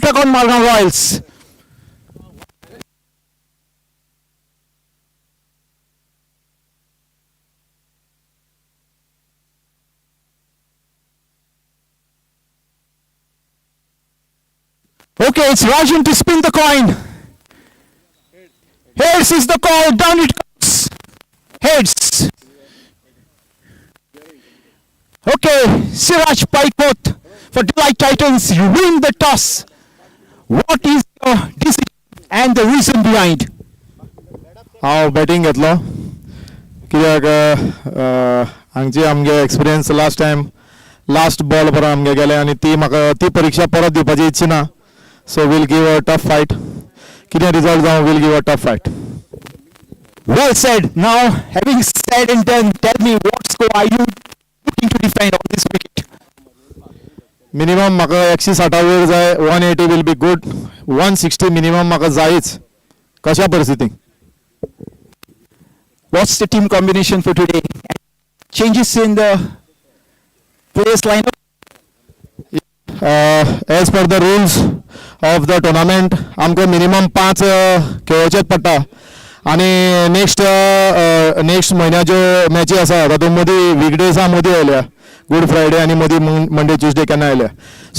Ultracon Madgaon Royals. Okay, it's Rajan to spin the coin. Heads is the call, down it comes. Heads. Okay, Siraj Paikot for Delite Titans, you win the toss. What is your decision and the reason behind? हांव batting घेतलो कित्याक हांगचे आमगे experience last time last ball परत आमगे गेले आनी ती म्हाका ती परीक्षा परत दिवपाची इच्छा ना so we'll give a tough fight कितें रिजल्ट जावं we'll give a tough fight. Well said. Now, having said and done, tell me what score are you looking to defend on this wicket? Minimum म्हाका 160 वयर जाय 180 we'll be good 160 minimum म्हाका जायच कशा परिस्थितीक. What's the team combination for today? Changes in the players lineup? As per the rules of the tournament आमकां minimum 5 खेळचेच पडटा आनी नेक्स्ट म्हयन्या ज्यो मॅची आसा तातूंत मदीं वीकडेजा मदीं आयल्या गुड फ्रायडे आनी मदीं मंडे ट्युजडे केन्ना आयल्या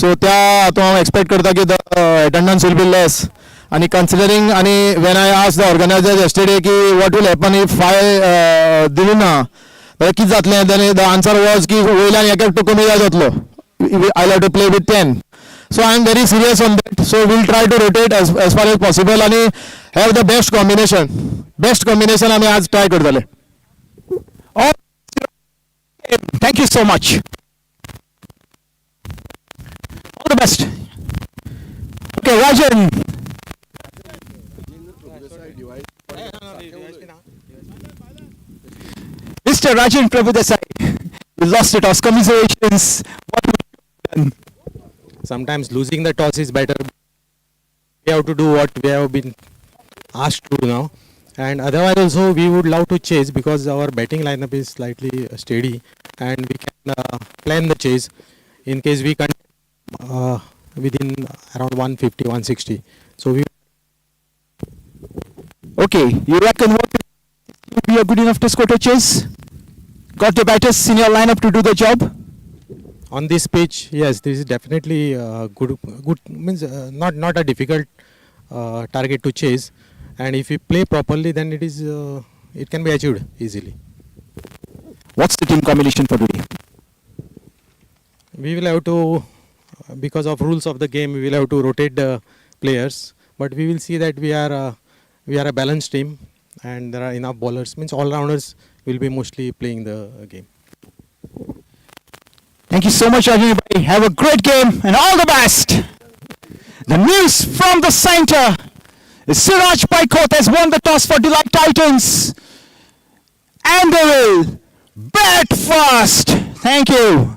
सो त्या हातूंत हांव एक्सपेक्ट करता की द एटंडन्स वील बी लेस आनी कन्सिडरींग आनी when I ask the organisers yesterday की वॉट वील हॅपन इफ 5 दिली ना जाल्यार कितें जातलें देन द आन्सर वॉज की वयल्यान एक एकटो कमी जातलो. I'll have to play with 10. So I'm very serious on that. So we'll try to rotate as far as possible and have the best combination. Best combination आम्ही आज try करतले. Oh, thank you so much. All the best. Okay, Rajan. Mr. Rajan Prabhudesai, you lost the toss. Commiserations. What would you have done? Sometimes losing the toss is better. We have to do what we have been asked to do now, and otherwise also we would love to chase because our batting lineup is slightly steady and we can plan the chase in case we can within around 150 160. So we Okay, you reckon what would be a good enough to score to chase? Got the batters in your lineup to do the job? on this pitch, yes, this is definitely good means not a difficult target to chase, and if we play properly then it can be achieved easily. What's the team combination for today? We will have to, because of rules of the game, we will have to rotate the players, but we will see that we are a balanced team and there are enough bowlers, means all rounders will be mostly playing the game. Thank you so much, everybody. Have a great game and all the best. The news from the center is Siraj Paikot has won the toss for Delite Titans. And they will bat first. Thank you.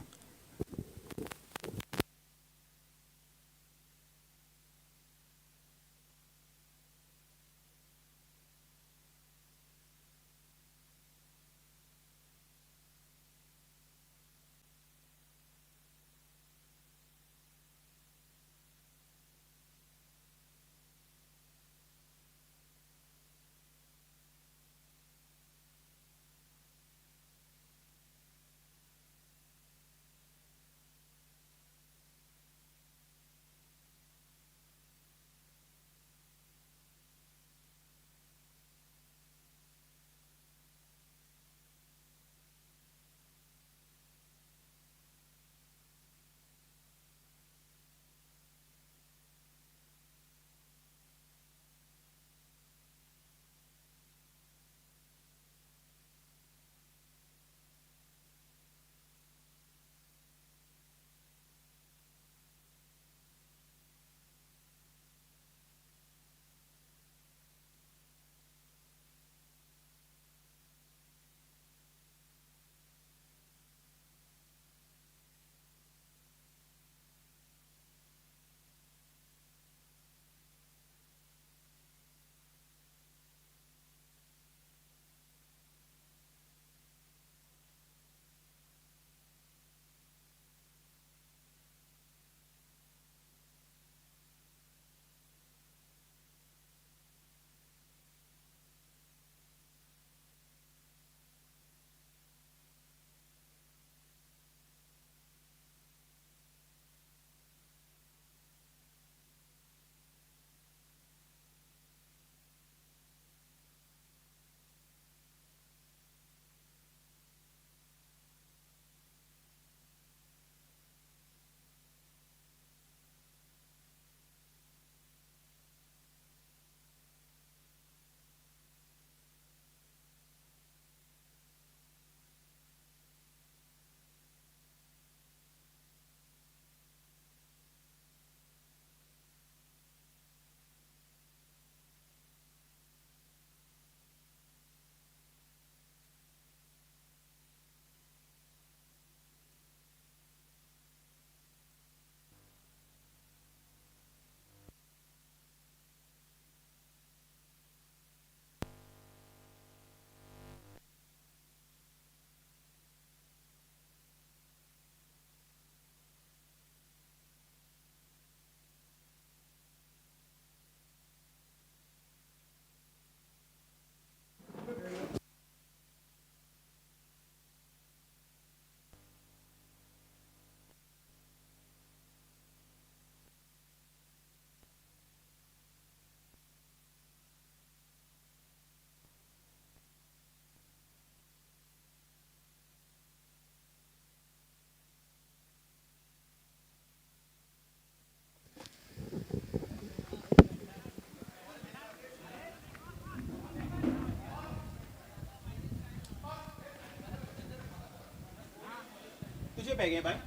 तुझे bag आहे bye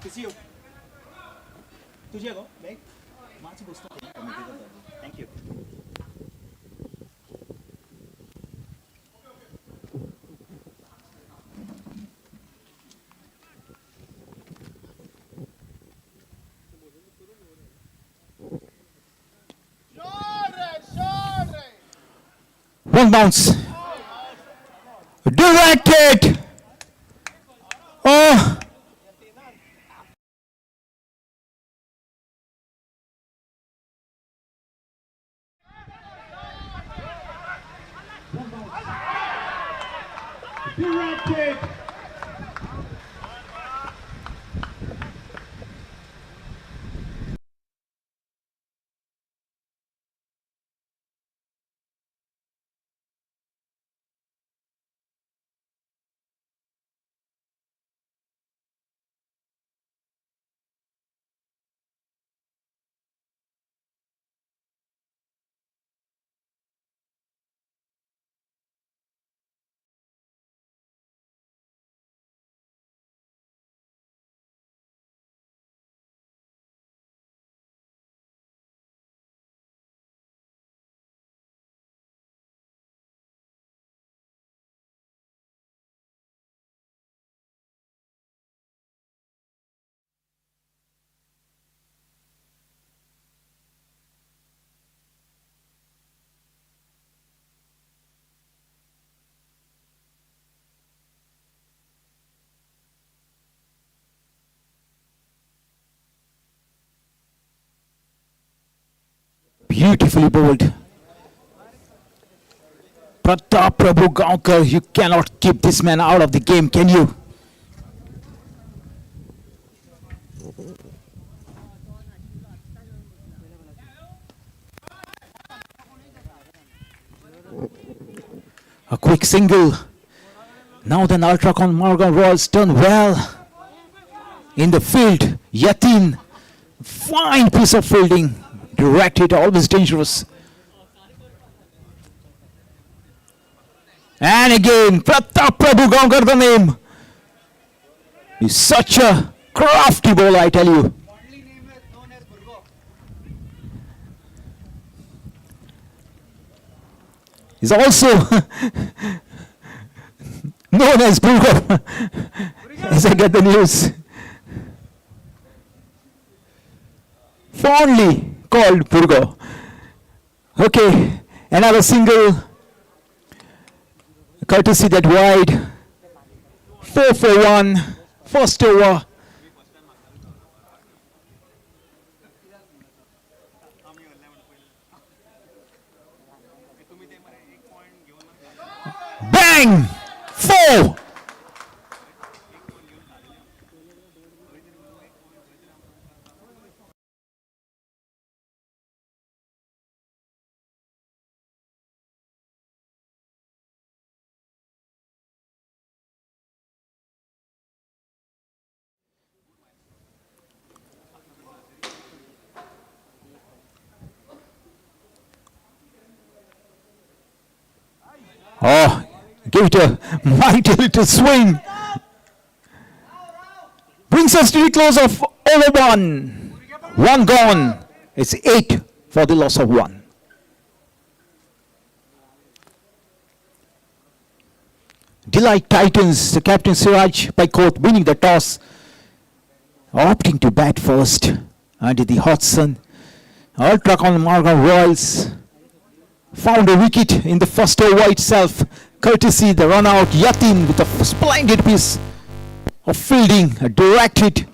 किसी तुझे गो bag माझी गोष्ट thank you one bounce directed oh directed beautifully bowled. Pratap Prabhu Gaonkar, you cannot keep this man out of the game, can you? A quick single. Now then Ultracon Madgaon Royals done well in the field. Yatin, fine piece of fielding. Directed, always dangerous. And again, Pratap Prabhu Gaonkar, the name. He's such a crafty bowler, I tell you. He's also known as Burgo, as I get the news. Fondly called Burgo. Okay, another single. Courtesy that wide. 4 for 1. First over. Bang! 4! Oh, give it a mighty little swing. Brings us to the close of over 1. 1 gone. It's 8 for the loss of 1. Delite Titans, the captain Siraj by court winning the toss, opting to bat first under the hot sun. Ultracon Madgaon Royals found a wicket in the first over itself, courtesy the run out Yatin with a splendid piece of fielding, directed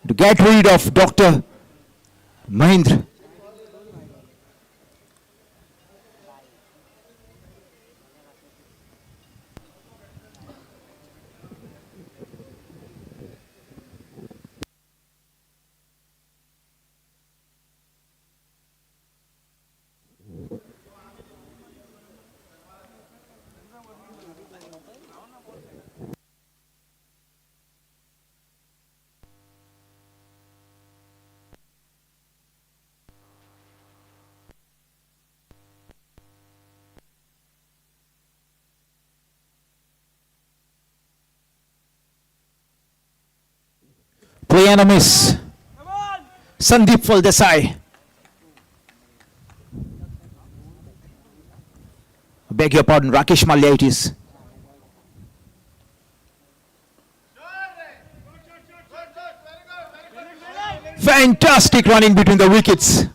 to get rid of Dr. Mahindra. Play and a miss. Sandeep Desai. Beg your pardon, Rakesh Malya it is. Fantastic running between the wickets.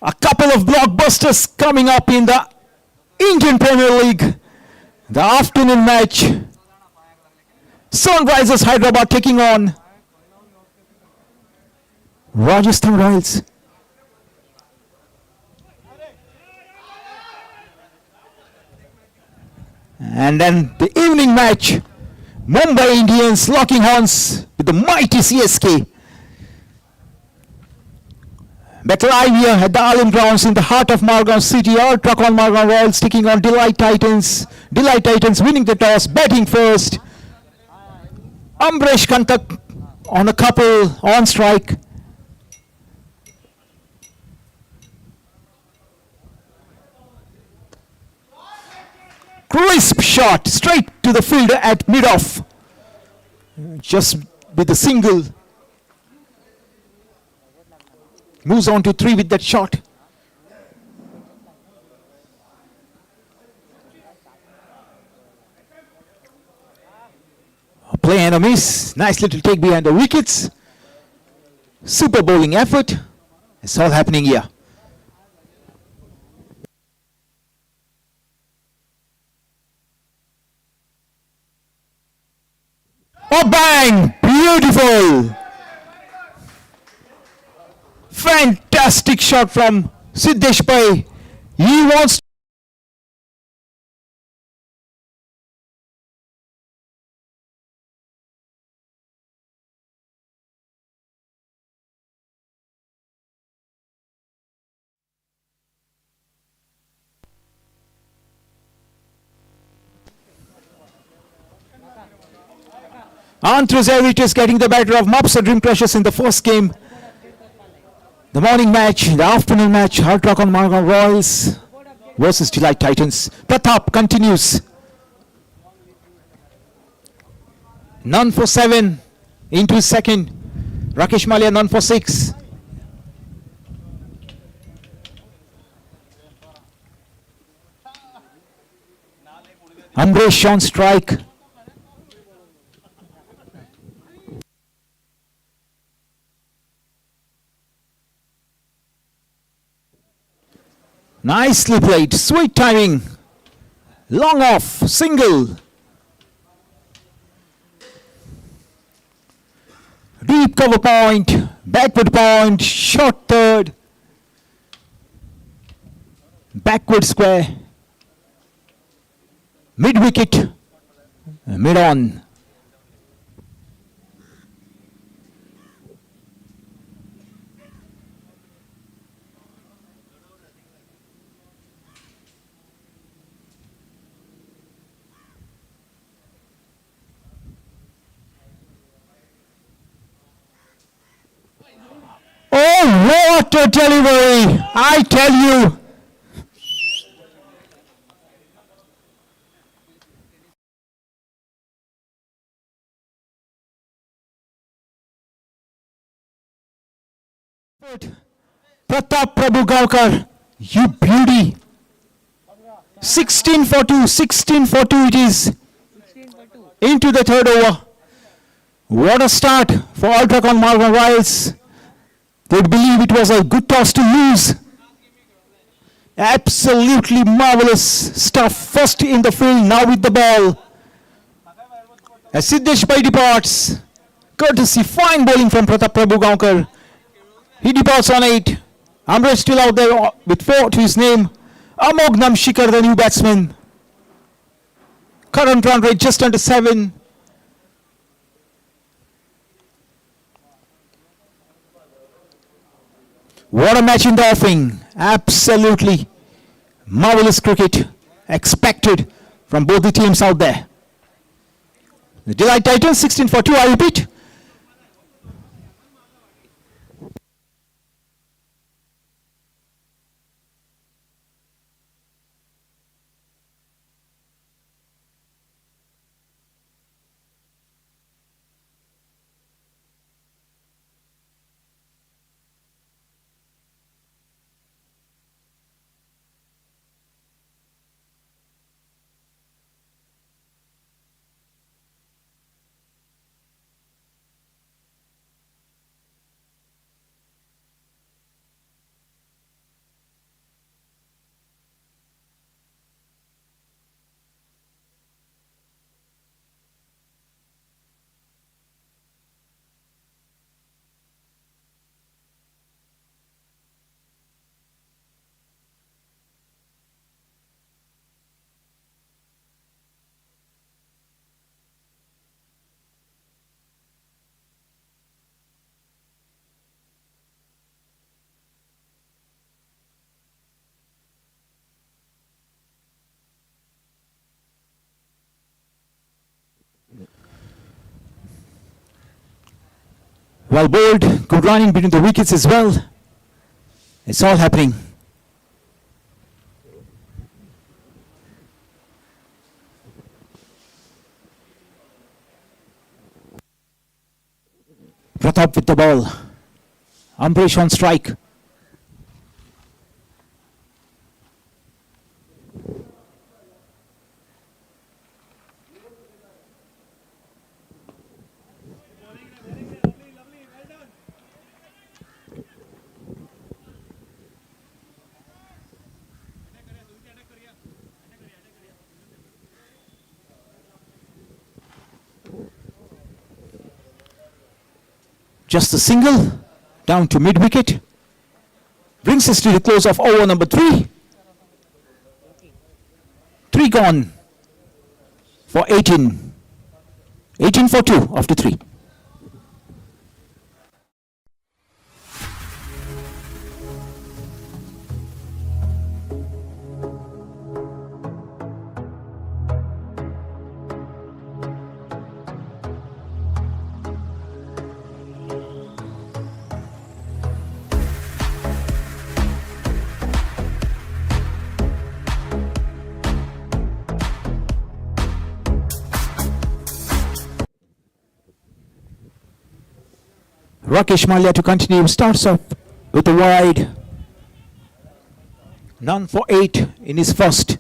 A couple of blockbusters coming up in the Indian Premier League. The afternoon match. Sunrisers Hyderabad taking on Rajasthan Royals. And then the evening match. Mumbai Indians locking horns with the mighty CSK. Battle here at the Arlem grounds in the heart of Madgaon City. Ultracon Madgaon Royals taking on Delite Titans. Delite Titans winning the toss, batting first. Amresh Kantak on a couple, on strike. Crisp shot straight to the fielder at mid-off. Just with a single. Moves on to 3 with that shot. A play and a miss. Nice little take behind the wickets. Super bowling effort. It's all happening here. Oh bang! Beautiful! Fantastic shot from Siddesh Bhai. He wants to Antruzevich is getting the better of Mopsa Dream Crushers in the first game. The morning match, the afternoon match, Ultracon Madgaon Royals versus Delite Titans. Pratap continues. None for 7 into his second. Rakesh Malya none for 6. Amresh on strike. Nicely played, sweet timing. Long off, single. Deep cover point, backward point, short third. Backward square. Mid wicket, mid on. Oh, what a delivery! I tell you. Pratap Prabhu Gaukar, you beauty. 16 for 2, 16 for 2 it is. Into the third over. What a start for Ultracon Madgaon Royals. They believe it was a good toss to lose. Absolutely marvelous stuff. First in the field, now with the ball. As Siddesh Bhai departs, courtesy fine bowling from Pratap Prabhu Gaukar. He departs on 8. Amresh still out there with 4 to his name. Amog Namshikar, the new batsman. Current run rate just under 7. What a match in the offing. Absolutely marvelous cricket expected from both the teams out there. The Delite Titans 16 for 2, I repeat. Well bowled, good running between the wickets as well. It's all happening. Pratap with the ball. Ambrish on strike. Just a single down to mid wicket. Brings us to the close of over number 3. 3 gone for 18. 18 for 2 after 3. Rakesh Malia to continue, starts off with a wide. None for 8 in his first.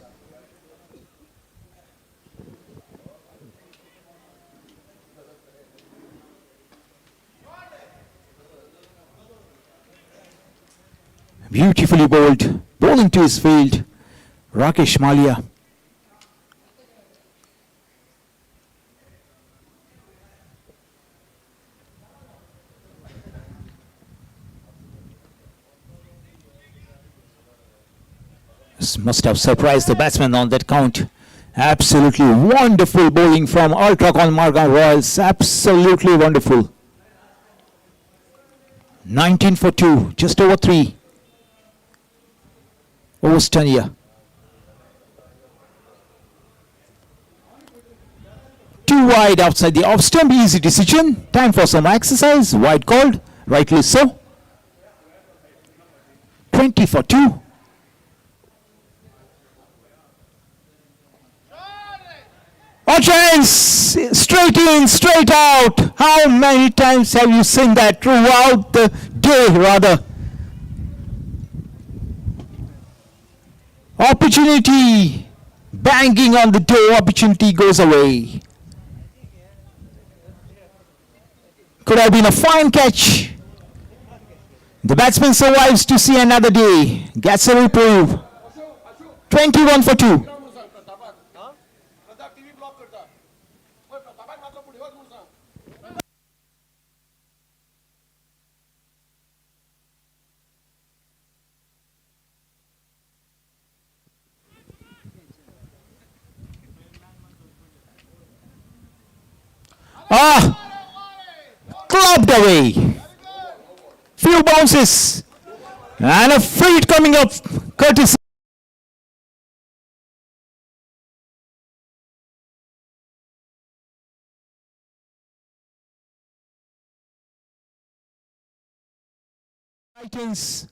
Beautifully bowled, bowling to his field, Rakesh Malia. This must have surprised the batsman on that count. Absolutely wonderful bowling from Ultracon Madgaon Royals. Absolutely wonderful. 19 for 2, just over 3. Overs done here. 2 wide outside the off stump. Easy decision. Time for some exercise. Wide called. Rightly so. 20 for 2. A chance! Straight in, straight out. How many times have you seen that throughout the day, rather? Opportunity. Banging on the door, opportunity goes away. Could have been a fine catch. The batsman survives to see another day. Gets a reprieve. 21 for 2. Clubbed away. Few bounces. And a free hit coming up. Courtesy. Titans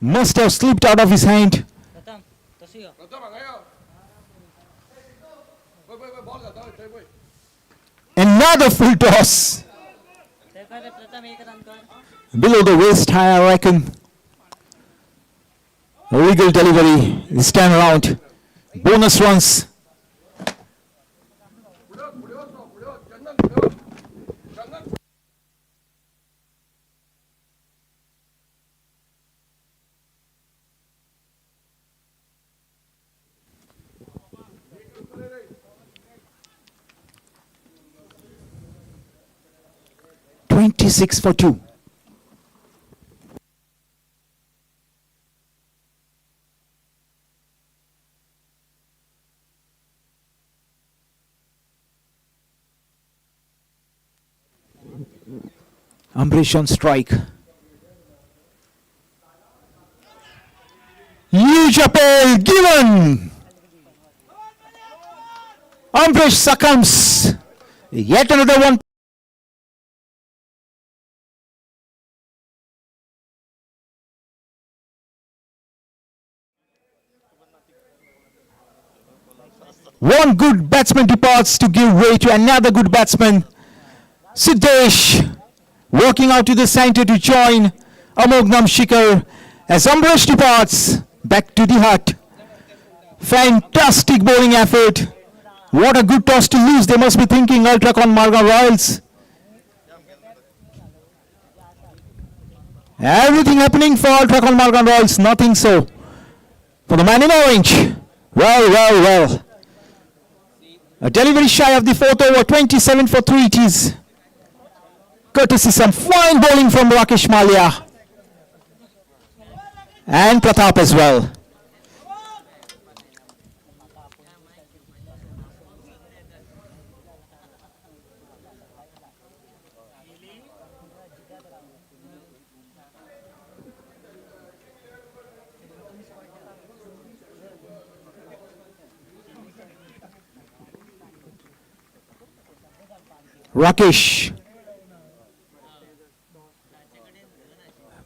must have slipped out of his hand. Another full toss. Below the waist high, I reckon. A legal delivery this time around. Bonus runs. Six for 2. Ambrish on strike. Huge appeal given. Ambrish succumbs. Yet another one. One good batsman departs to give way to another good batsman. Siddesh working out to the center to join Amognam Shikhar as Amresh departs back to the hut. Fantastic bowling effort. What a good toss to lose, they must be thinking, Ultracon Madgaon Royals. Everything happening for Ultracon Madgaon Royals, nothing so for the man in orange. Well. A delivery shy of the fourth over, 27 for 3 it is. Courtesy some fine bowling from Rakesh Malia. And Pratap as well. Rakesh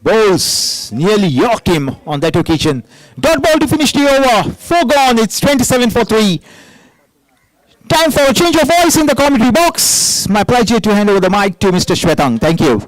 bowls nearly yorked him on that occasion. Dot ball to finish the over. 4 gone. It's 27 for 3. Time for a change of voice in the commentary box. My pleasure to hand over the mic to Mr. Shwetang. Thank you.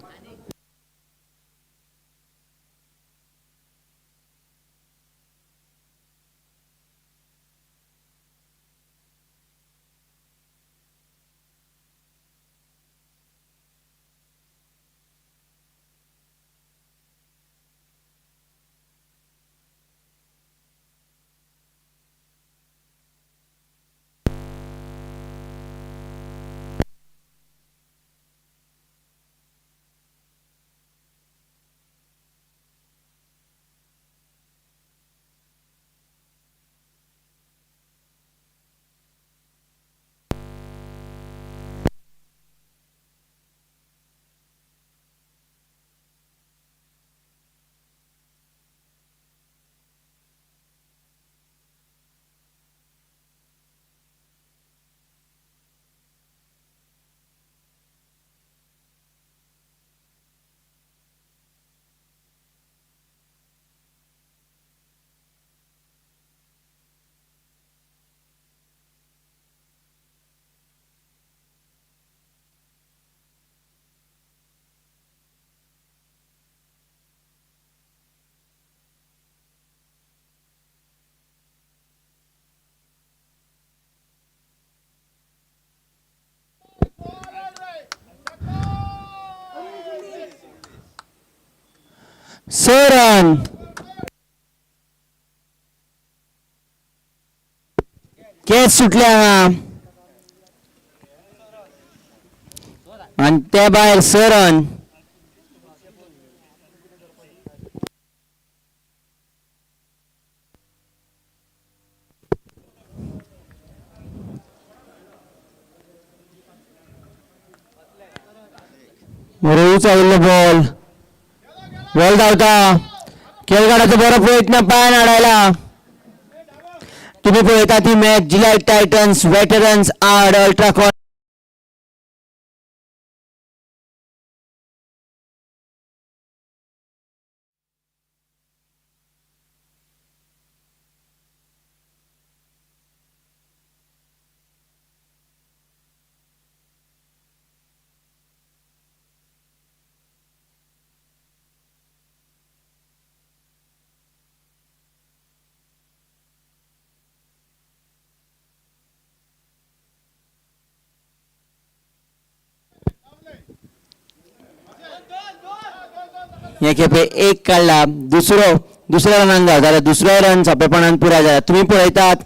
Soran catch सुटले हांगा आणि त्या भायर सरन रोहित आयिल्लो ball धांवता खेळगडाचो बरो प्रयत्न पायान हाडायला तुम्ही पळयता ती मॅच डिलाइट टायटन्स वेटरन्स आड अल्ट्राकॉन हे खेपे एक काढला दुसऱ्या रनान जाल्यार दुसऱ्या रन सोंपेपणान पुराय जाला तुम्ही पळयतात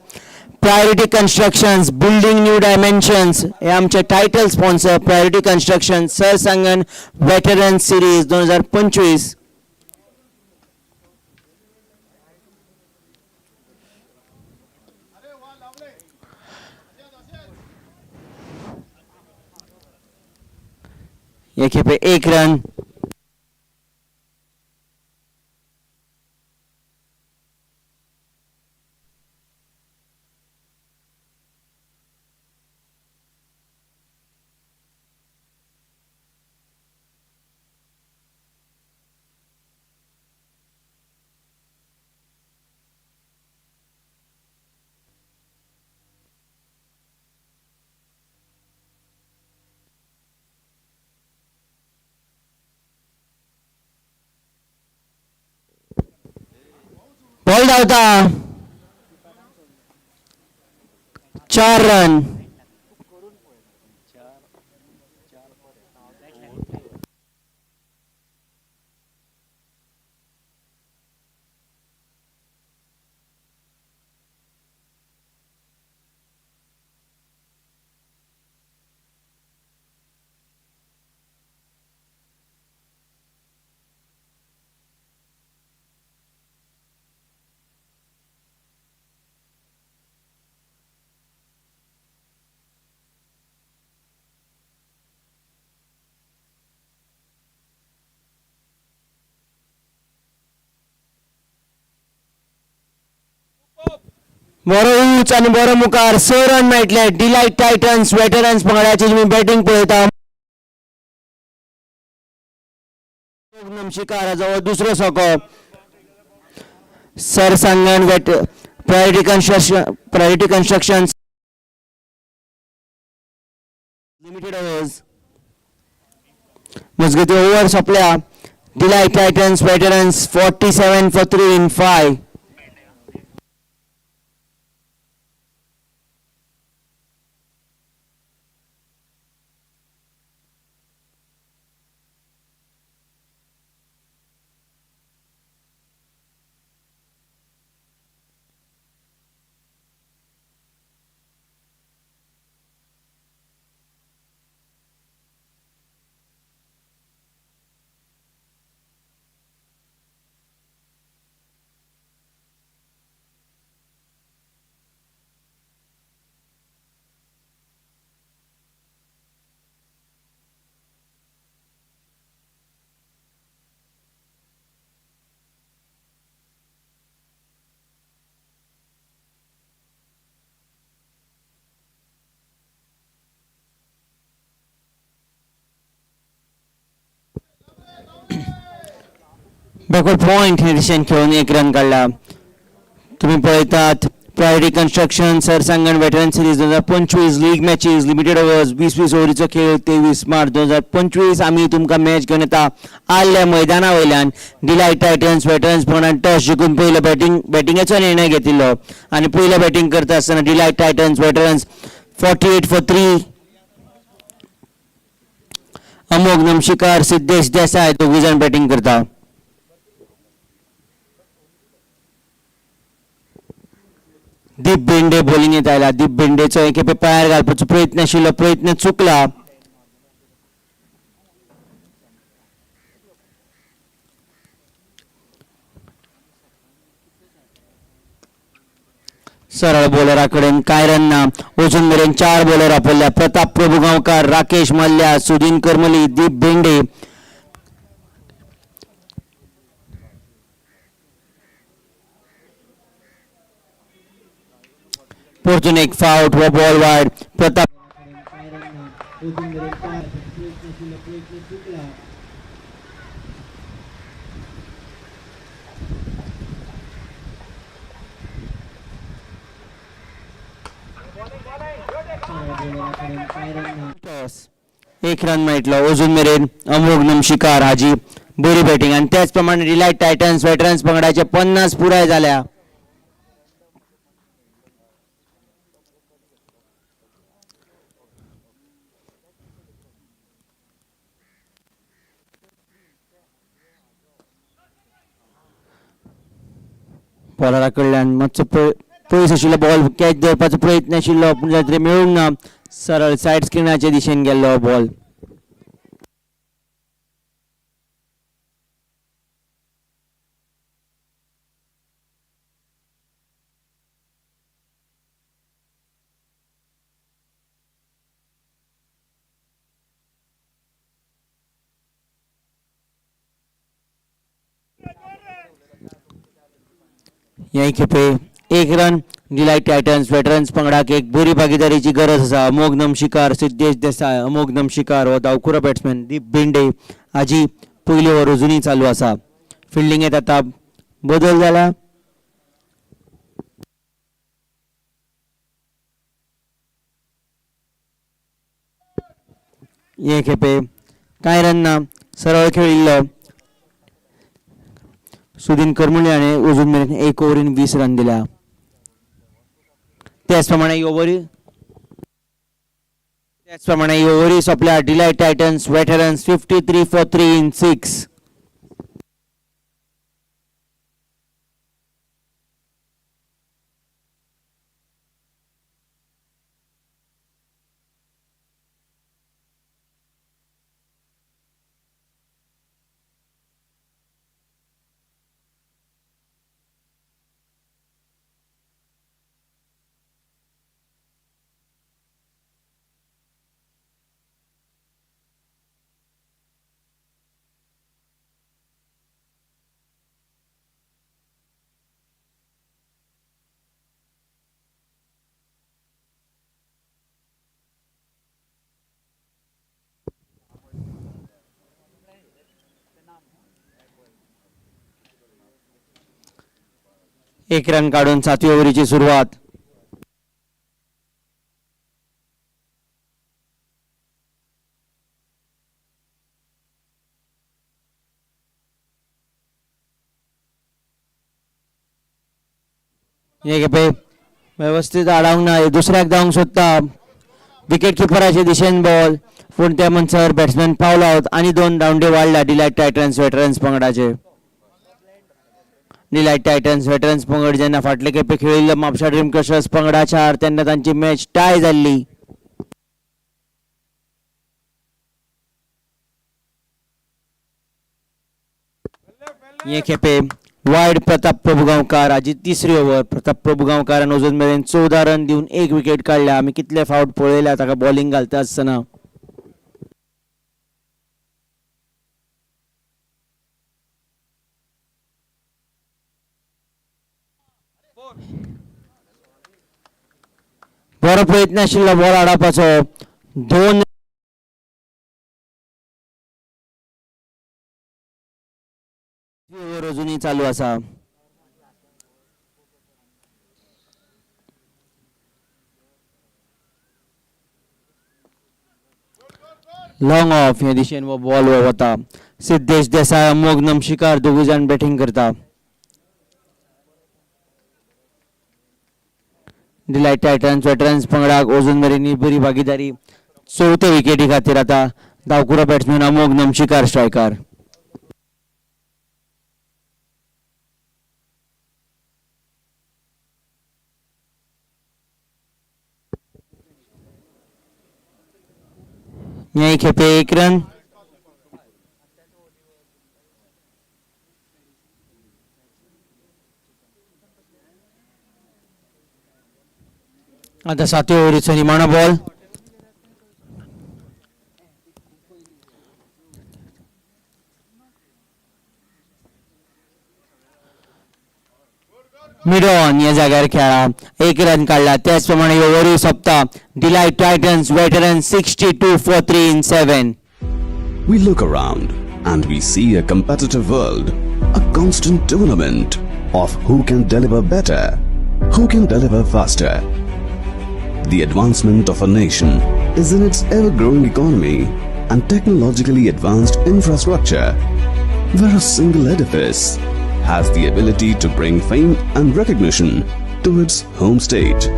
Priority Constructions building new dimensions हे आमचे title sponsor Priority Construction Sarsangan veteran series 2025 हे खेपे एक रन धांवता 4 रन. बरो उंच आणि बरो मुखार 6 रन मेळटले. डिलाइट टायटन्स वेटरन्स पंगडाची तुम्ही बॅटिंग पळयता. शिकाराजवळ दुसरो सोको. Sarsangan Priority Construction limited overs. मजगती ओव्हर सोंपल्या. Delight Titans veterans 47 for 3 in 5. Backward point हे दिशेन खेळून 1 रन काढला. तुम्ही पळयतात Priority Construction Sarsangan veteran series 2025 league matches limited overs 20-20 ओव्हरीचो खेळ 23 मार्च 2025. आम्ही तुमकां मॅच घेवन येता आर्लेम मैदाना वयल्यान. डिलाइट टायटन्स वेटरन्स पंगडान टॉस जिखून पयलो बॅटिंगेचो निर्णय घेतिल्लो आनी पयलो बॅटिंग करता आसतना डिलाइट टायटन्स वेटरन्स 48 for 3. अमोघ नमशिकार सिद्धेश देसाय दोघी जण बॅटिंग करता. दीप बेंडे बॉलिंग येत आयला. दीप बेंडेचो एक खेपे पायार घालपाचो प्रयत्न आशिल्लो, प्रयत्न चुकला. सरळ बॉलरा कडेन कांय रन ना. अजून मेरेन 4 बॉलर आपयल्या. प्रताप प्रभू गांवकार, राकेश मल्ल्या, सुदीन करमली, दीप बेंडे. परतून एक फाउट व बॉल वायड. प्रताप एक रन मेळटलो. अजून मेरेन अमोघ नमशिकार हाजी बरी बॅटिंग आणि त्याच प्रमाणे डिलाइट टायटन्स वेटरन्स पंगडाचे 50 पुराय झाल्या. बॉलरा कडल्यान मातसो पयस आशिल्लो बॉल कॅच धरपाचो प्रयत्न आशिल्लो पूण जाल्यार मेळूंक ना. सरळ सायड स्क्रिनाचे दिशेन गेल्लो बॉल. ह्या खेपे 1 रन. डिलाइट टायटन्स वेटरन्स पंगडाक एक बरी भागीदारीची गरज आसा. अमोघ नमशिकार सिद्धेश देसाय, अमोघ नमशिकार हो धांवकुरो बॅट्समॅन, दीप बेंडे हाजी पयली ओव्हर अजुनूय चालू आसा. फिल्डिंगेत आता बदल जाला. हे खेपे कांय रन ना. सरळ खेळिल्लो. सुदीन करमुले हाणें अजून मेरेन 1 ओव्हरीन 20 रन दिल्या. त्याचप्रमाणे ही ओव्हरी सोंपल्या. Delight Titans veterans 53 for 3 in 6. एक रन काढून 7वी ओव्हरीची सुरुवात. व्यवस्थित आडावंक ना. दुसऱ्याक धांवंक सोदता. विकेट किपराच्या दिशेन बॉल पूण त्या मनसर बॅट्समॅन पावल आउट आनी 2 धांवडे वाडला डिलायट टायटन्स वेटरन्स पंगडाचे. डिलायट टायटन्स वेटरन्स पंगड जेन्ना फाटले खेपे खेळिल्लो म्हापसा ड्रीम क्रशर्स पंगडाच्या आड तेन्ना तांची मॅच टाय जाल्ली. हे खेपे वायड प्रताप प्रभुगांवकार हाजी 3री ओव्हर. प्रताप प्रभुगांवकारान अजून मेरेन 14 रन दिवन 1 विकेट काडल्या. आमी कितले फावट पळयल्या ताका बॉलिंग घालता आसतना. बरो प्रयत्न आशिल्लो बॉल आडावपाचो. 2 ओव्हर अजूनही चालू आसा. लॉंग ऑफ हे दिशेन वो बॉल वता. सिद्धेश देसाय अमोघ नमशिकार दोगूय जाण बॅटिंग करता. डिलायट टायटन्स वेटरन्स पंगडाक अजून मेरेन बरी भागीदारी. 4थ्या विकेटी खातीर आता धांवकुरो बॅट्समॅन अमोघ नमशिकार स्ट्रायकार. ह्या खेपे 1 रन. आता 7व्या ओव्हरीचो निमाणो बॉल. मिड ऑन या जाग्यार खेळा. 1 रन काढला. त्याचप्रमाणे ओव्हरी सोंपता. Delight Titans veterans 62 for 3 in 7. We look around and we see a competitive world, a constant tournament of who can deliver better, who can deliver faster. The advancement of a nation is in its ever-growing economy and technologically advanced infrastructure, where a single edifice has the ability to bring fame and recognition to its home state.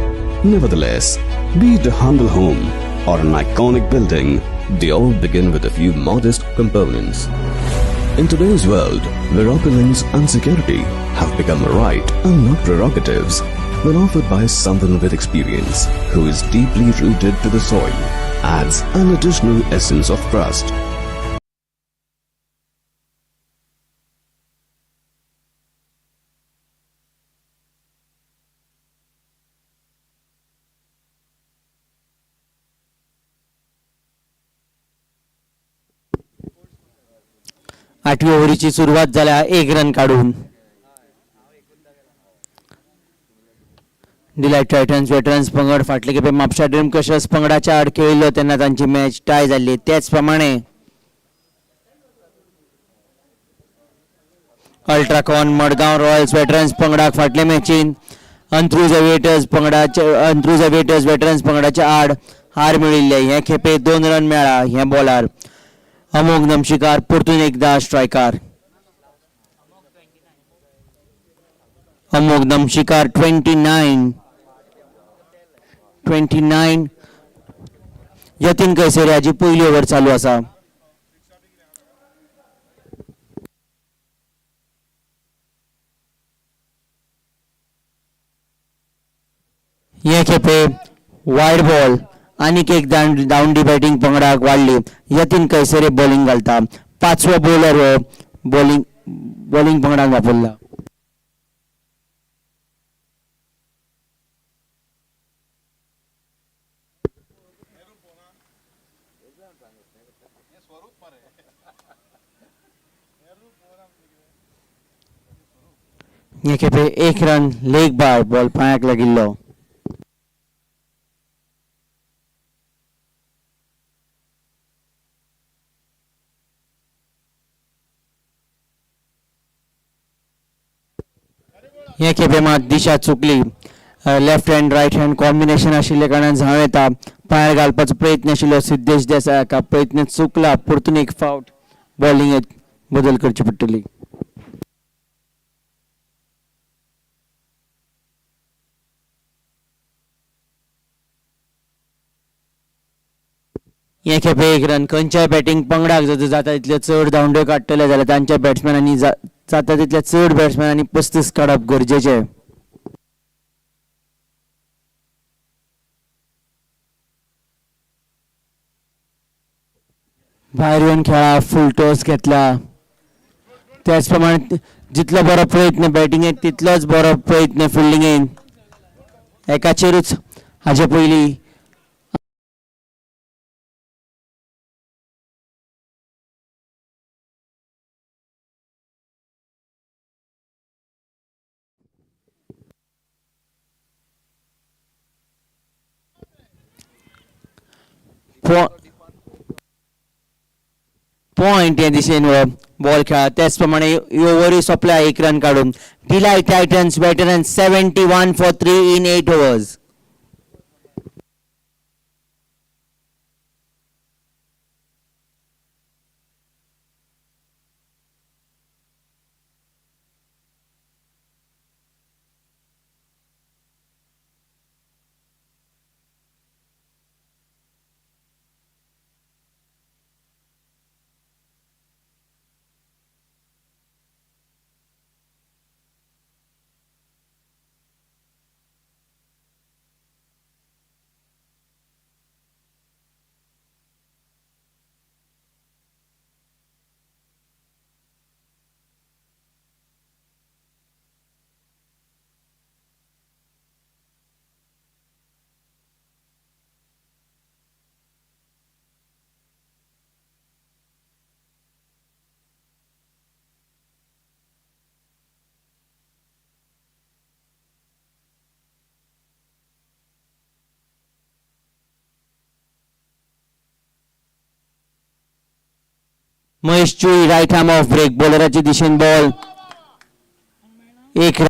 Nevertheless, be it a humble home or an iconic building, they all begin with a few modest components. In today's world, where opulence and security have become a right and not prerogatives, when offered by someone with experience who is deeply rooted to the soil, adds an additional essence of trust. आठवी ओव्हरीची सुरुवात झाल्या 1 run काढून. Delight Titans veterans पंगड फाटले खेपे Mapusa dream crushers पंगडाच्या आड खेळिल्लो तेन्ना तांची मॅच टाय जाल्ली. त्याचप्रमाणे अल्ट्राकॉन मडगांव रॉयल्स वेटरन्स पंगडाक फाटले मॅचीन अंत्रुज वेटर्स वेटरन्स पंगडाच्या आड हार मेळिल्ले. हे खेपे 2 रन मेळ्ळा ह्या बॉलार. अमोघ नमशिकार परतून एकदा स्ट्रायकार. अमोघ दमशिकार 29 यतीन कैसर हाची पयली ओव्हर चालू आसा. हे खेपे वायड बॉल आनीक एक दावंडी बॅटिंग पंगडाक वाडली. यतीन कैसरे बॉलिंग घालता. पाचवो बॉलर बॉलिंग पंगडाक वापरला. हे खेपे एक रन लेग बार बॉल पांयाक लागिल्लो. हे खेपे मात दिशा चुकली. Left hand right hand combination आशिल्ल्या कारणान झाव येता. पांयार घालपाचो प्रयत्न आशिल्लो सिद्धेश देसाय हाका प्रयत्न चुकला. परतून एक फावट बॉलिंगेत बदल करची पडटली. हे खेपे एक रन खंयच्याय बॅटिंग पंगडाक जर जाता तितले चड धांवड्यो काडटले जाल्यार तांच्या बॅट्समॅनांनी जाता तितले चड बॅट्समॅनांनी 35 काडप गरजेचें. भायर येवन खेळा फुल टॉस घेतला. त्याच प्रमाणे जितलो बरो प्रयत्न बॅटिंगेक तितलोच बरो प्रयत्न फिल्डिंगेन. एकाचेरूच हाचे पयलीं पॉइंट हे दिशेन बॉल खेळा. त्याच प्रमाणे ओव्हरी सोंपल्या एक रन काडून. Delight Titans veteran 71 for 3 in 8 overs. Mahesh Chui right arm off break बॉलराच्या दिशेन बॉल एक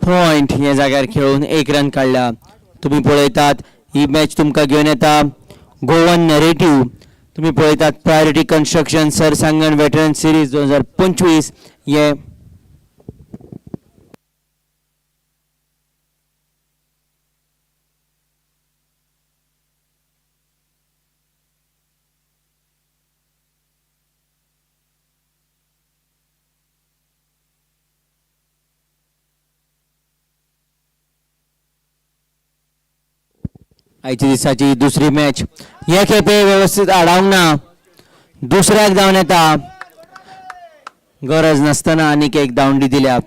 पॉइंट या जाग्यार खेळून एक रन काढला. तुम्ही पळयतात ही मॅच तुमकां घेवन येता गोवन नरेटिव्ह. तुम्ही पळयतात Priority Construction Sarsangan veteran series 2025 हे आयच्या दिसाची दुसरी मॅच. हे खेपे व्यवस्थित आडावंक ना. दुसऱ्याक धांवन येता गरज नासतना आनीक एक धांवडी दिल्या.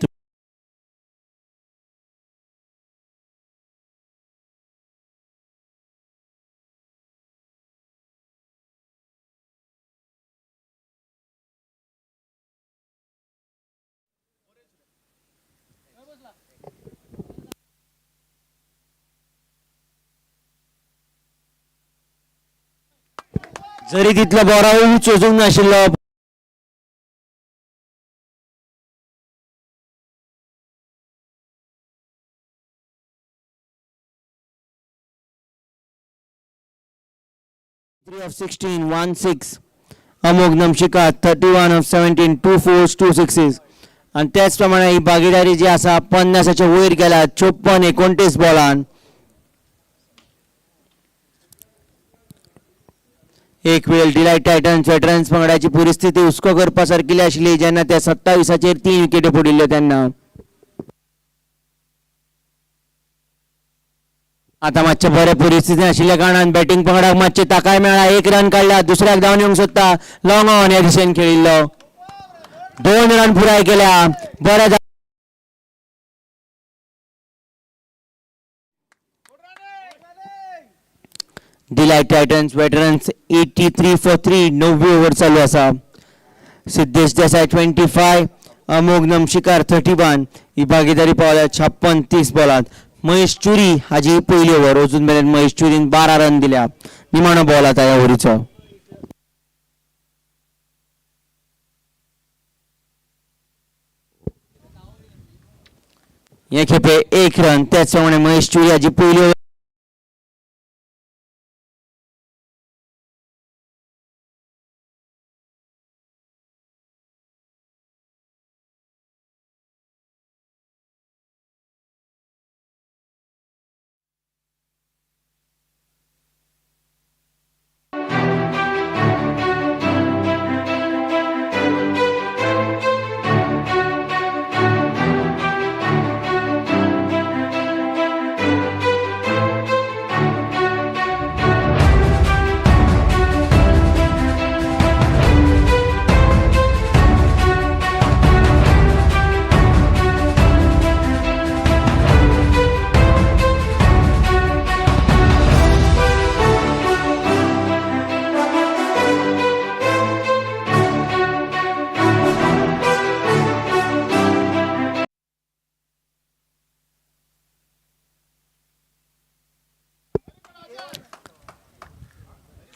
जरी तितलो बरो उंच वचूंक नाशिल्लो Three of 16, 1-6. Amogh नमशिका 31 of 17, 2 fours, 2 sixes. आणि त्याच प्रमाणे ही भागीदारी जी आसा 50च्या वयर गेल्या 54-29 बॉलान. एक वेळ डिलायट टायटन्स वेटरन्स पंगडाची परिस्थिती हुस्को करपा सारकी आशिल्ली जेन्ना ते 27चेर 3 विकेटी पडिल्ल्यो तेन्ना. आता मातशे बरे परिस्थिती आशिल्ल्या कारणान बॅटिंग पंगडाक मातशे ताकाय मेळ्ळा. एक रन काडला, दुसऱ्याक धांवन येवंक सोदता. लॉंग ऑन ह्या दिशेन खेळिल्लो, 2 रन पुराय केल्या. बरे delight Titans veterans 83 for 3. 90 over चालू आसा. सिद्धेश देसाई 25, अमोघ नमशिकार 31. ही भागीदारी पावल्या 56-30 बॉलात. महेश चुरी हाजी पहिली ओव्हर. अजून मेरेन महेश चुरीन 12 रन दिल्या. निमाणो बॉल आता ह्या ओव्हरीचो. हे खेपे 1 रन. त्याच प्रमाणे महेश चुरी हाजी पहिली ओव्हर.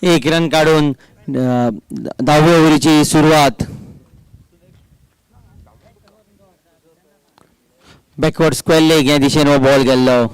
एक रन काढून 10व्या ओव्हरीची सुरुवात. बॅकवर्ड स्क्वेअर लेग या दिशेन बॉल गेल्लो.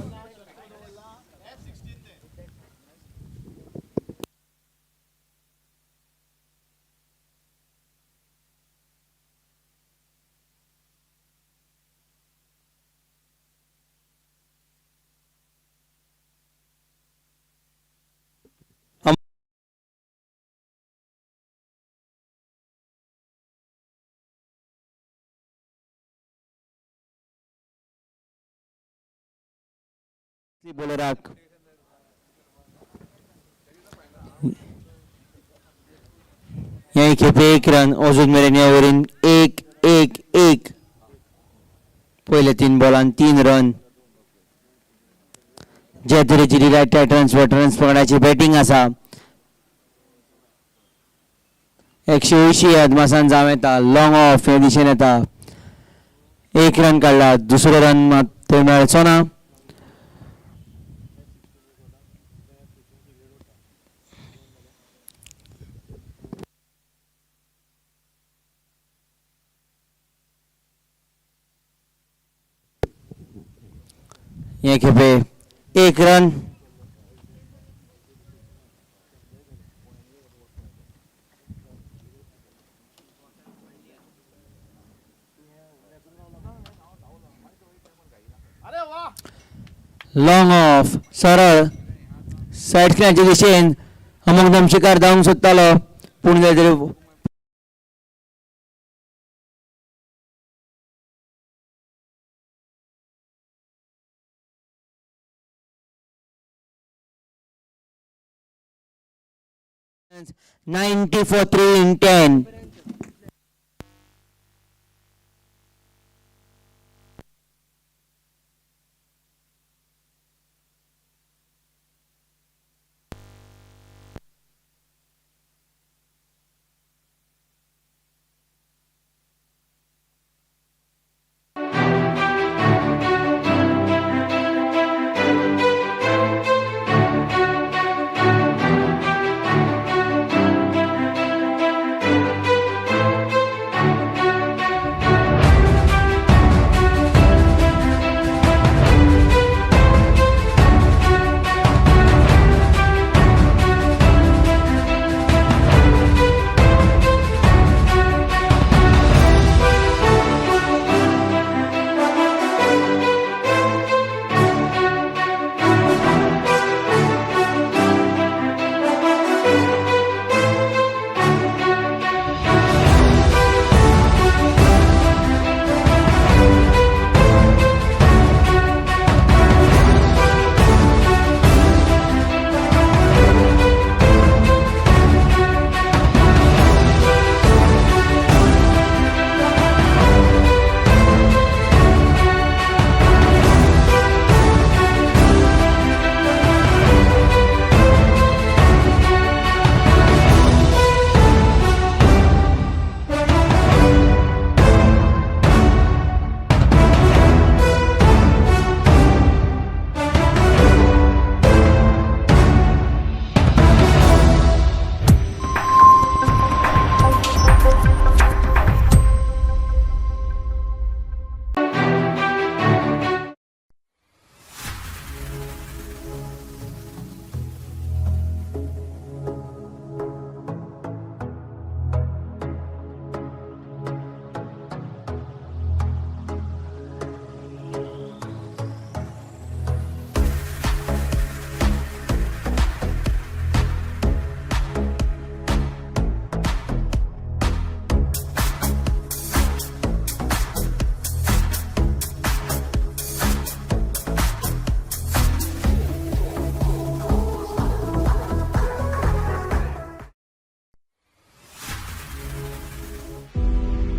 बॉलराक ह्या खेपे 1 रन. अजून मेरेन ह्या ओव्हरीन 1-1-1. पयले 3 बॉलान 3 रन. ज्या तरेची डिलायट टायटन्स वेटरन्स पंगडाची बॅटिंग आसा 180 अदमासान जावं येता. लॉंग ऑफ ह्या दिशेन येता. 1 रन काडला. दुसरो रन मात थंय मेळचो ना. हे खेपे 1 रन. लॉंग ऑफ सरळ सायड स्क्रीनच्या दिशेन अमोघ नमशिकार धांवंक सोदतालो पूण तरी 90 for 3 in 10.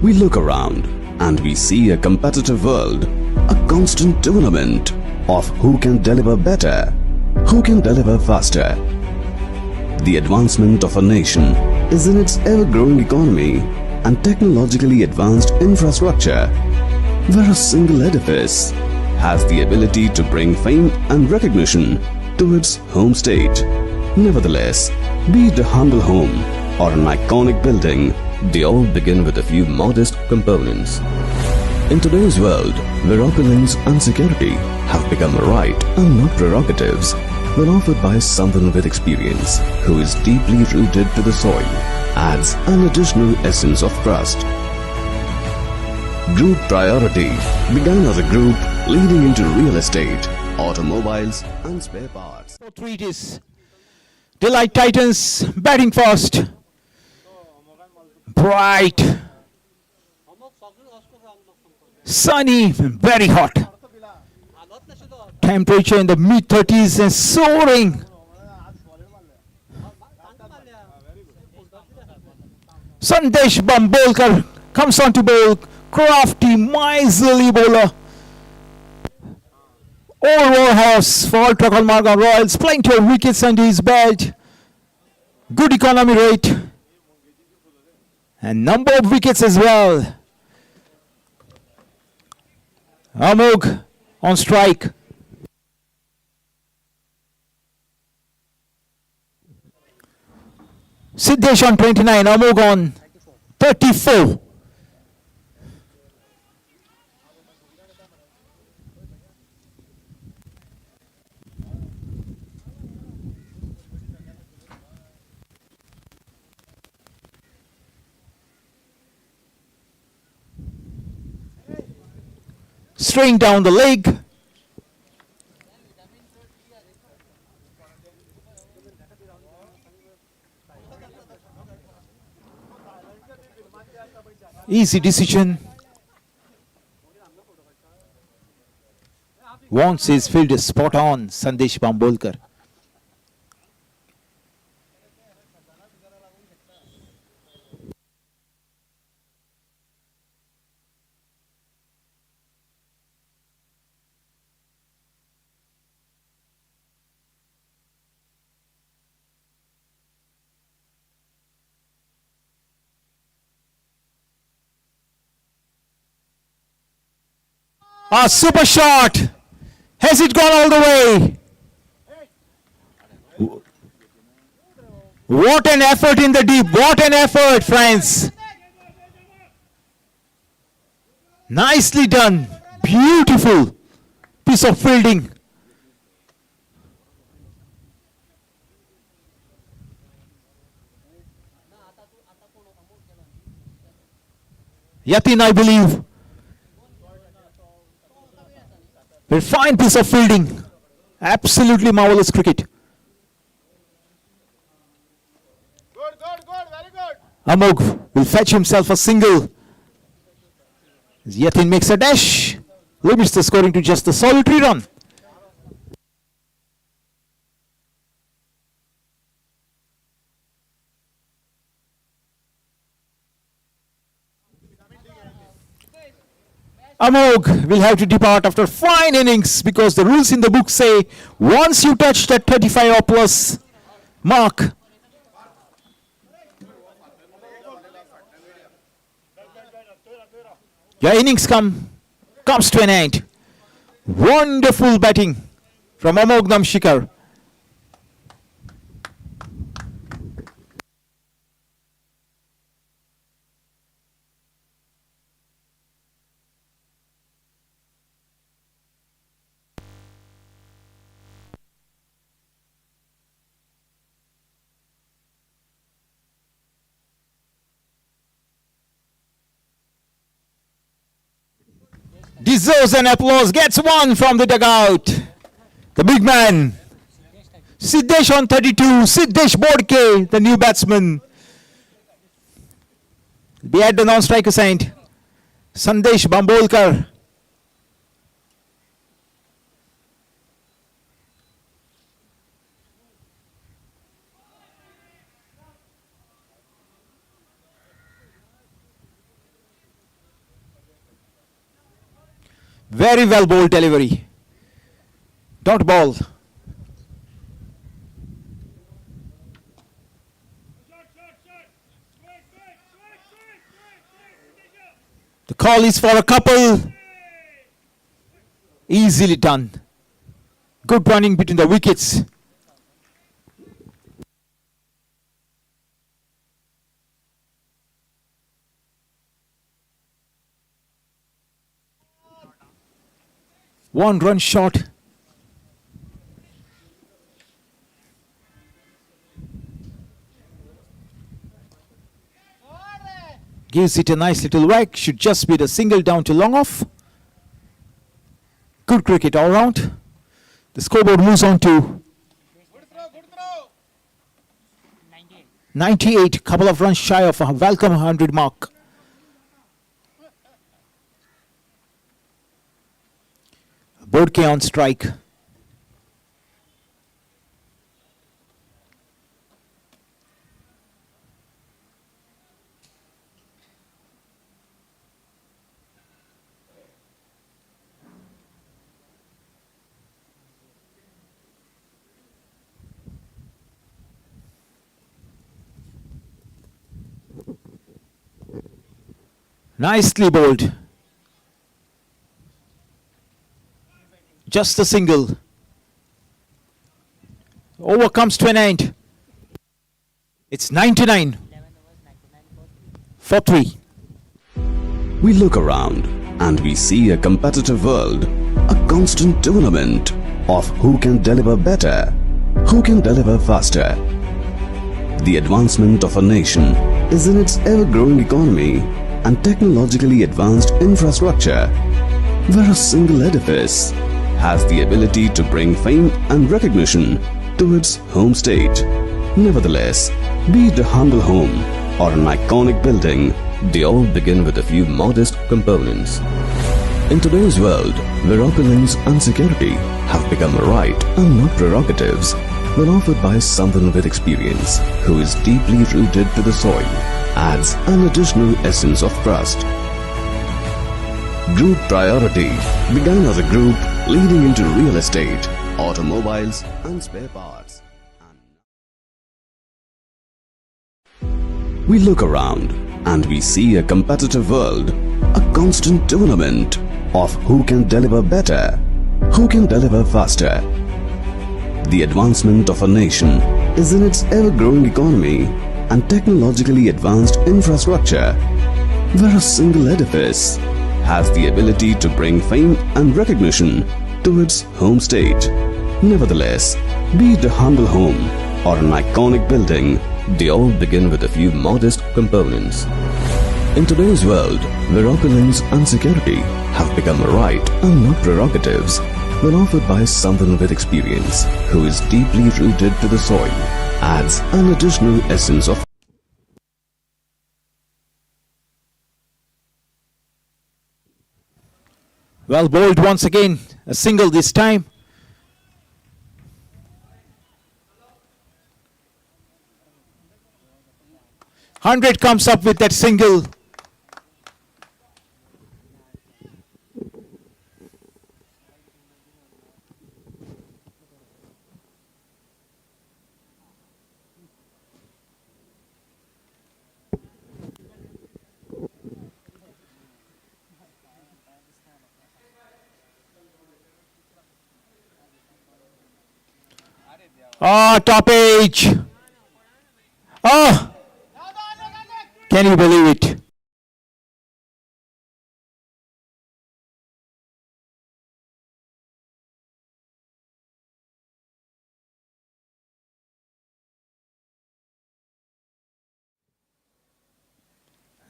We look around and we see a competitive world, a constant tournament of who can deliver better, who can deliver faster. The advancement of a nation is in its ever-growing economy and technologically advanced infrastructure, where a single edifice has the ability to bring fame and recognition to its home state. Nevertheless, be it a humble home or an iconic building, they all begin with a few modest components. In today's world, where opulence and security have become a right and not prerogatives, when offered by someone with experience who is deeply rooted to the soil, adds an additional essence of trust. Group Priority began as a group leading into real estate, automobiles and spare parts. For three it is Delite Titans batting first. Bright, sunny, very hot. Temperature in the mid-30s and soaring. Sandesh Bambolkar comes on to bowl. Crafty, miserly bowler. All horse for Ultracon Madgaon Royals. Plenty of wickets under his belt. Good economy rate. And number of wickets as well. Amog on strike. Siddesh on 29, Amog on 34. Straying down the leg. Easy decision. Wants his field is spot on, Sandesh Bambolkar. A super shot. Has it gone all the way? What an effort in the deep. What an effort, friends. Nicely done. Beautiful piece of fielding. Yatin, I believe. A fine piece of fielding. Absolutely marvelous cricket. Very good. Amog will fetch himself a single. As Yatin makes a dash. Limits the scoring to just a solitary run. Amog will have to depart after fine innings because the rules in the book say once you touch that 35 or plus mark, your innings comes to an end. Wonderful batting from Amog Namshikar. Deserves an applause, gets one from the dugout. The big man. Siddesh on 32, Siddesh Bodke, the new batsman. Be at the non-striker side. Sandesh Bambolkar. Very well bowled delivery. Dot ball. The call is for a couple. Easily done. Good running between the wickets. One run short. Gives it a nice little whack. Should just be the single down to long off. Good cricket all round. The scoreboard moves on to 98. Couple of runs shy of a welcome 100 mark. Bodke on strike. Nicely bowled. Just a single. Over comes to an end. It's 99 for 3. We look around and we see a competitive world, a constant tournament of who can deliver better, who can deliver faster. The advancement of a nation is in its ever-growing economy and technologically advanced infrastructure, where a single edifice has the ability to bring fame and recognition to its home state. Nevertheless, be it a humble home or an iconic building, they all begin with a few modest components. In today's world, where opulence and security have become a right and not prerogatives, when offered by someone with experience who is deeply rooted to the soil, adds an additional essence of trust. Group Priority began as a group leading into real estate, automobiles and spare parts. We look around and we see a competitive world, a constant tournament of who can deliver better, who can deliver faster. The advancement of a nation is in its ever-growing economy and technologically advanced infrastructure, where a single edifice has the ability to bring fame and recognition to its home state. Nevertheless, be it a humble home or an iconic building, they all begin with a few modest components. In today's world, where opulence and security have become a right and not prerogatives, when offered by someone with experience who is deeply rooted to the soil, adds an additional essence of Well bowled once again. A single this time. Hundred comes up with that single. Ah, top edge. Ah, can you believe it?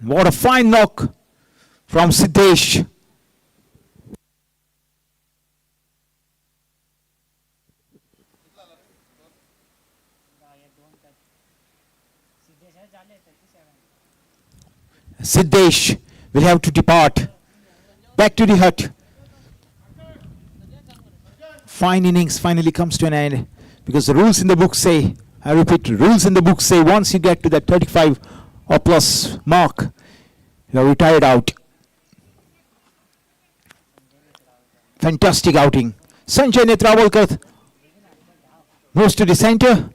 What a fine knock from Siddesh. Siddesh will have to depart back to the hut. Fine innings finally comes to an end because the rules in the book say, I repeat, rules in the book say once you get to that 35 or plus mark, you are retired out. Fantastic outing. Sanjay Netravalkar moves to the center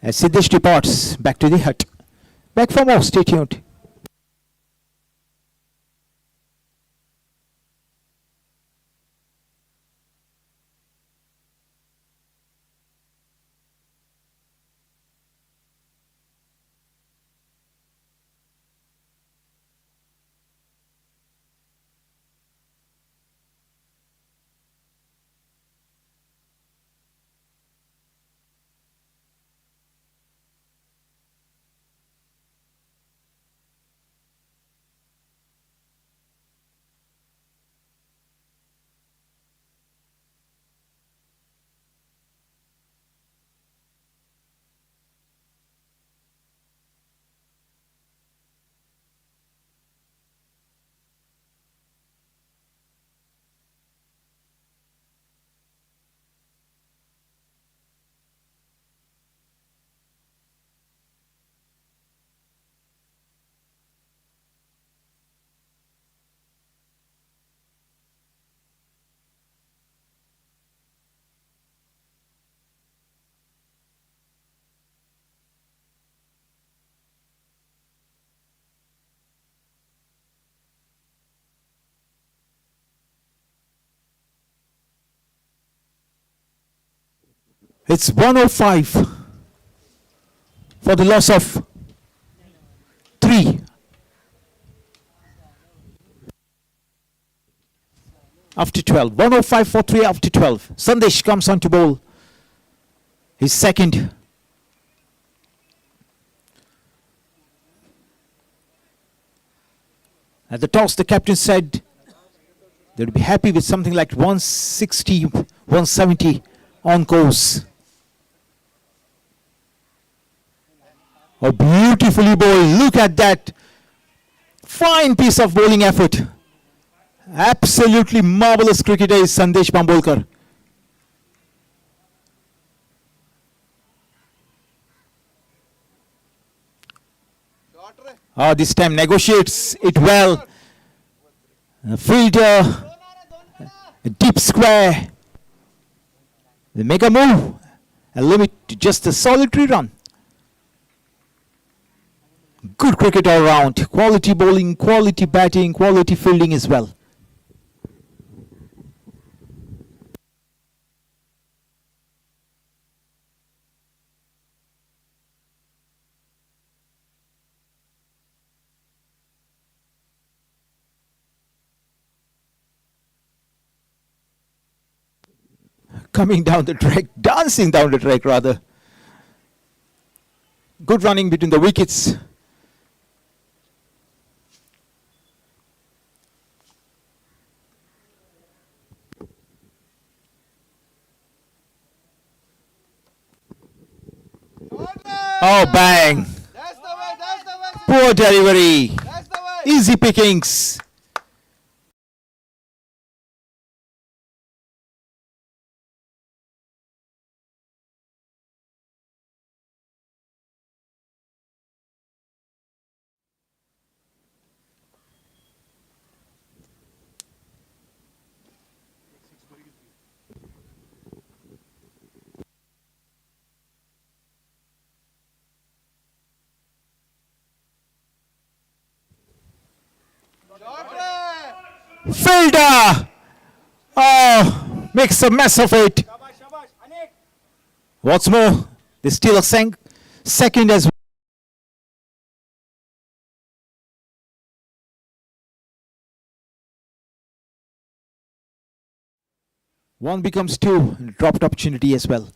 as Siddesh departs back to the hut. Back for more. Stay tuned. It's 105 for the loss of 3. After 12. 105 for 3 after 12. Sandesh comes on to bowl. His second. At the toss, the captain said they'd be happy with something like 160, 170 on course. Oh, beautifully bowled. Look at that. Fine piece of bowling effort. Absolutely marvelous cricketer is Sandesh Bambolkar. This time negotiates it well. A fielder, a deep square. They make a move and limit to just a solitary run. Good cricket all round. Quality bowling, quality batting, quality fielding as well. Coming down the track, dancing down the track rather. Good running between the wickets. Oh, bang. Poor delivery. Easy pickings. Fielder! Oh, makes a mess of it. What's more, they still a second as well. One becomes two, dropped opportunity as well.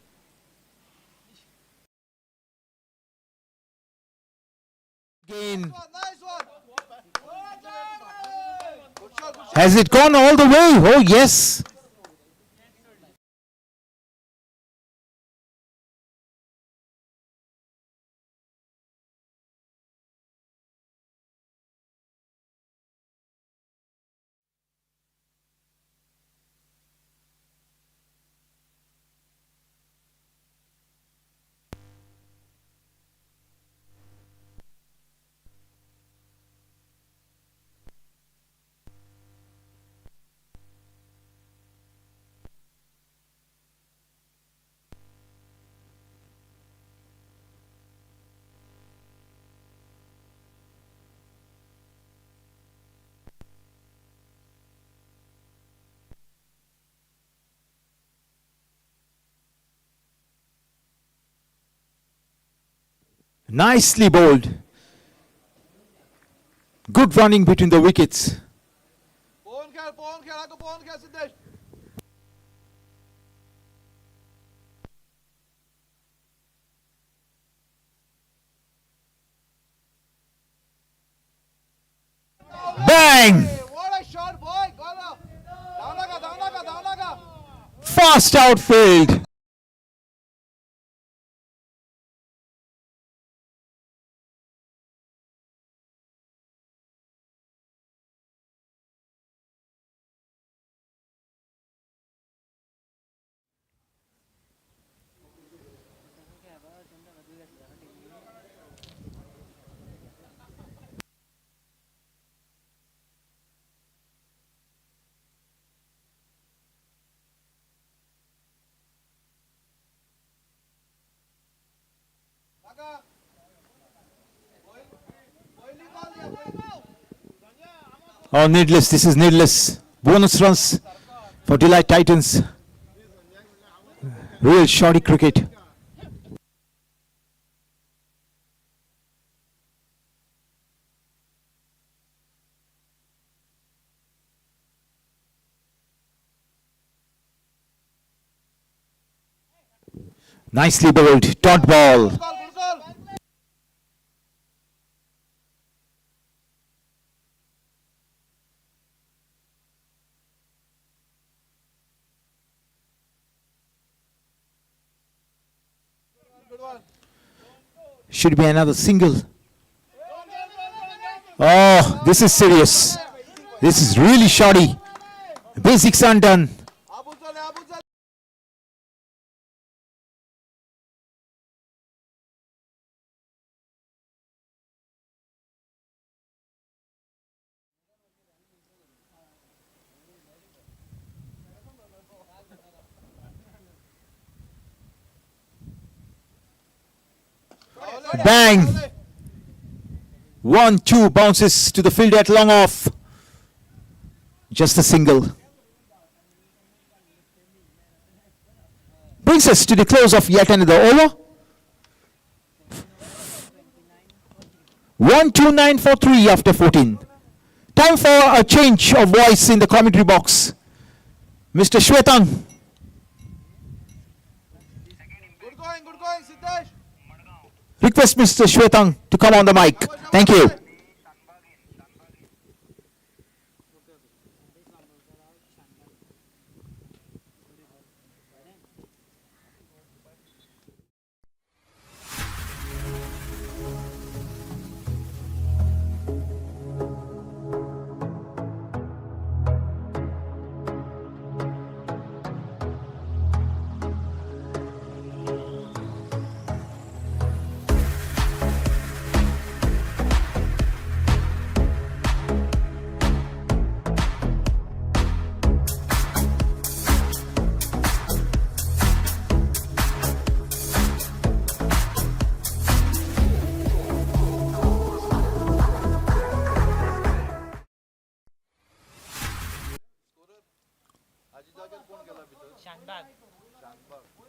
Again. Has it gone all the way? Oh, yes. Nicely bowled. Good running between the wickets. Bang! What a shot, boy! Down. Fast outfield. Oh, needless. This is needless. Bonus runs for Delite Titans. Real shoddy cricket. Nicely bowled. Dot ball. Should be another single. Oh, this is serious. This is really shoddy. Basics undone. Bang! 1-2 bounces to the field at long off. Just a single. Brings us to the close of yet another over. 1-2-9 for 3 after 14. Time for a change of voice in the commentary box. Mr. Shwetang. Good going, Siddesh. Request Mr. Shwetang to come on the mic. Thank you.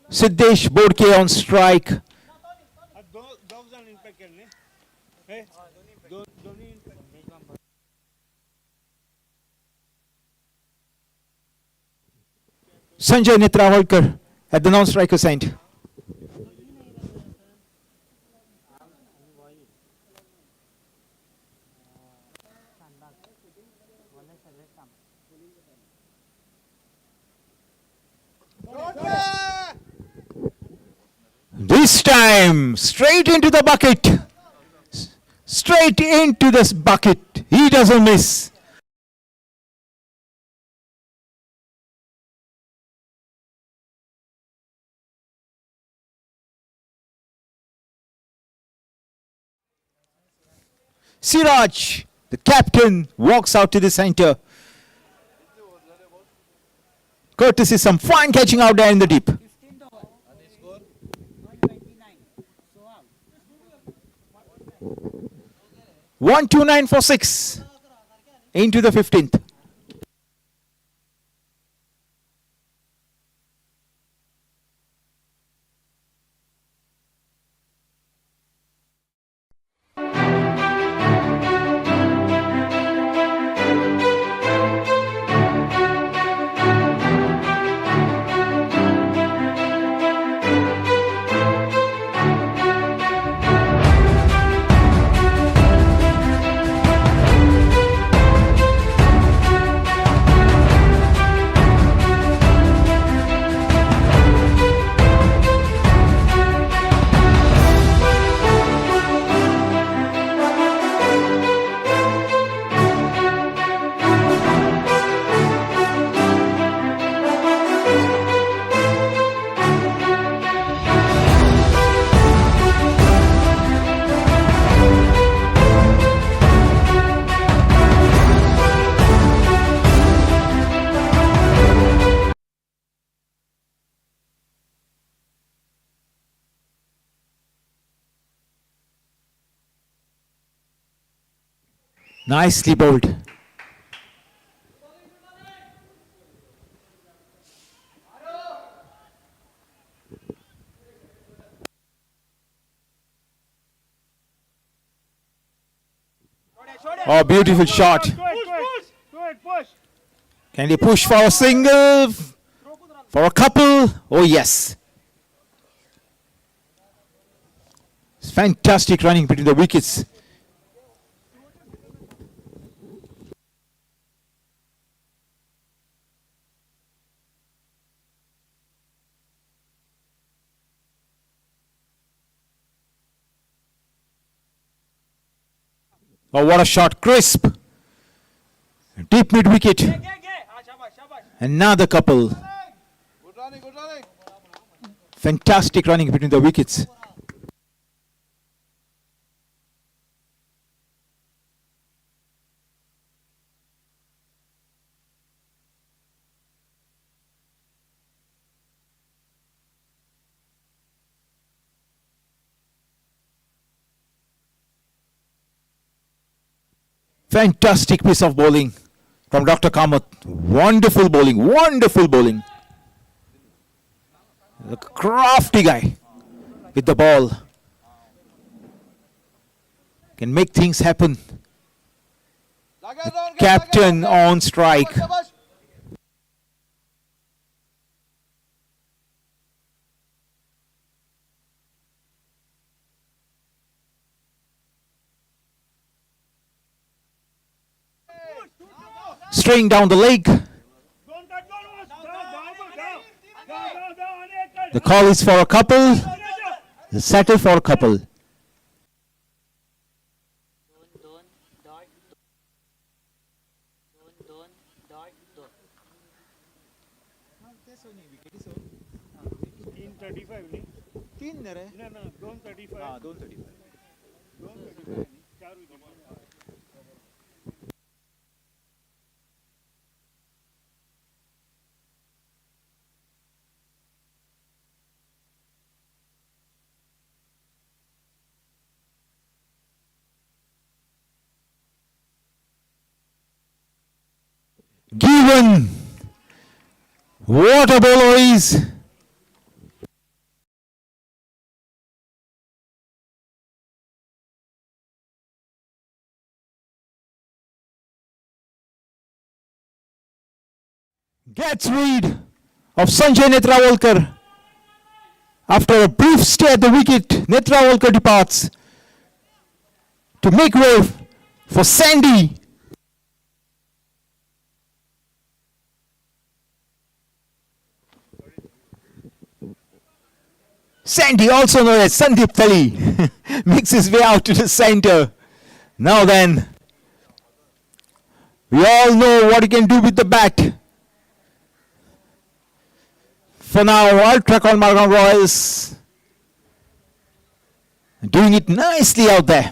Siddesh Bodke on strike. Sanjay Netravalkar at the non-striker side. This time, straight into the bucket. Straight into this bucket. He doesn't miss. Siraj, the captain, walks out to the center. Courtesy some fine catching out there in the deep. 1-2-9 for 6 into the 15th. Nicely bowled. Oh, beautiful shot. Push. Can they push for a single? For a couple? Oh, yes. It's fantastic running between the wickets. Oh, what a shot. Crisp. Deep mid wicket. Another couple. Good running. Fantastic running between the wickets. Fantastic piece of bowling from Dr. Kamath. Wonderful bowling. A crafty guy with the ball. Can make things happen. Captain on strike. Straying down the leg. The call is for a couple. The settle for a couple. Given. What a bowler is. Gets rid of Sanjay Netravalkar. After a brief stay at the wicket, Netravalkar departs to make way for Sandy. Sandy, also known as Sandeep Thali, makes his way out to the center. Now then, we all know what he can do with the bat. For now, Ultracon Madgaon Royals doing it nicely out there.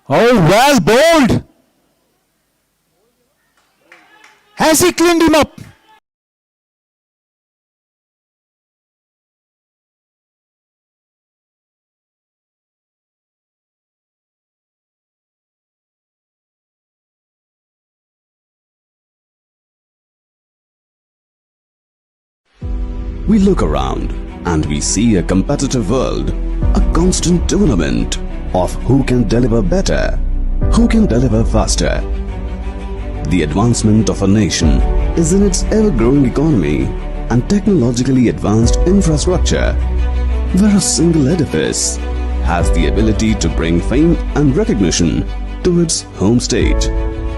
Oh, well bowled. Has he cleaned him up? We look around and we see a competitive world, a constant tournament of who can deliver better, who can deliver faster. The advancement of a nation is in its ever-growing economy and technologically advanced infrastructure, where a single edifice has the ability to bring fame and recognition to its home state.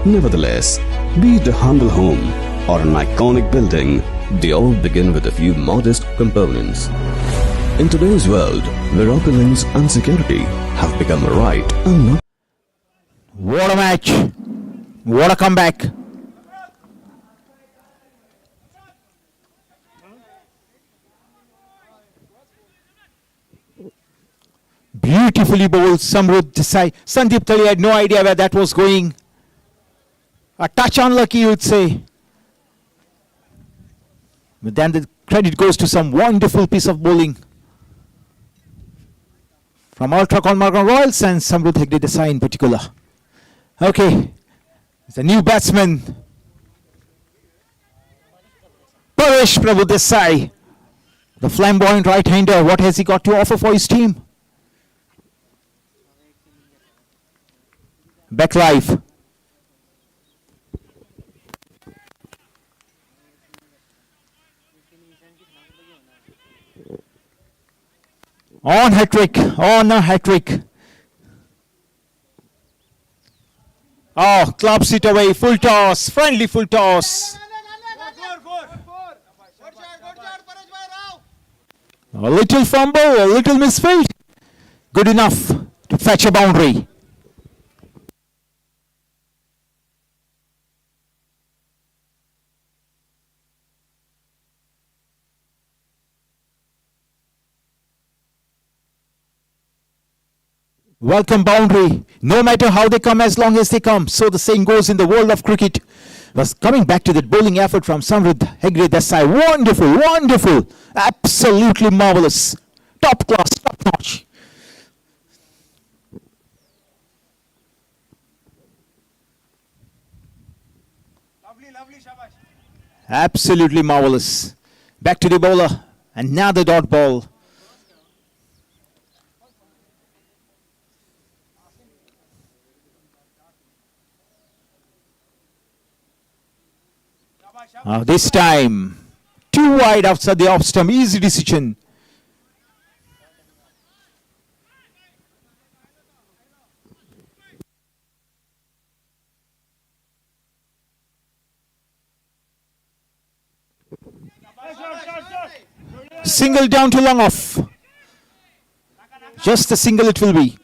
Nevertheless, be it a humble home or an iconic building, they all begin with a few modest components. In today's world, where opulence and security have become a right and not What a match. What a comeback. Beautifully bowled Samrudh Desai. Sandeep Tali had no idea where that was going. A touch unlucky, you would say. But then the credit goes to some wonderful piece of bowling from Ultracon Madgaon Royals and Samrudh Hegde Desai in particular. Okay, it's a new batsman. Paresh Prabhu Desai, the flamboyant right-hander. What has he got to offer for his team? Back live. On hat-trick, on a hat-trick. Oh, clubs it away, full toss, friendly full toss. A little fumble, a little misfield. Good enough to fetch a boundary. Welcome boundary. No matter how they come, as long as they come. So the saying goes in the world of cricket. Was coming back to that bowling effort from Samrudh Hegde Desai. Wonderful, wonderful. Absolutely marvelous. Top class, top notch. Lovely, shabash. Absolutely marvelous. Back to the bowler. Another dot ball. This time, too wide outside the off stump. Easy decision. Single down to long off. Just a single it will be.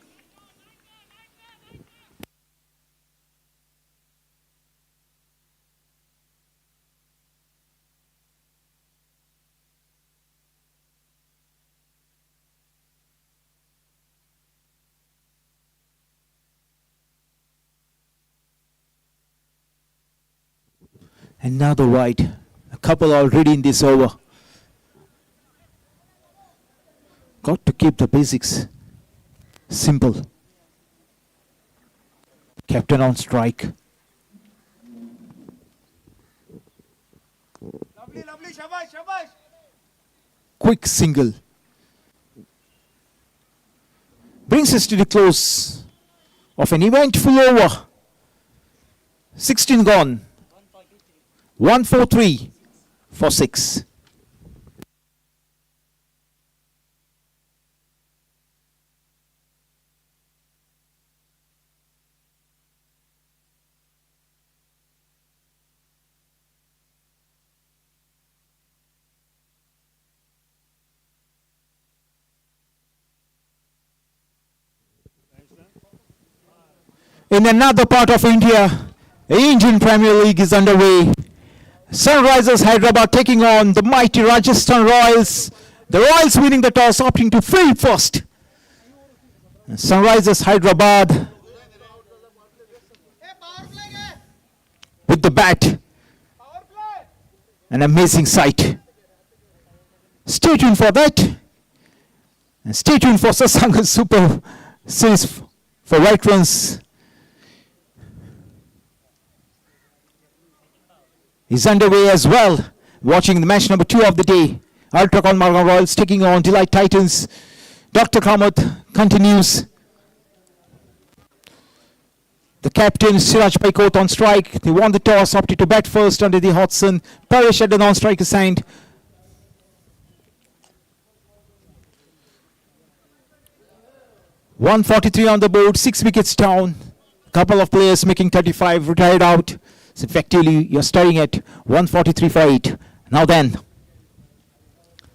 Another wide. A couple already in this over. Got to keep the basics simple. Captain on strike. Lovely, shabash. Quick single. Brings us to the close of an eventful over. 16 gone. 143 for 6. In another part of India, the Indian Premier League is underway. Sunrisers Hyderabad taking on the mighty Rajasthan Royals. The Royals winning the toss, opting to field first. And Sunrisers Hyderabad with the bat. An amazing sight. Stay tuned for that. And stay tuned for Sarsangan Super Series for right runs. Is underway as well. Watching the match number 2 of the day. Ultracon Madgaon Royals taking on Delite Titans. Dr. Kamath continues. The captain Siraj Paikot on strike. They won the toss, opted to bat first under the hot sun. Paresh had the non-strike assigned. .143 on the board, 6 wickets down. Couple of players making 35, retired out. So effectively, you're starting at 143 for 8. Now then,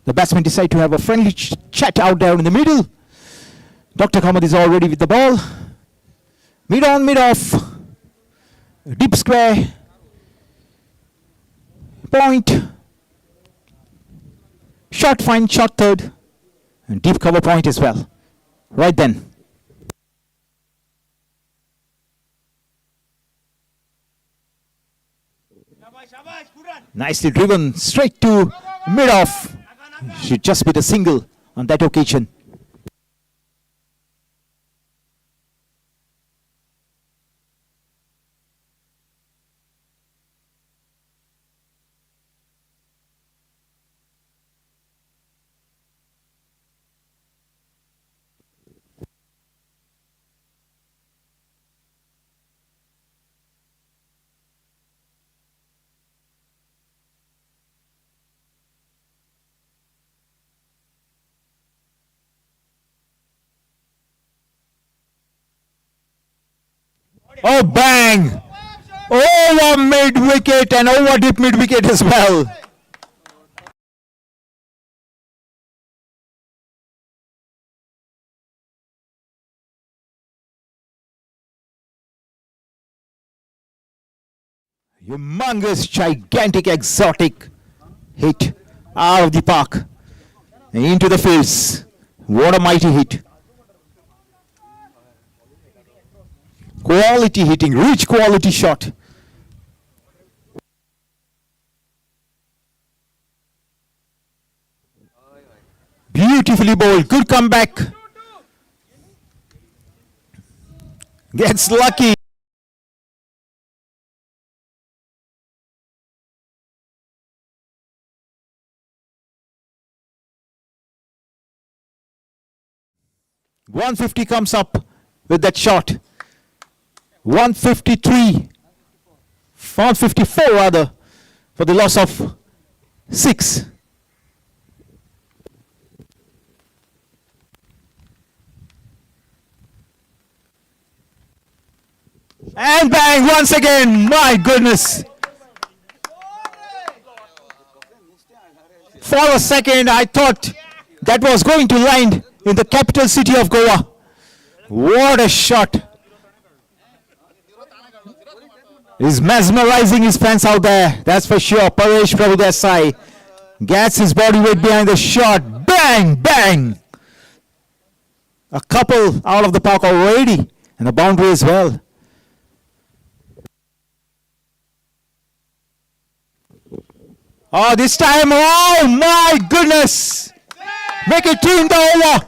The batsmen decide to have a friendly chat out there in the middle. Dr. Kamath is already with the ball. Mid on, mid off. Deep square. Point. Short fine, short third. And deep cover point as well. Right then. Shabash, shabash, good run. Nicely driven straight to mid off. Should just be the single on that occasion. Oh, bang! Over mid wicket and over deep mid wicket as well. Humongous, gigantic, exotic hit out of the park and into the fields. What a mighty hit. Quality hitting, rich quality shot. Beautifully bowled, good comeback. Gets lucky. .150 comes up with that shot. 153, 154 rather, for the loss of 6. And bang once again, my goodness. For a second I thought that was going to land in the capital city of Goa. What a shot. He's mesmerizing his fans out there, that's for sure. Paresh Prabhudesai gets his body weight behind the shot. Bang, bang. A couple out of the park already, and a boundary as well. Oh, this time, oh my goodness. Make it 2 in the over.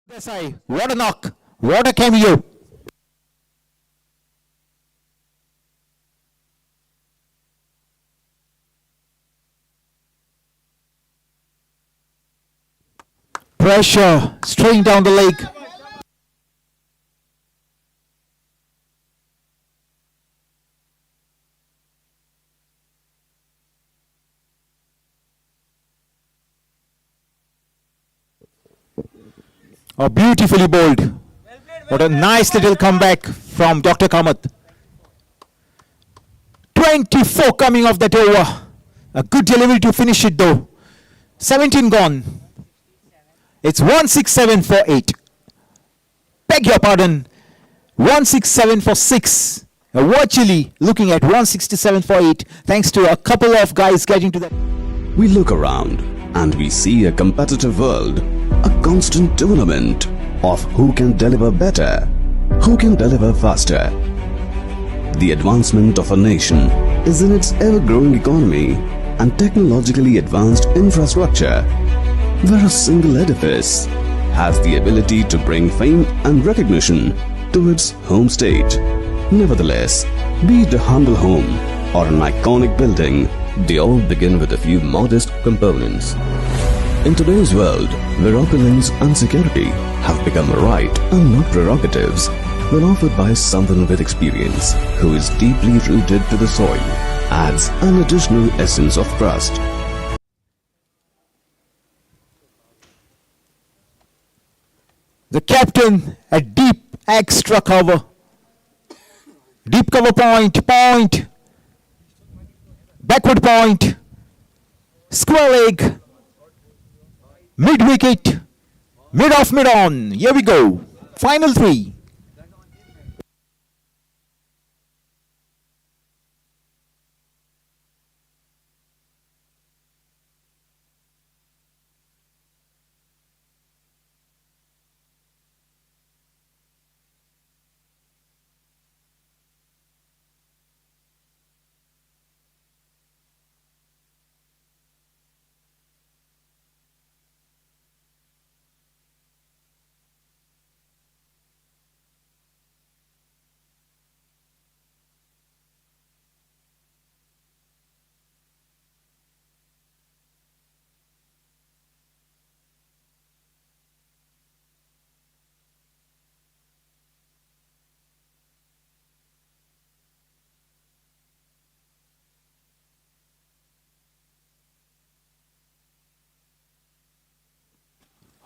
Desai, what a knock, what a cameo. Pressure, straight down the leg. Oh, beautifully bowled. What a nice little comeback from Dr. Kamath. 24 coming off that over. A good delivery to finish it though. 17 gone. It's 167 for 8. Beg your pardon. 167 for 6. Virtually looking at 167 for 8 thanks to a couple of guys getting to that. We look around and we see a competitive world, a constant tournament of who can deliver better, who can deliver faster. The advancement of a nation is in its ever-growing economy and technologically advanced infrastructure, where a single edifice has the ability to bring fame and recognition to its home state. Nevertheless, be it a humble home or an iconic building, they all begin with a few modest components. In today's world, where opulence and security have become a right and not prerogatives, when offered by someone with experience who is deeply rooted to the soil, adds an additional essence of trust. The captain at deep extra cover. Deep cover point, point. Backward point. Square leg. Mid wicket. Mid off, mid on. Here we go. Final three.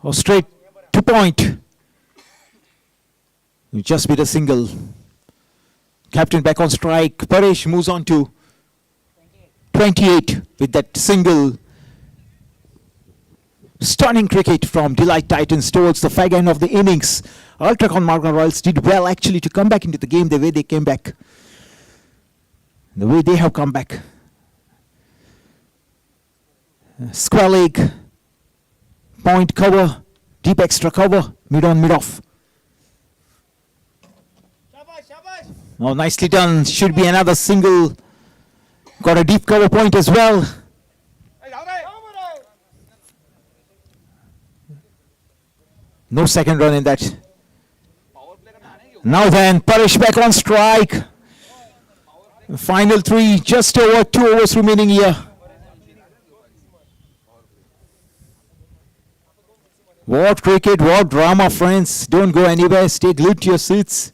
Oh, straight to point. You just beat a single. Captain back on strike. Paresh moves on to 28 with that single. Stunning cricket from Delite Titans towards the fag end of the innings. Ultracon Madgaon Royals did well actually to come back into the game the way they came back. The way they have come back. Square leg. Point cover, deep extra cover, mid on, mid off. Oh, nicely done. Should be another single. Got a deep cover point as well. No second run in that. Now then, Paresh back on strike. Final three, just over 2 overs remaining here. What cricket, what drama, friends. Don't go anywhere. Stay glued to your seats.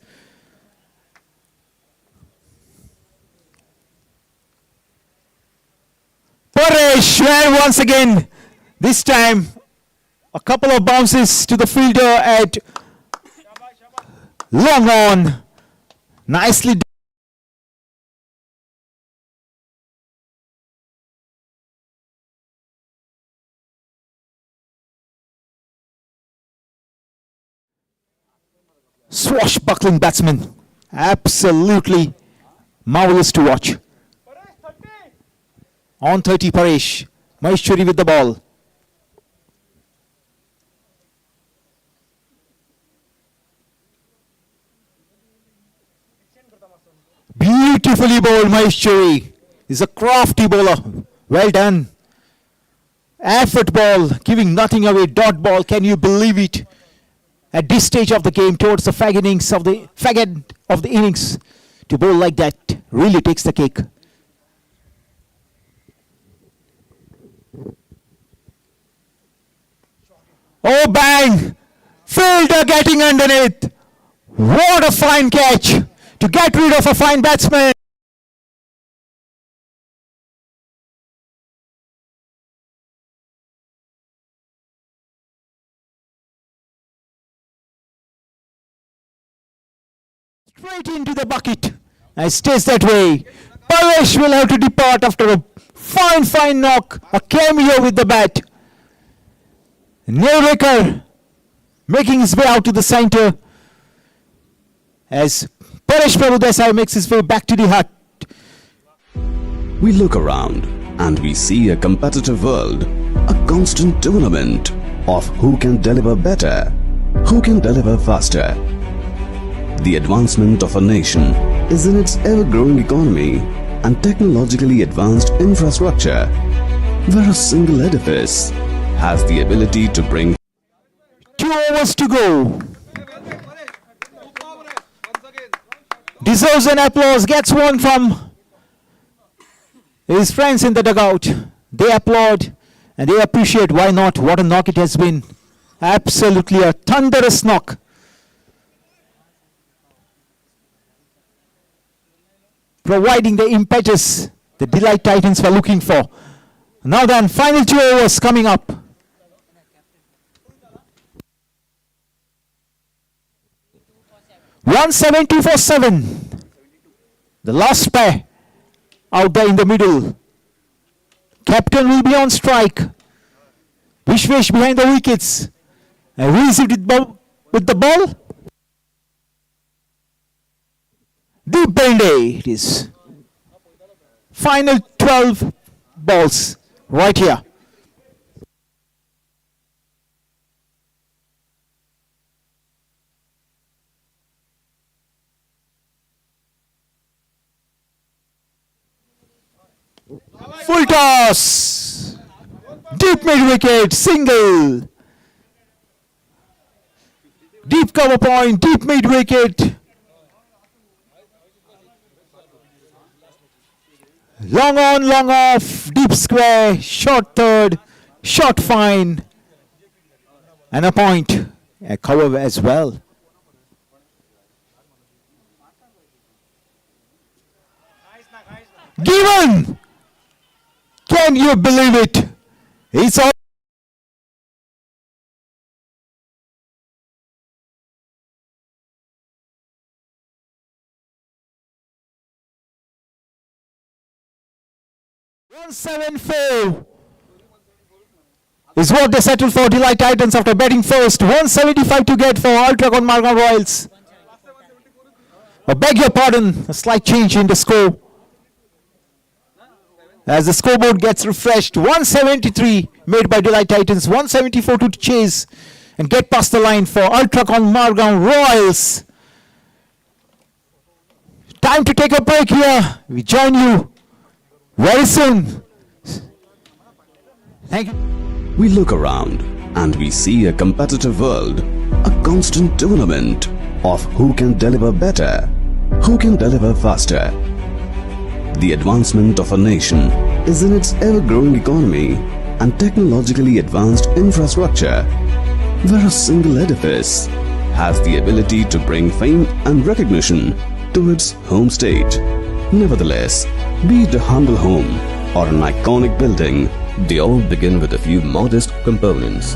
Paresh, and once again, this time, a couple of bounces to the fielder at long on. Nicely done. Swashbuckling batsman. Absolutely marvelous to watch. On 30 Paresh. Maheshwari with the ball. Beautifully bowled Maheshwari. He's a crafty bowler. Well done. Effort ball, giving nothing away. Dot ball, can you believe it? At this stage of the game, towards the fag end of the innings, to bowl like that really takes the cake. Oh bang! Fielder getting underneath. What a fine catch to get rid of a fine batsman. Straight into the bucket. And stays that way. Paresh will have to depart after a fine knock. A cameo with the bat. Nailraker making his way out to the centre as Paresh Prabhu makes his way back to the hut. We look around and we see a competitive world, a constant tournament of who can deliver better, who can deliver faster. The advancement of a nation is in its ever-growing economy and technologically advanced infrastructure, where a single edifice has the ability to bring 2 overs to go. Deserves an applause, gets one from his friends in the dugout. They applaud and they appreciate. Why not? What a knock it has been. Absolutely a thunderous knock. Providing the impetus the Delite Titans were looking for. Now then, final 2 overs coming up. 172 for 7. The last pair out there in the middle. Captain will be on strike. Vishwesh behind the wickets. And who is it with the ball? Deep Bende it is. Final 12 balls right here. Full toss. Deep mid wicket, single. Deep cover point, deep mid wicket. Long on, long off, deep square, short third, short fine. And a point, a cover as well. Given! Can you believe it? It's all. One 174 is what they settled for Delite Titans after batting first. 175 to get for Ultracon Madgaon Royals. I beg your pardon, a slight change in the score. As the scoreboard gets refreshed, 173 made by Delite Titans, 174 to chase and get past the line for Ultracon Madgaon Royals. Time to take a break here. We join you very soon. Thank you. We look around and we see a competitive world, a constant tournament of who can deliver better, who can deliver faster. The advancement of a nation is in its ever-growing economy and technologically advanced infrastructure, where a single edifice has the ability to bring fame and recognition to its home state. Nevertheless, be it a humble home or an iconic building, they all begin with a few modest components.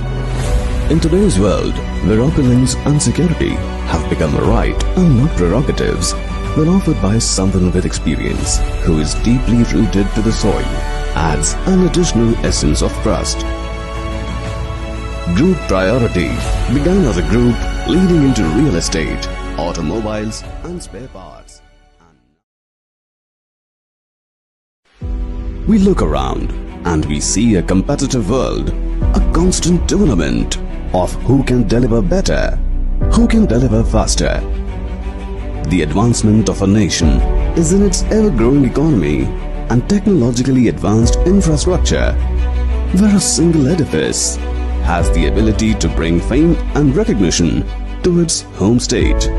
In today's world, where opulence and security have become a right and not prerogatives, when offered by someone with experience who is deeply rooted to the soil, adds an additional essence of trust. Group Priority began as a group leading into real estate, automobiles and spare parts. We look around and we see a competitive world, a constant tournament of who can deliver better, who can deliver faster. The advancement of a nation is in its ever-growing economy and technologically advanced infrastructure, where a single edifice has the ability to bring fame and recognition to its home state.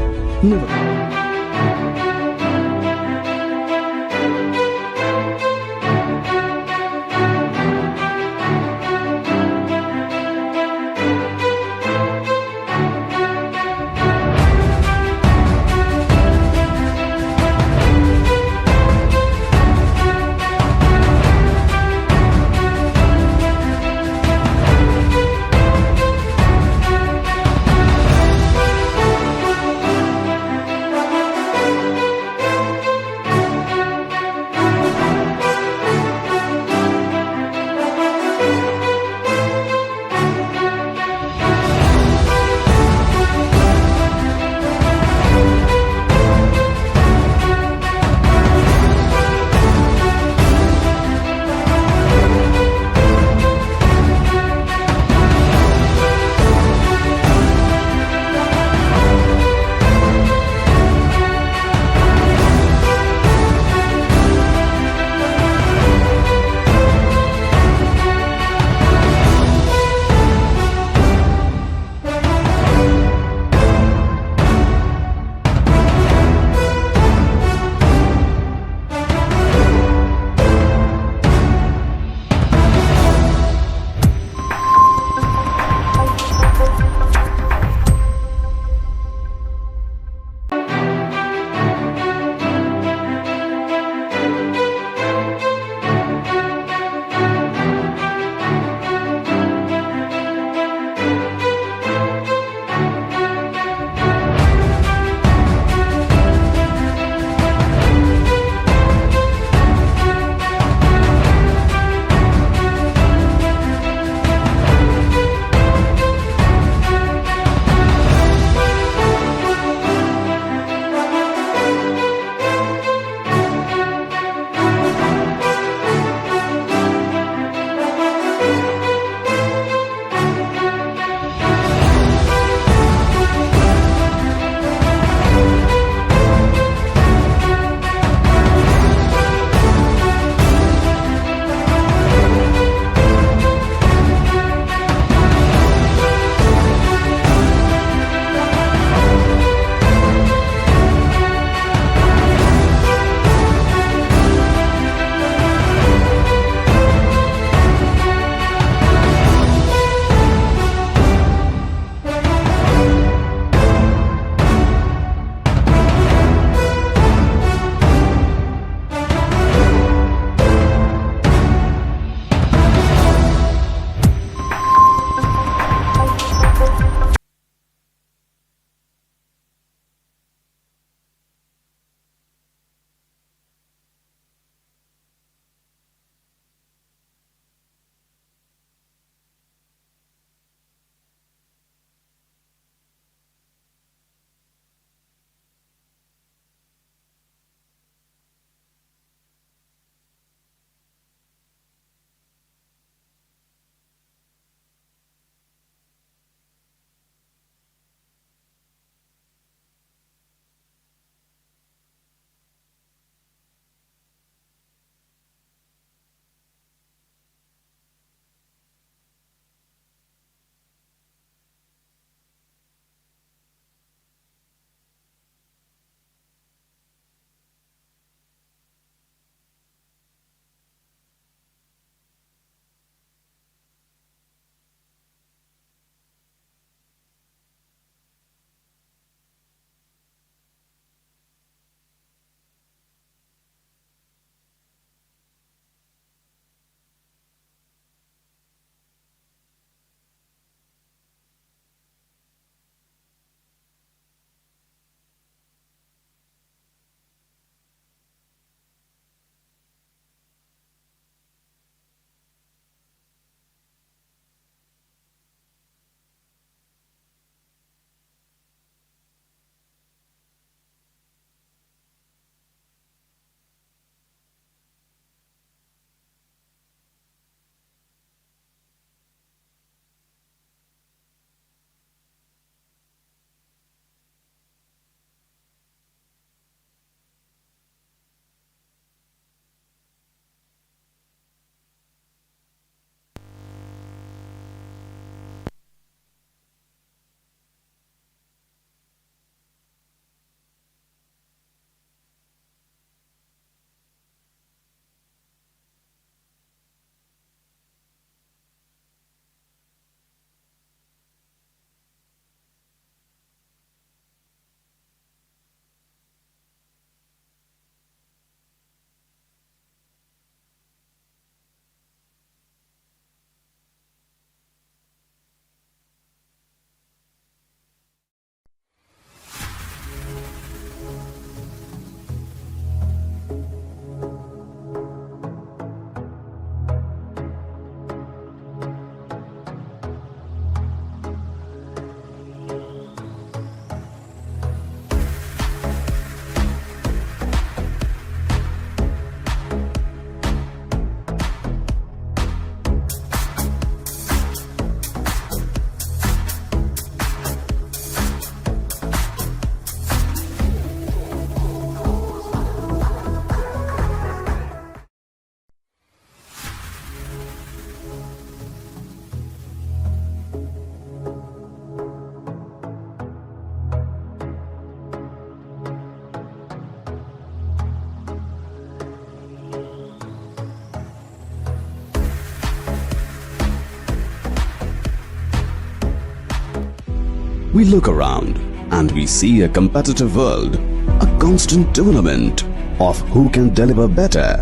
We look around and we see a competitive world, a constant tournament of who can deliver better,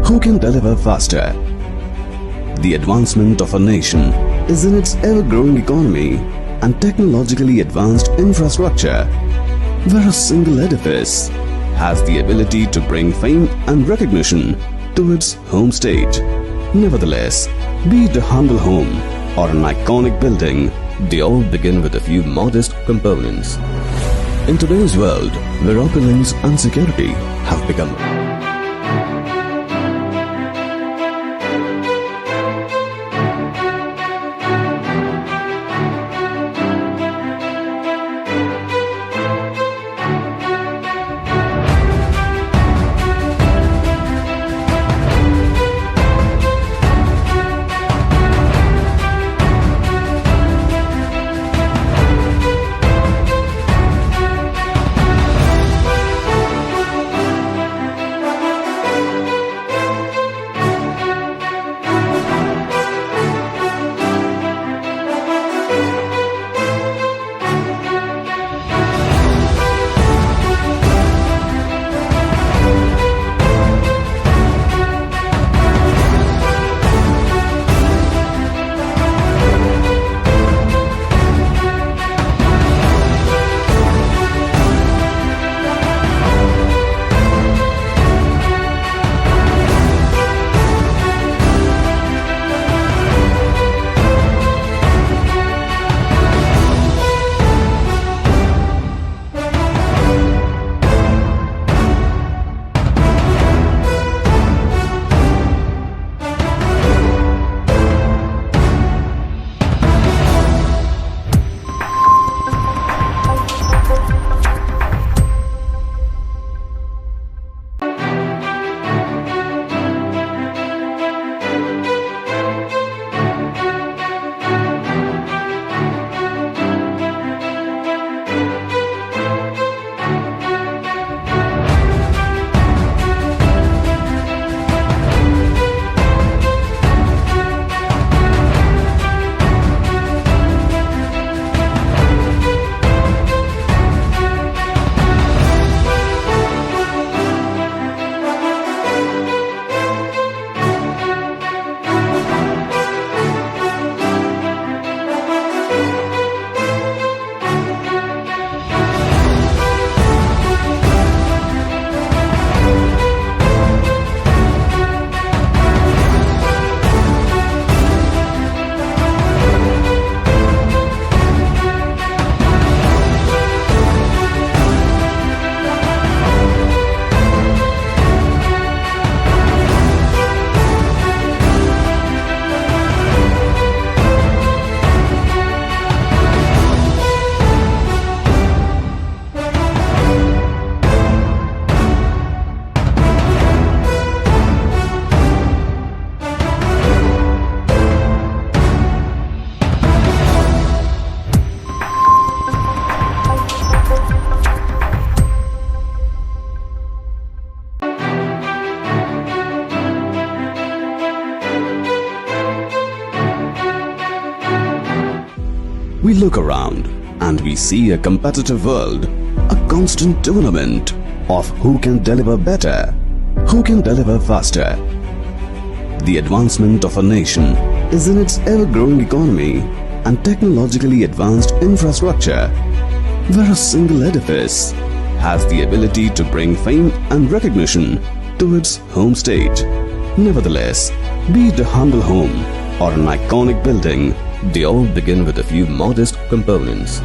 who can deliver faster. The advancement of a nation is in its ever-growing economy and technologically advanced infrastructure, where a single edifice has the ability to bring fame and recognition to its home state. Nevertheless, be it a humble home or an iconic building, they all begin with a few modest components. In today's world, where opulence and security have become We look around and we see a competitive world, a constant tournament of who can deliver better, who can deliver faster. The advancement of a nation is in its ever-growing economy and technologically advanced infrastructure, where a single edifice has the ability to bring fame and recognition to its home state. Nevertheless, be it a humble home or an iconic building, they all begin with a few modest components.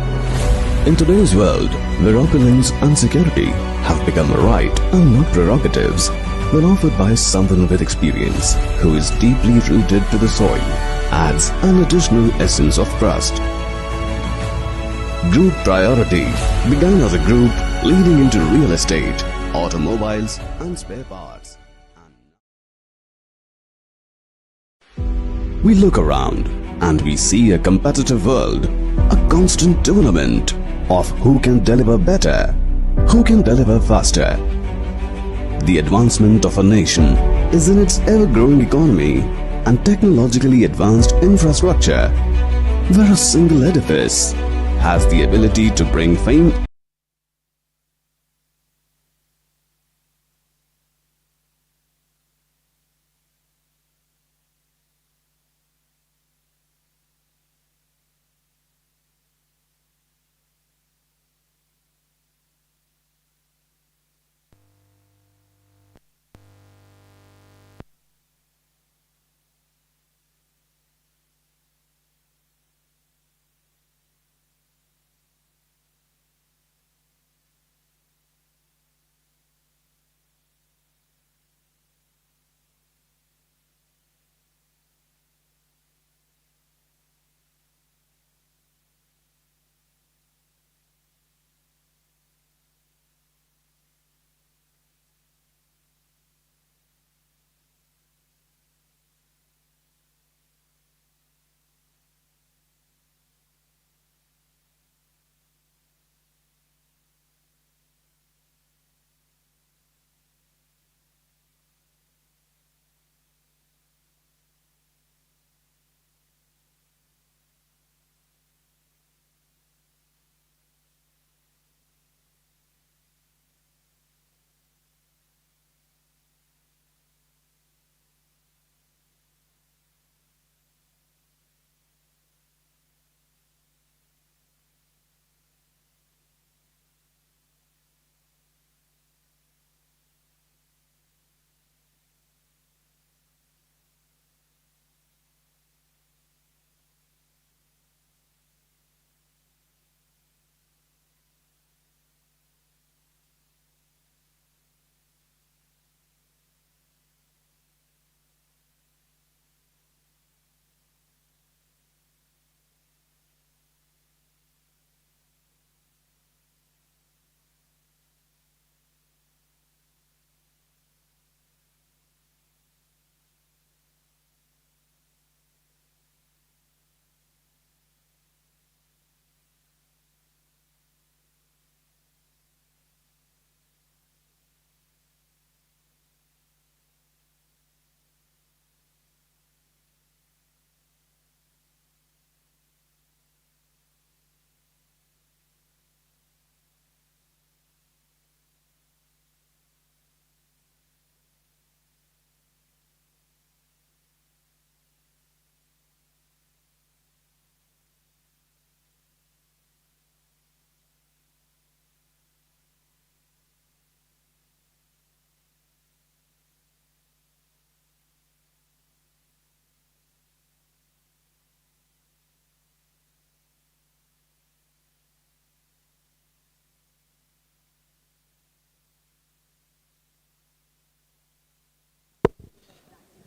In today's world, where opulence and security have become a right and not prerogatives, when offered by someone with experience who is deeply rooted to the soil, adds an additional essence of trust. Group Priority began as a group leading into real estate, automobiles and spare parts. We look around and we see a competitive world, a constant tournament of who can deliver better, who can deliver faster. The advancement of a nation is in its ever-growing economy and technologically advanced infrastructure, where a single edifice has the ability to bring fame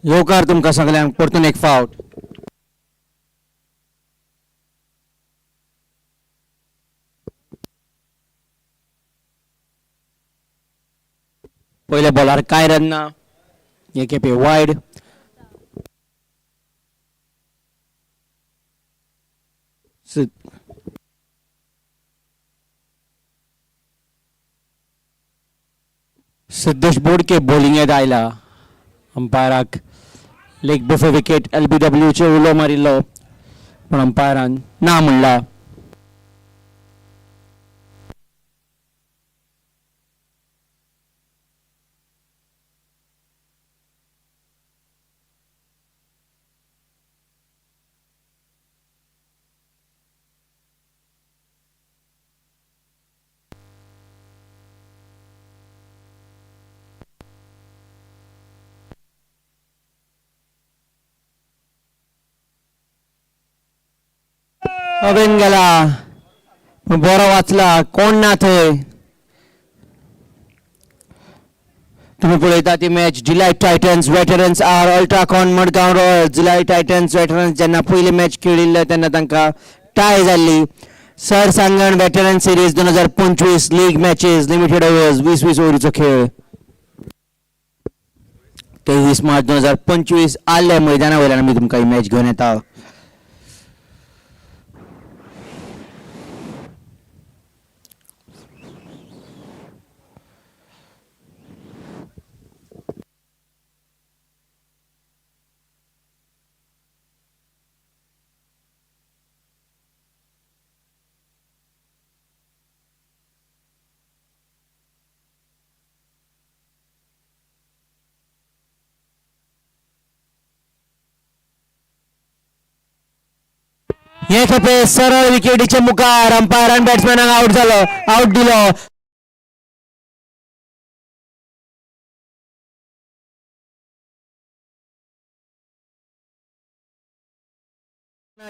येवकार तुमकां सगल्यांक परतून एक फावट. पयल्या बॉलार कांय run ना. हे खेपे वायड. सिद्धेश बोडके बॉलिंग येत आयला. अंपायराक लेग बिफोर विकेट LBWचे उलो मारिल्लो पण अंपायरान ना म्हणला. गेला बरो वाचला. कोण ना थंय. तुम्ही पळयता ती मॅच डिलायट टायटन्स वेटरन्स आर Ultracon Madgaon Royals. Delight Titans veterans जेन्ना पयली मॅच खेळिल्ले तेन्ना तांकां टाय जाल्ली. Sarsangan veteran series 2025 league matches limited overs 20-20 ओव्हरीचो खेळ. 23 मार्च 2025 आर्लेम मैदाना वयल्यान आमी तुमकां ही मॅच घेवन येता. हे खेपे सरळ विकेटीचे मुखार अंपायरान बॅट्समॅनाक आउट झालो, आउट दिलो.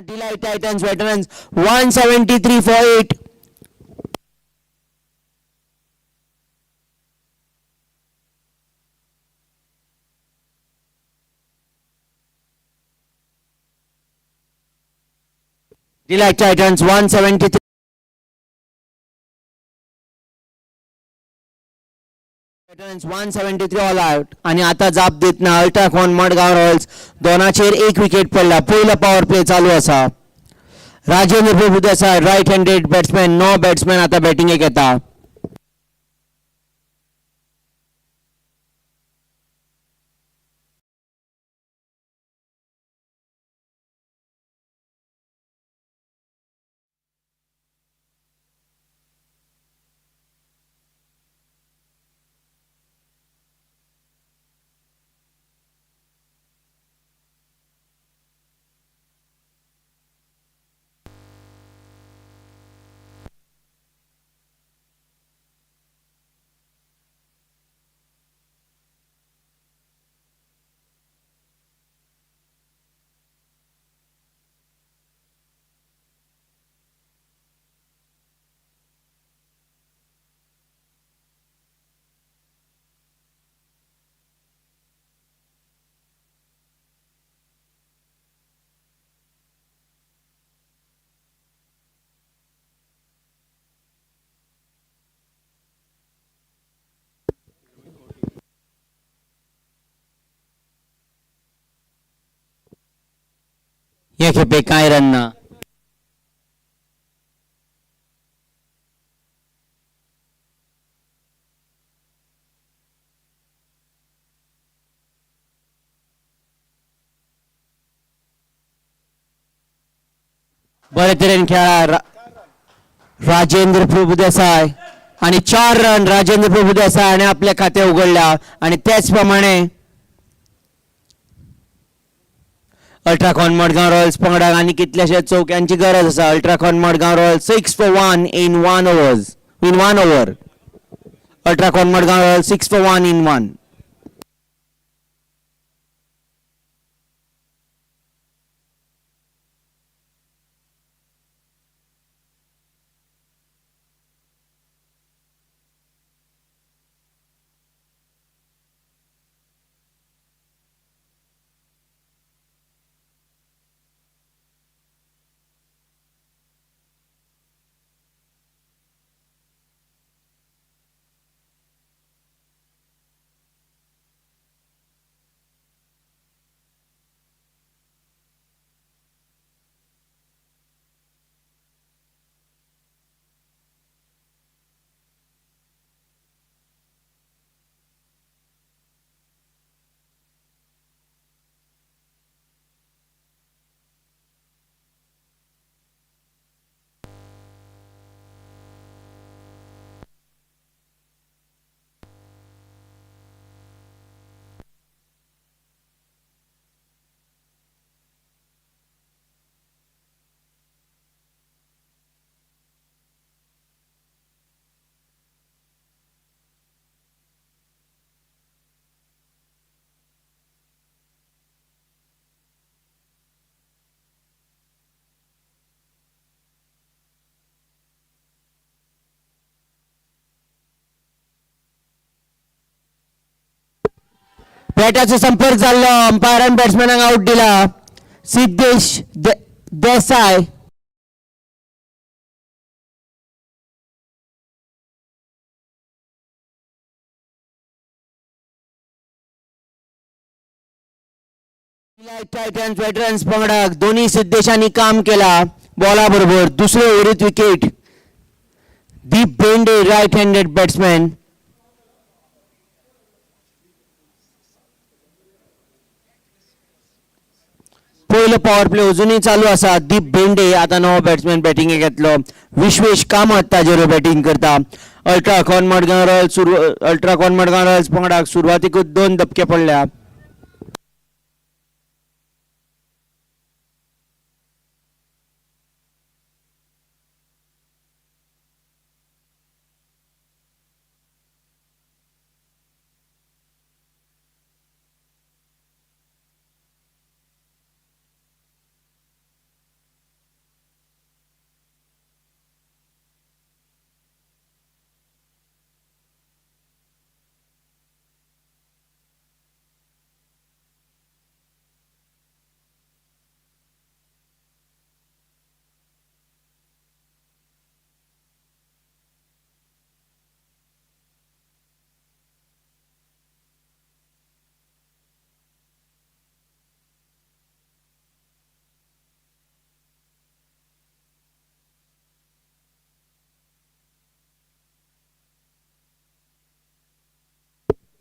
Delite Titans veterans 173 for 8. Delite Titans 173. Veterans 173 all out. आणि आता जाप देतना अल्ट्राकॉन मडगांव रॉयल्स दोनाचेर एक विकेट पडला. पहिला पॉवर प्ले चालू असा. Rajendra Prabhu Desai right handed batsman, नो बॅट्समॅन आता बॅटिंगेक येता. हे खेपे कांय रन ना. बरे तरेन खेळा राजेंद्र प्रभू देसाय आणि 4 रन राजेंद्र प्रभू देसायाने आपले खाते उघडल्या. आणि त्याच प्रमाणे अल्ट्राकॉन मडगांव रॉयल्स पंगडाक आणि कितल्याशे चौक्यांची गरज असा. Ultracon Madgaon Royals 6 for 1 in 1 over. Ultracon Madgaon Royals 6 for 1 in 1. बॅटाचा संपर्क झाला. अंपायरान बॅट्समॅनाक आउट दिला. सिद्धेश देसाय टायटन्स वेटरन्स पंगडाक दोन्ही सिद्धेशांनी काम केला. बॉला बरोबर दुसरे ओव्हरीत विकेट. दीप बेंडे राईट हँडेड बॅट्समॅन. पहिलं पॉवर प्ले अजूनही चालू असा. दीप बेंडे आता नवो बॅट्समॅन बॅटिंगेक येतलो. विश्वेश कामत ताजेर बॅटिंग करता. अल्ट्राकॉन मडगांव रॉयल्स पंगडाक सुरवातीकूच 2 धपके पडल्या.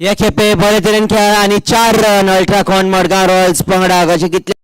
या खेपे बरे तरेन खेळ आणि 4 रन अल्ट्राकॉन मडगांव रॉयल्स पंगडाक अशे कितले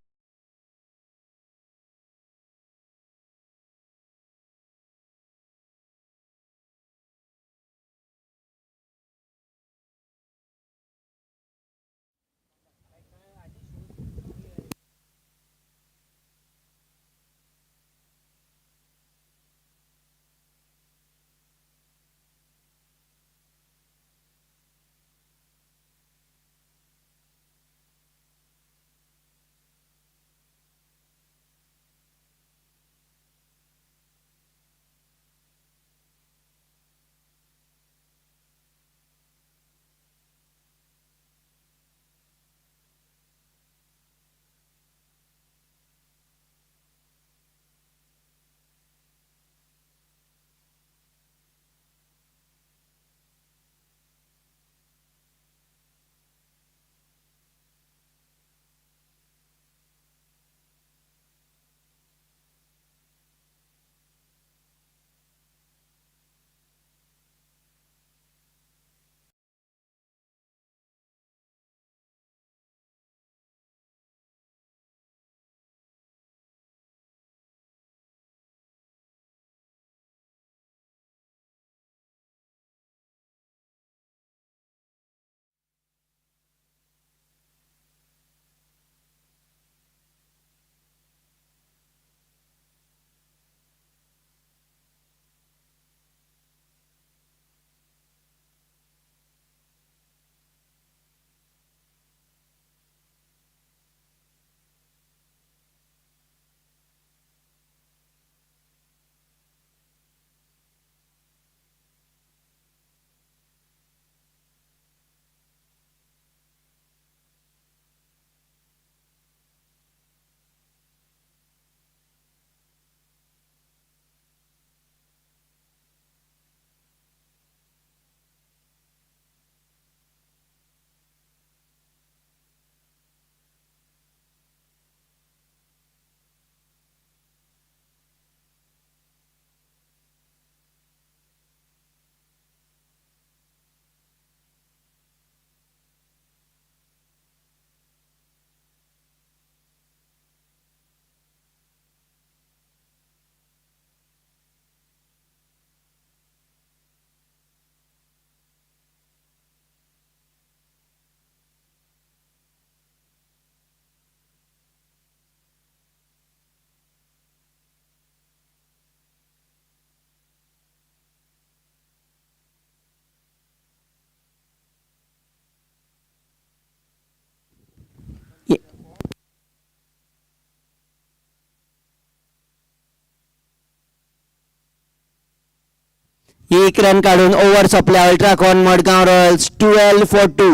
एक रन काढून over सोपल्या अल्ट्राकॉन Madgaon Royals 12 for 2.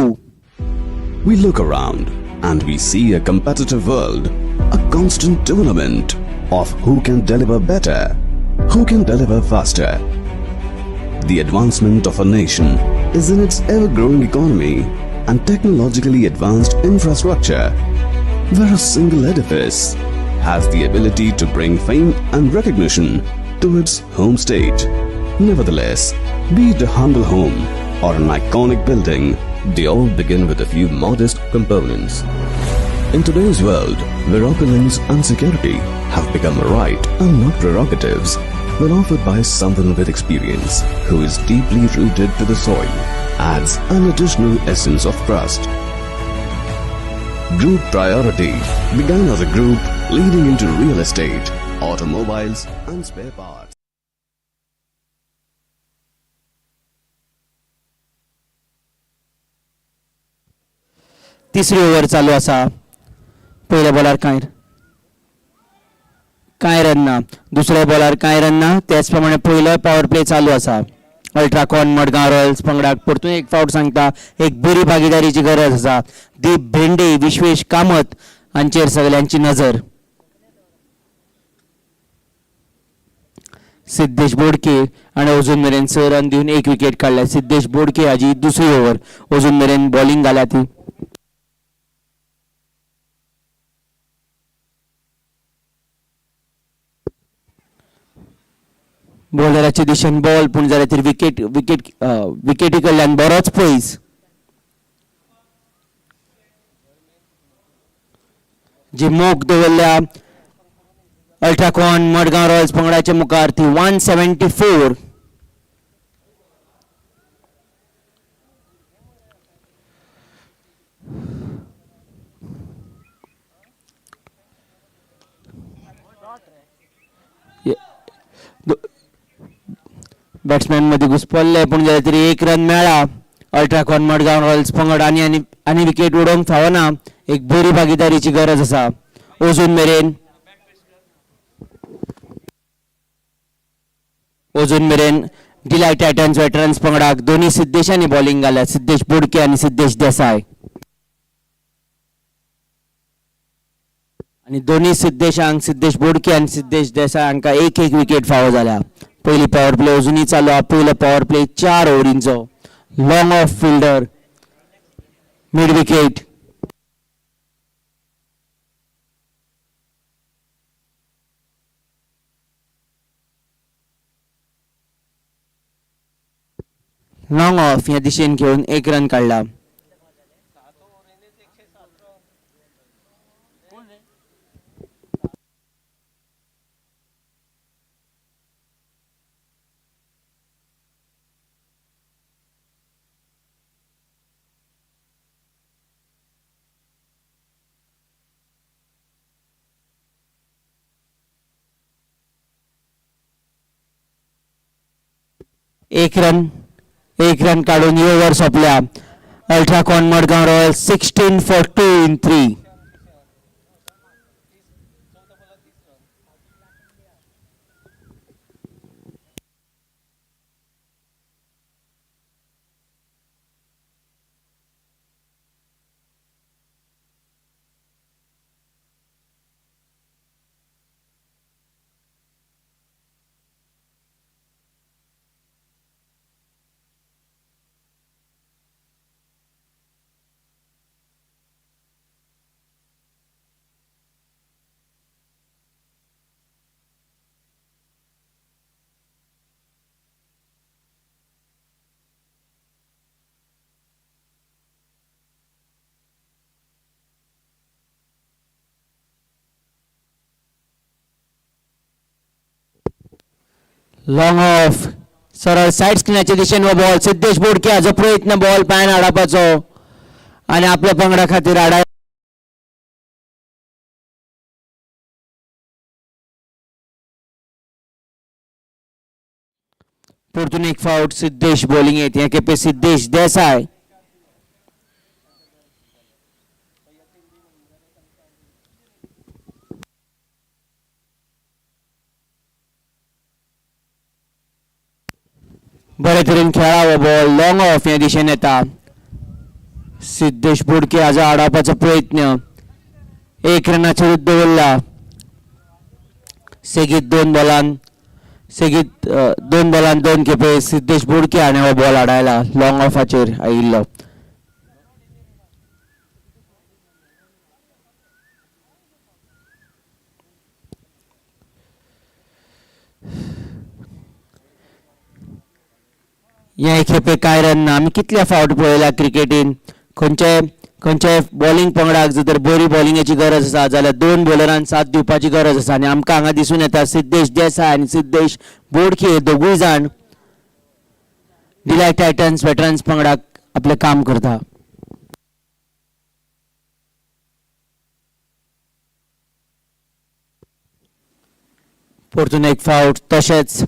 We look around and we see a competitive world, a constant tournament of who can deliver better, who can deliver faster. The advancement of a nation is in its ever-growing economy and technologically advanced infrastructure, where a single edifice has the ability to bring fame and recognition to its home state. Nevertheless, be it a humble home or an iconic building, they all begin with a few modest components. In today's world, where opulence and security have become a right and not prerogatives, when offered by someone with experience who is deeply rooted to the soil, adds an additional essence of trust. Group Priority began as a group leading into real estate, automobiles and spare parts. तिसरी over चालू असा. पहिल्या बॉलार कांय run ना, दुसऱ्या बॉलार कांय run ना. त्याचप्रमाणे पहिलो पॉवर प्ले चालू असा. अल्ट्राकॉन मडगांव रॉयल्स पंगडाक परतून एक फावट सांगता, एक बरी भागीदारीची गरज आसा. दीप भेंडे, विश्वेश कामत हांचेर सगळ्यांची नजर. सिद्धेश बोडके आणि अजून मेरेन 6 रन दिवन एक विकेट काढल्या. सिद्धेश बोडके हाजी दुसरी ओव्हर. अजून मेरेन बॉलिंग घाल्या ती. बॉलराच्या दिशेन बॉल पूण जाल्यार ती विकेटी कडल्यान बरोच पयस. जी मोख दवरल्या अल्ट्राकॉन मडगांव रॉयल्स पंगडाच्या मुखार ती 174. बॅट्समॅन मध्ये घुसपल्ले पण जाल्यार तरी 1 रन मेळ्ळा अल्ट्राकॉन मडगांव रॉयल्स पंगड आनी विकेट उडोवंक फावना. एक बरी भागीदारीची गरज आसा अजून मेरेन डिलायट टायटन्स वेटरन्स पंगडाक दोन्ही सिद्धेशांनी बॉलिंग घाल्या, सिद्धेश बोडके आणि सिद्धेश देसाय. आणि दोन्ही सिद्धेश बोडके आणि सिद्धेश देसाय हांकां एक विकेट फावो झाल्या. पहिली पॉवर प्ले अजूनही चालू आहे. पहिला पॉवर प्ले 4 ओव्हरींचो. Long off fielder mid wicket. Long off या दिशेन घेऊन 1 रन काढला. एक रन काढून ही ओव्हर सोंपल्या. Ultracon Madgaon Royals 16 for 2 in 3. Long off सरळ साइड स्क्रीनाच्या दिशेन हो बॉल. सिद्धेश बोडके हाचो प्रयत्न बॉल पायान हाडपाचो आणि आपल्या पंगडा खातीर हाडा. परतून एक फावट सिद्धेश बॉलिंग येत. हे खेपे सिद्धेश देसाय. बरे तरेन खेळावो बॉल. लॉंग ऑफ या दिशेन येता. सिद्धेश बोडके हाचो हाडपाचो प्रयत्न 1 रनाचेर दवरला. सेगीत दोन बॉलान 2 खेपे सिद्धेश बोडके हाणें हो बॉल हाडयला. लॉंग ऑफाचेर आयिल्लो. या खेपे काय रन ना. आमी कितल्या फावट पळयला क्रिकेटीन खंयच्याय बॉलिंग पंगडाक जर बरी बॉलिंगाची गरज आसा जाल्यार 2 बॉलरांक साथ दिवपाची गरज आसा. आनी आमकां हांगा दिसून येता सिद्धेश देसाय आनी सिद्धेश बोडके दोगूय जाण डिलायट टायटन्स वेटरन्स पंगडाक आपलें काम करता. परतून एक फावट तशेंच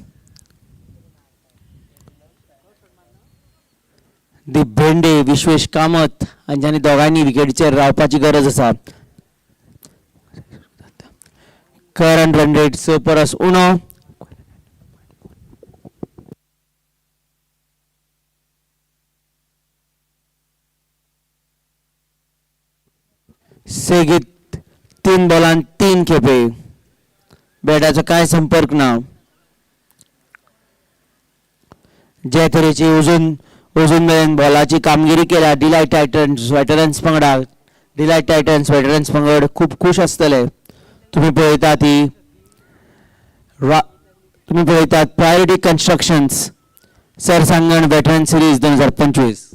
दी भेंडे विश्वेश कामत हांच्यांनी दोगांनी विकेटीचेर रावपाची गरज आसा. करंट रन रेट 6 परस उणो. सेगीत 3 बॉलान 3 खेपे. बॅटाचो काय संपर्क ना. जे तरेची अजून मेरेन बॉलाची कामगिरी केल्या डिलायट टायटन्स वेटरन्स पंगडाक. डिलायट टायटन्स वेटरन्स पंगड खूब खुश आसतले. तुम्ही पळयतात प्रायोरिटी कन्स्ट्रक्शन्स सरसांगण वेटरन सिरीज 2025.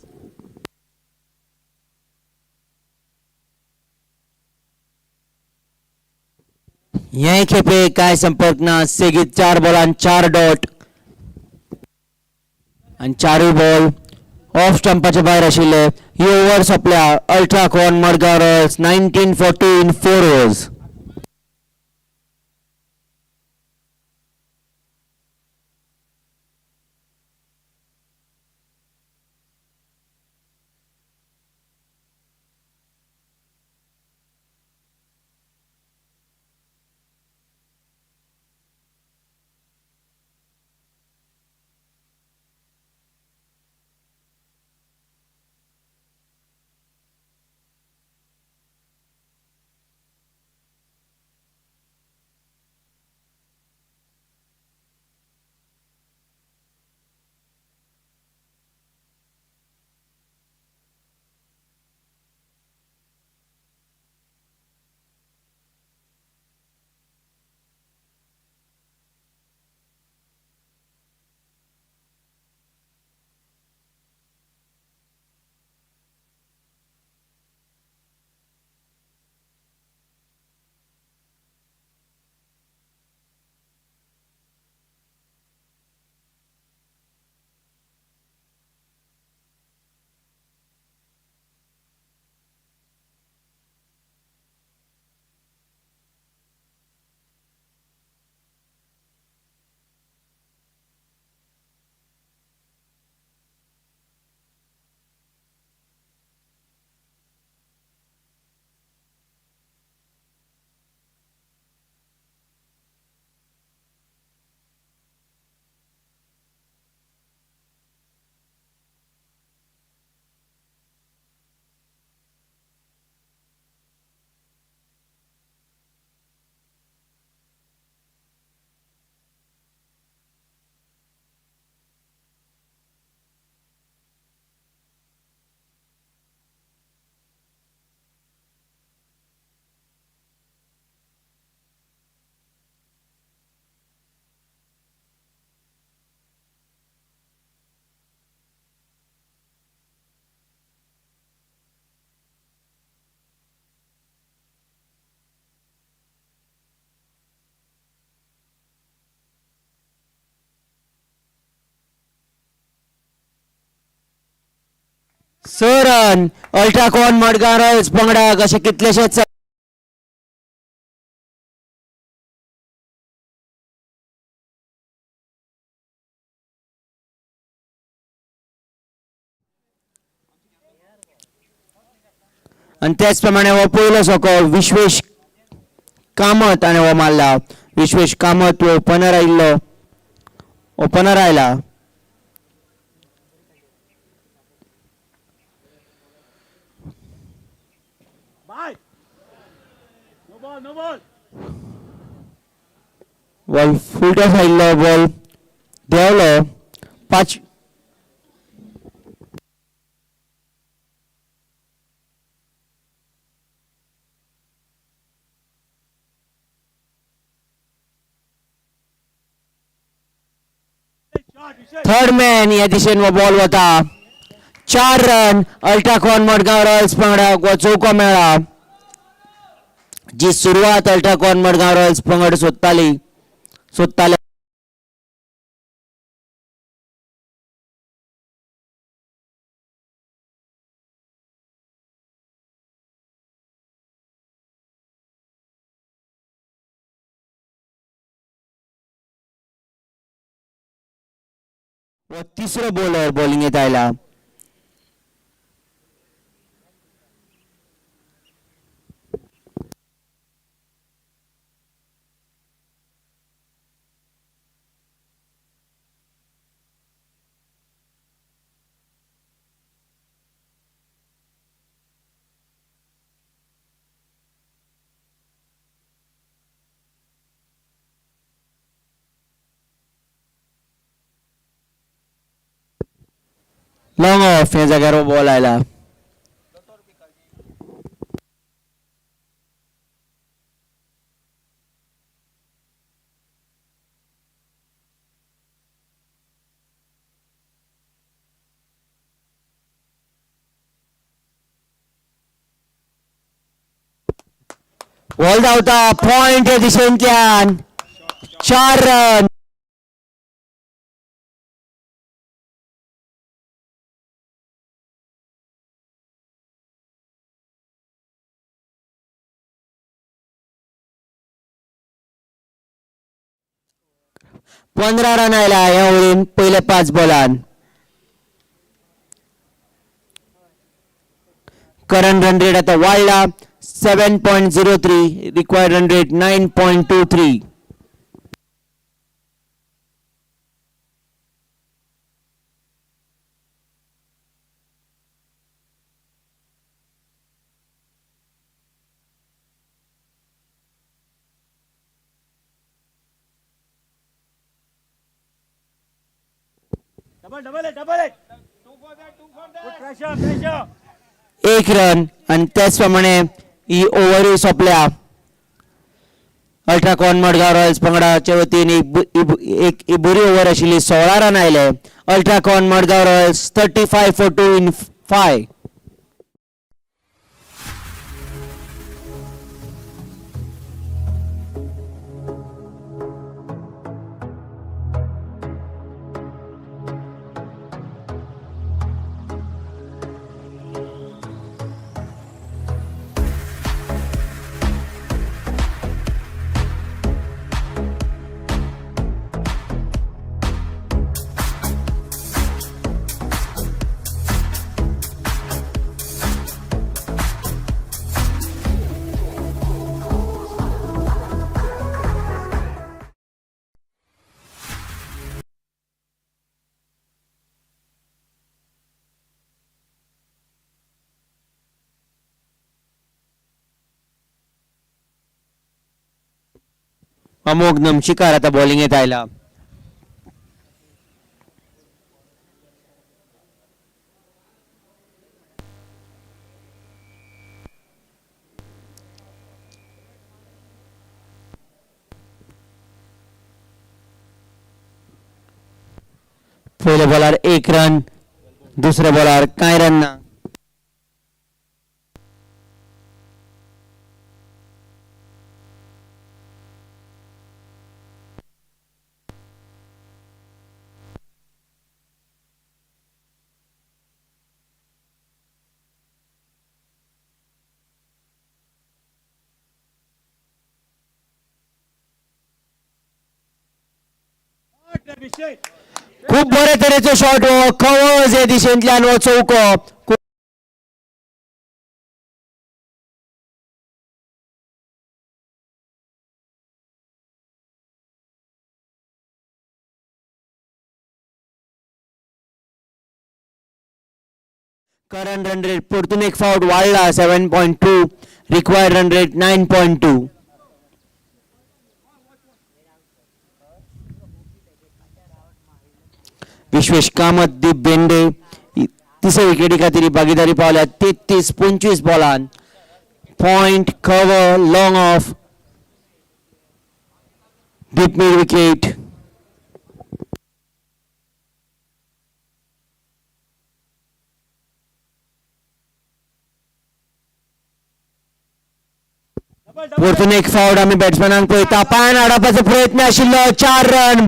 हे खेपे काय संपर्क ना सेगीत 4 बॉलांत 4 डॉट आणि 4 बॉल ऑफ स्टंपाच्या भायर आशिल्ले. ही ओव्हर सोंपल्या. Ultracon Madgaon Royals 19-14 4 overs. Run Ultracon Madgaon Royals पंगडाक अशे कितलेशेच आणि त्याच प्रमाणे हो पयलो सोको विश्वेश कामत आणि हो मारला. विश्वेश कामत ओपनर आयला. Bye. No ball, no ball. Ball full toss आयिल्लो बॉल देंवलो. 5 Shot, you said. Third man ह्या दिशेन हो बॉल वता. 4 रन अल्ट्राकॉन मडगांव रॉयल्स पंगडाक हो चौको मेळ्ळा. जी सुरवात अल्ट्राकॉन मडगांव रॉयल्स पंगड सोदताले व तिसरो बॉलर बॉलिंगेत आयला. लॉंग ऑफ ह्या जाग्यार हो बॉल आयला. बॉल धांवता पॉइंट या दिशेंतल्यान 4 रन. पंधरा रन आयला ह्या ओव्हरीन पयल्या 5 बॉलान. करंट रन रेट आता वाढला 7.03. Required run rate 9.23. Double it. Put pressure. एक रन आणि त्याचप्रमाणे ही ओव्हर सोंपल्या. अल्ट्राकॉन मडगांव रॉयल्स पंगडाच्या वतीन एक बरी ओव्हर आशिल्ली. 16 रन आयले. अल्ट्राकॉन मडगांव रॉयल्स 35 for 2 in 5. अमोघ नमशिकार आता बॉलिंग येत आयला. पहिल्या बॉलार 1 रन. दुसऱ्या बॉलार कांय रन ना. खूप बरे तरेचो शॉट हो. कवच या दिशेंतल्यान हो चौको. करंट रन रेट परतून एक फावट वाढला 7.2. Required run rate 9.2. Vishwesh Kamat, Deep Bende तिसऱ्या विकेटी खातीर भागीदारी पावल्या 33-25 बॉलान. Point cover long off deep mid wicket. परतून एक फावट आम्ही बॅट्समॅनांक पळयता. पांयान हाडपाचो प्रयत्न आशिल्लो. 4 रन.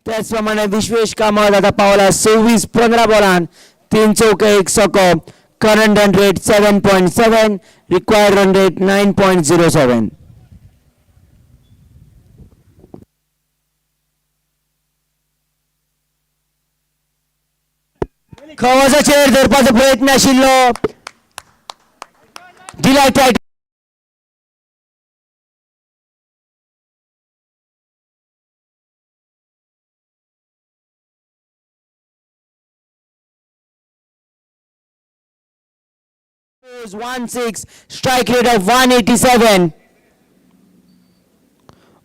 त्याचप्रमाणे विश्वेश कामत आता पावला 26-15 बॉलान 3 चौके 1 छक्को. Current run rate 7.7. Required run rate 9.07. खवाजाचेर धरपाचो प्रयत्न आशिल्लो. डिलायट 1-6. Strike rate of 187.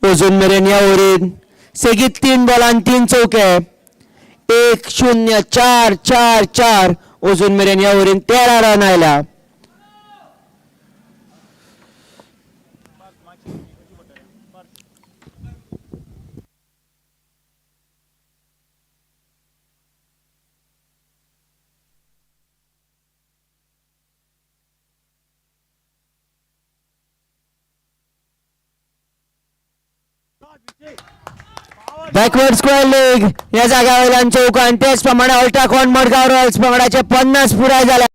अजून मेरेन या ओव्हरीन सेगीत 3 बॉलान 3 चौके 1-0-4-4-4. अजून मेरेन या ओव्हरीन 13 रन आयला. बॅकवर्ड स्क्वेअर लेग या जागावयल्यान चौकार तेच प्रमाणे अल्ट्राकॉन मडगांव रॉयल्स पंगडाचे 50 पुराय झाले.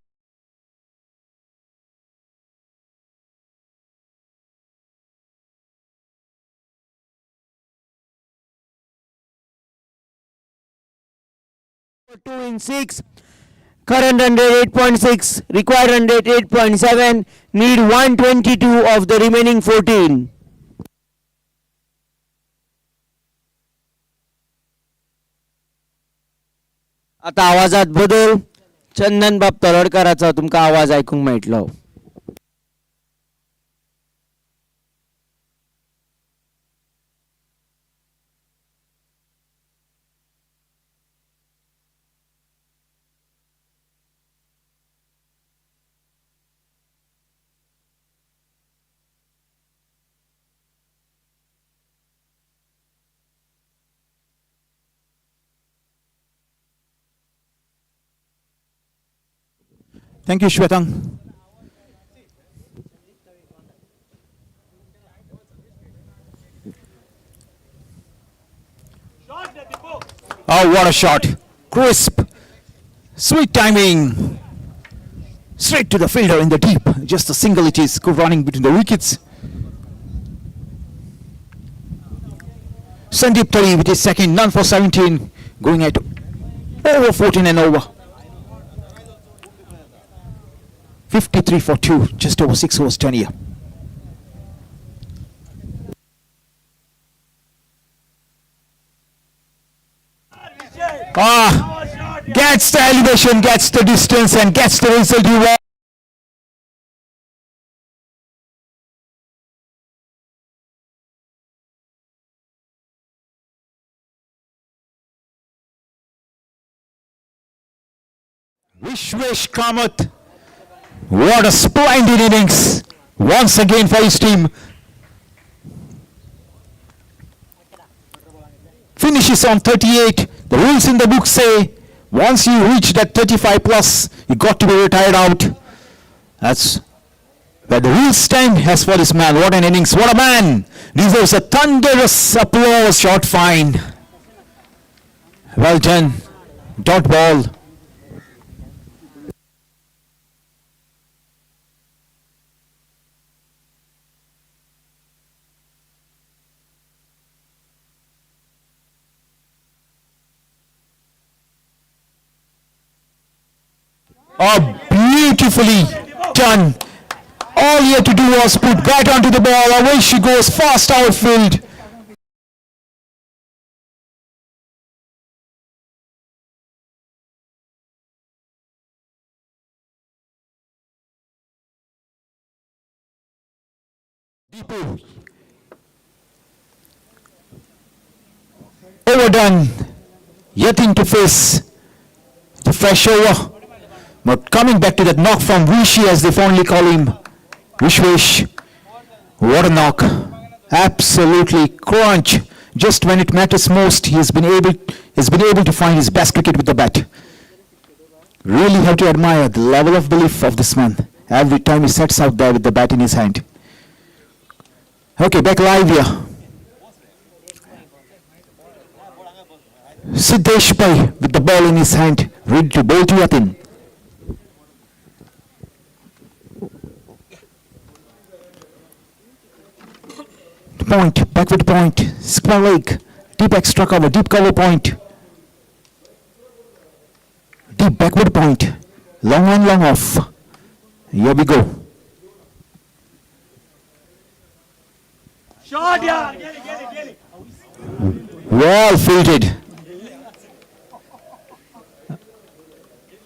Two in 6, current run rate 8.6, required run rate 8.7, need 122 of the remaining 14. आता आवाजात बदल. चंदन बाब तरोडकरांचो तुमकां आवाज आयकूंक मेळटलो. Thank you, Shwetang. Oh, what a shot. Crisp. Sweet timing. Straight to the fielder in the deep. Just a single it is. Good running between the wickets. Sandeep Tari with his second, none for 17. Going at over 14 and over. 53 for 2. Just over 6 overs tenure. Gets the elevation, gets the distance and gets the result you want. Wish Kamath. What a splendid innings once again for his team. Finishes on 38. The rules in the book say once you reach that 35 plus, you got to be retired out. That's where the rules stand as for this man. What an innings, what a man. Deserves a thunderous applause. Shot fine. Well done. Dot ball. Oh, beautifully done. All he had to do was put right onto the ball. Away she goes, fast outfield. Deepu. Overdone. Yet to face the fresh over. But coming back to that knock from Rishi, as they fondly call him, Wish. What a knock. Absolutely crunch. Just when it matters most, he has been able to find his best cricket with the bat. Really have to admire the level of belief of this man every time he sets out there with the bat in his hand. Okay, back live here. Siddesh Bhai with the ball in his hand, ready to bowl to Yatin. Point, backward point, square leg, deep extra cover, deep cover point, deep backward point, long on, long off. Here we go. Shot, yeah. Get it. Well fielded.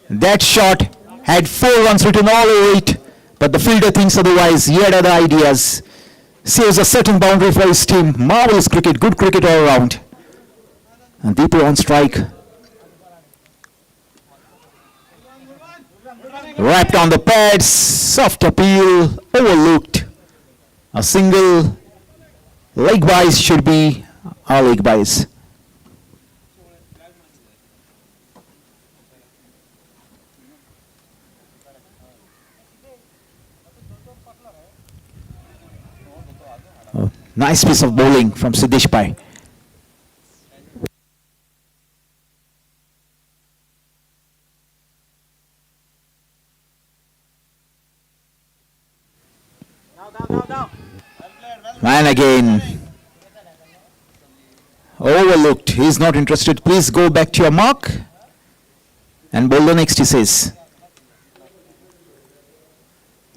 That shot had 4 runs written all over it, but the fielder thinks otherwise. He had other ideas. Saves a certain boundary for his team. Marvelous cricket, good cricket all around. And Deepu on strike. Wrapped on the pads, soft appeal, overlooked. A single, leg byes should be our leg byes. Oh, nice piece of bowling from Siddesh Pai. Man again. Overlooked. He's not interested. Please go back to your mark. And bowl the next, he says.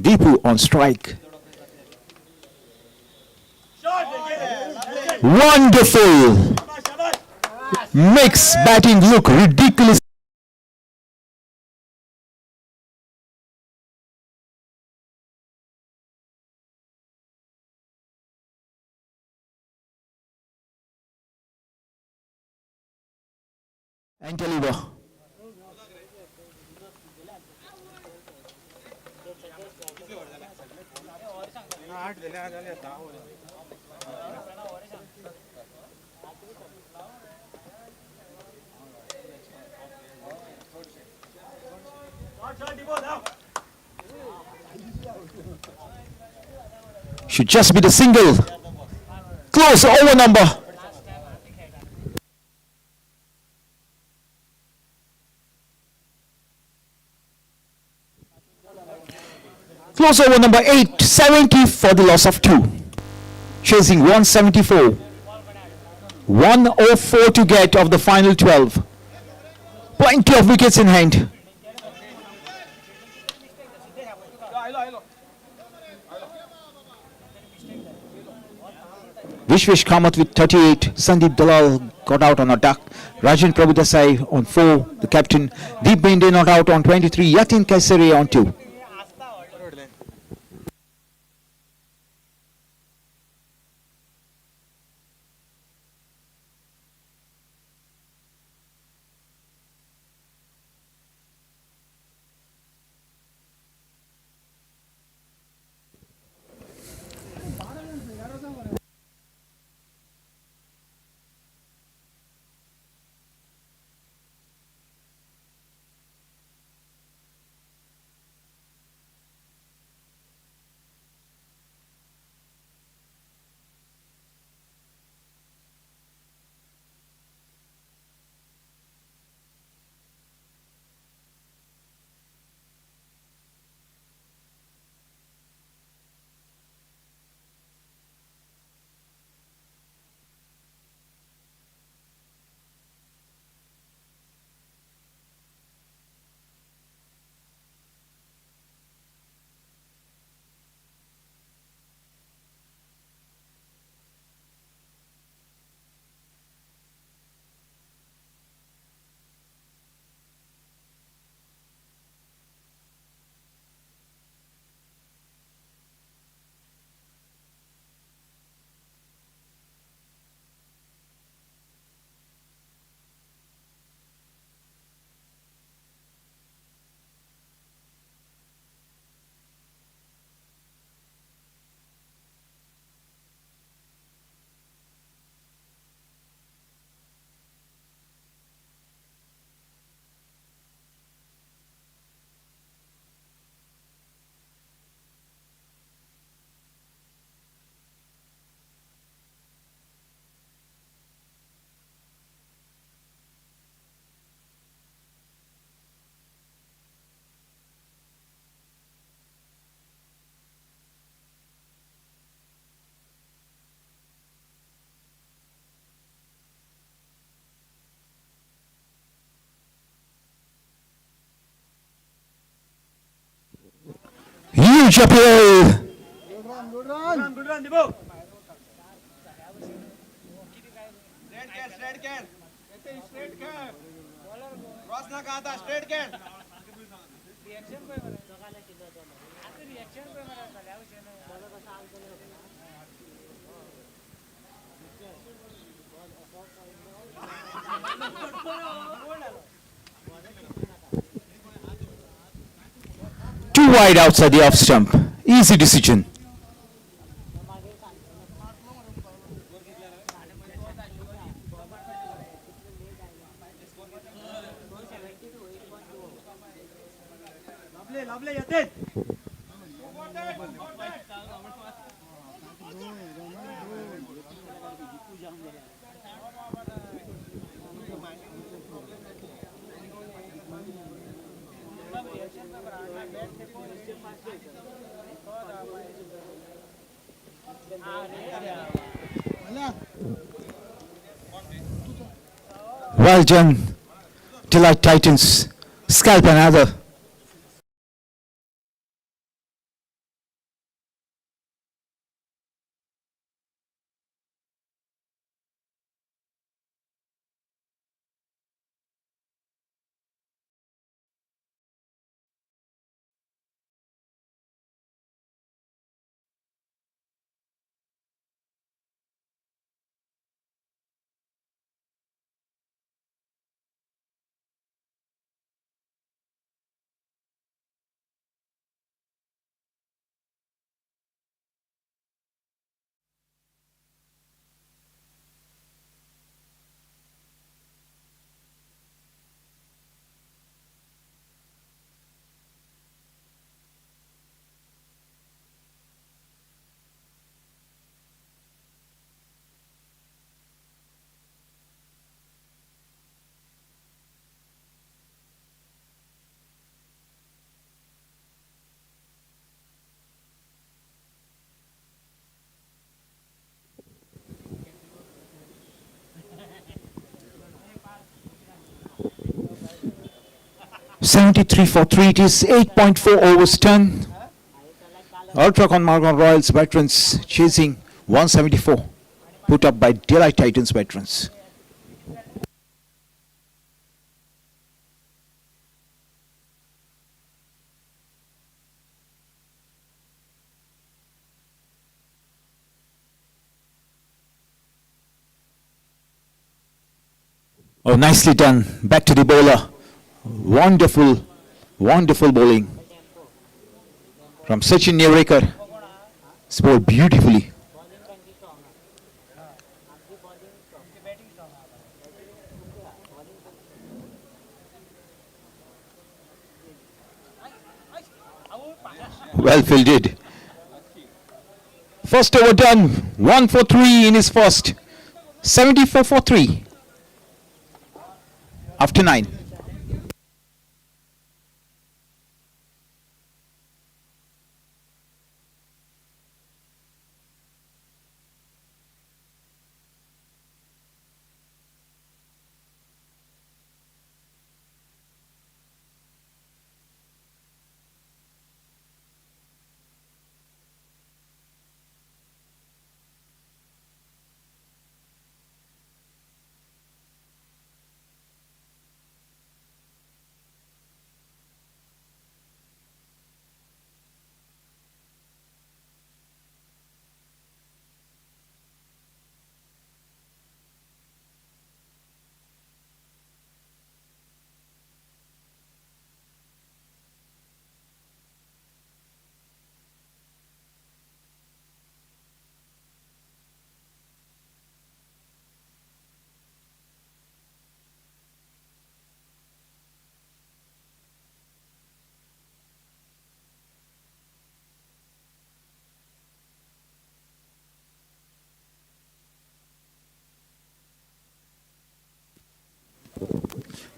Deepu on strike. Wonderful. Makes batting look ridiculous. And deliver. Should just be the single. Close over number. Close over number 8, 70 for the loss of 2. Chasing 174. 104 to get of the final 12. Plenty of wickets in hand. Vishwesh Kamath with 38. Sandeep Dalal got out on attack. Rajan Prabhudesai on 4. The captain. Deep Bende not out on 23. Yatin Kaisari on 2. Huge appeal. Good run, Dibu. Straight care. Straight care. Cross ना कहा था, straight care. Too wide outside the off stump. Easy decision. Well done, Delite Titans. Scalp another. (73 for 3). It is 8.4 overs done. Ultracon Madgaon Royals veterans chasing 174, put up by Delite Titans veterans. Oh, nicely done. Back to the bowler. Wonderful, wonderful bowling from Sachin Nevrekar. It's bowled beautifully. Well fielded. First over done. 1 for 3 in his first. 74 for 3. After 9.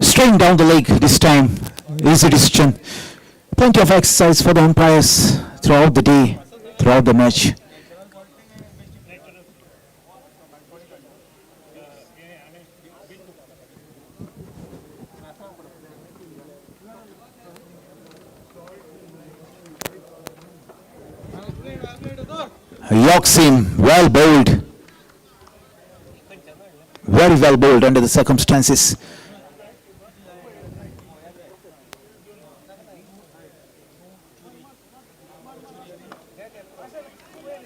Straight down the leg this time. Easy decision. Plenty of exercise for the umpires throughout the day, throughout the match. York seam, well bowled. Very well bowled under the circumstances.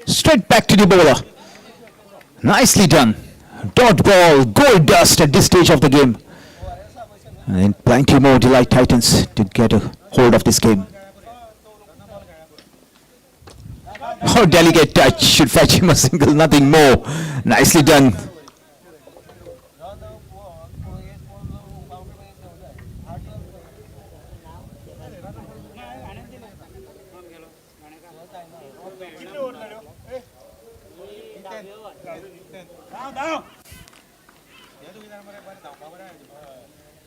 Straight back to the bowler. Nicely done. Dot ball, gold dust at this stage of the game. And plenty more Delite Titans to get a hold of this game. Oh, delicate touch, should fetch him a single, nothing more. Nicely done.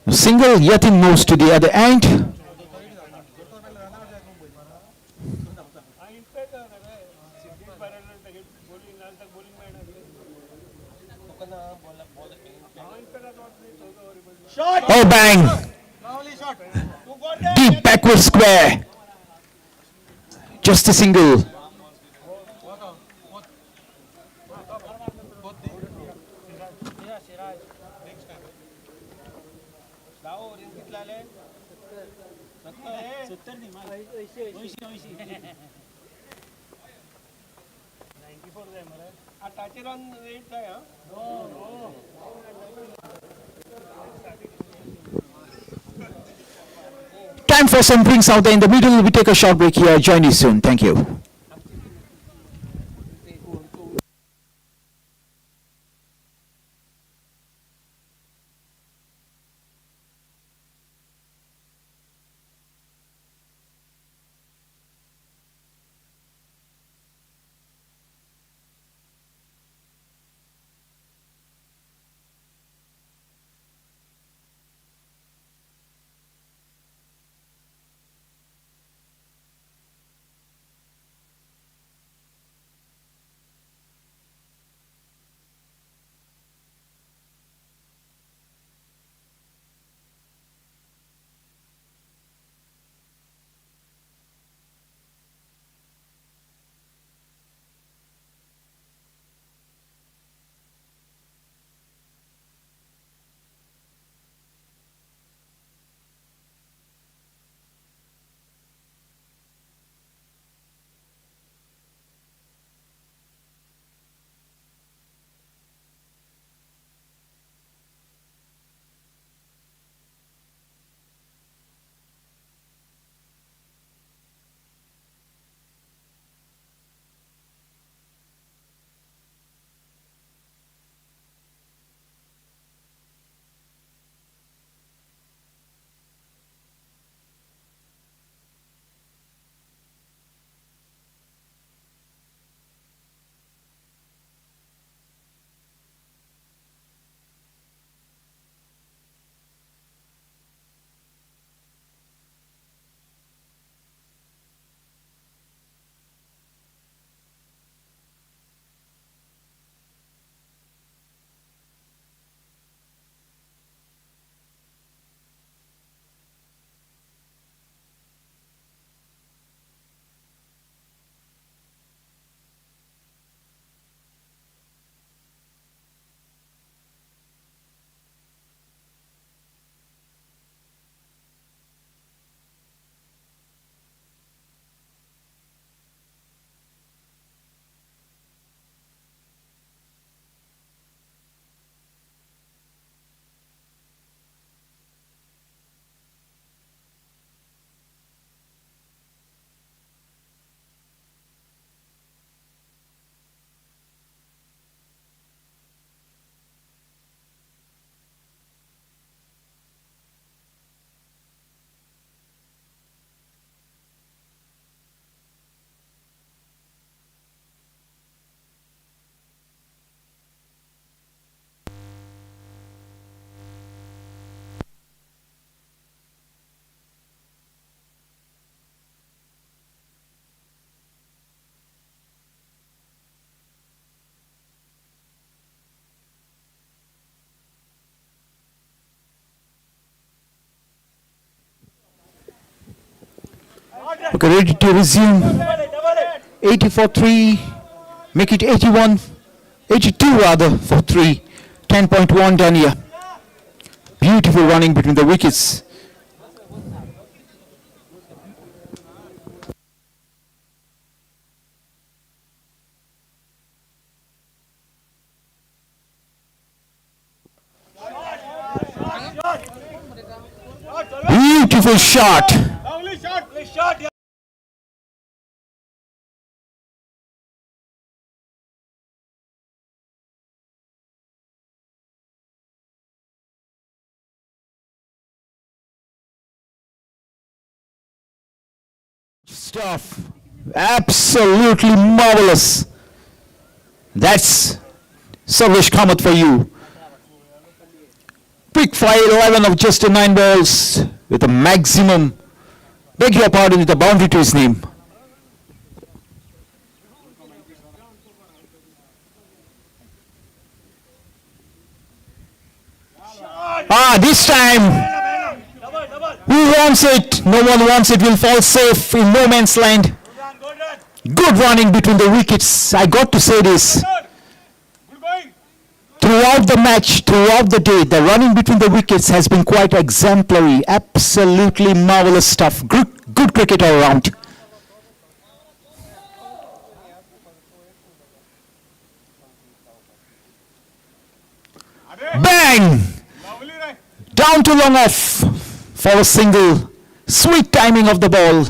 Single, Yatin moves to the other end. Oh bang! Deep backward square. Just a single. Time for some drinks out there in the middle. We take a short break here. Join you soon. Thank you. Okay, ready to resume. 80-3, make it 81, 82 rather for 3. 10.1 done here. Beautiful running between the wickets. Beautiful shot. Stuff. Absolutely marvelous. That's Sarvesh Kamath for you. Quick fire 11 of just 9 balls with a maximum, beg your pardon, with a boundary to his name. This time, who wants it? No one wants it. Will fall safe in no man's land. Good running between the wickets. I got to say this. Throughout the match, throughout the day, the running between the wickets has been quite exemplary. Absolutely marvelous stuff. Good cricket all around. Bang! Down to long off for a single. Sweet timing of the ball.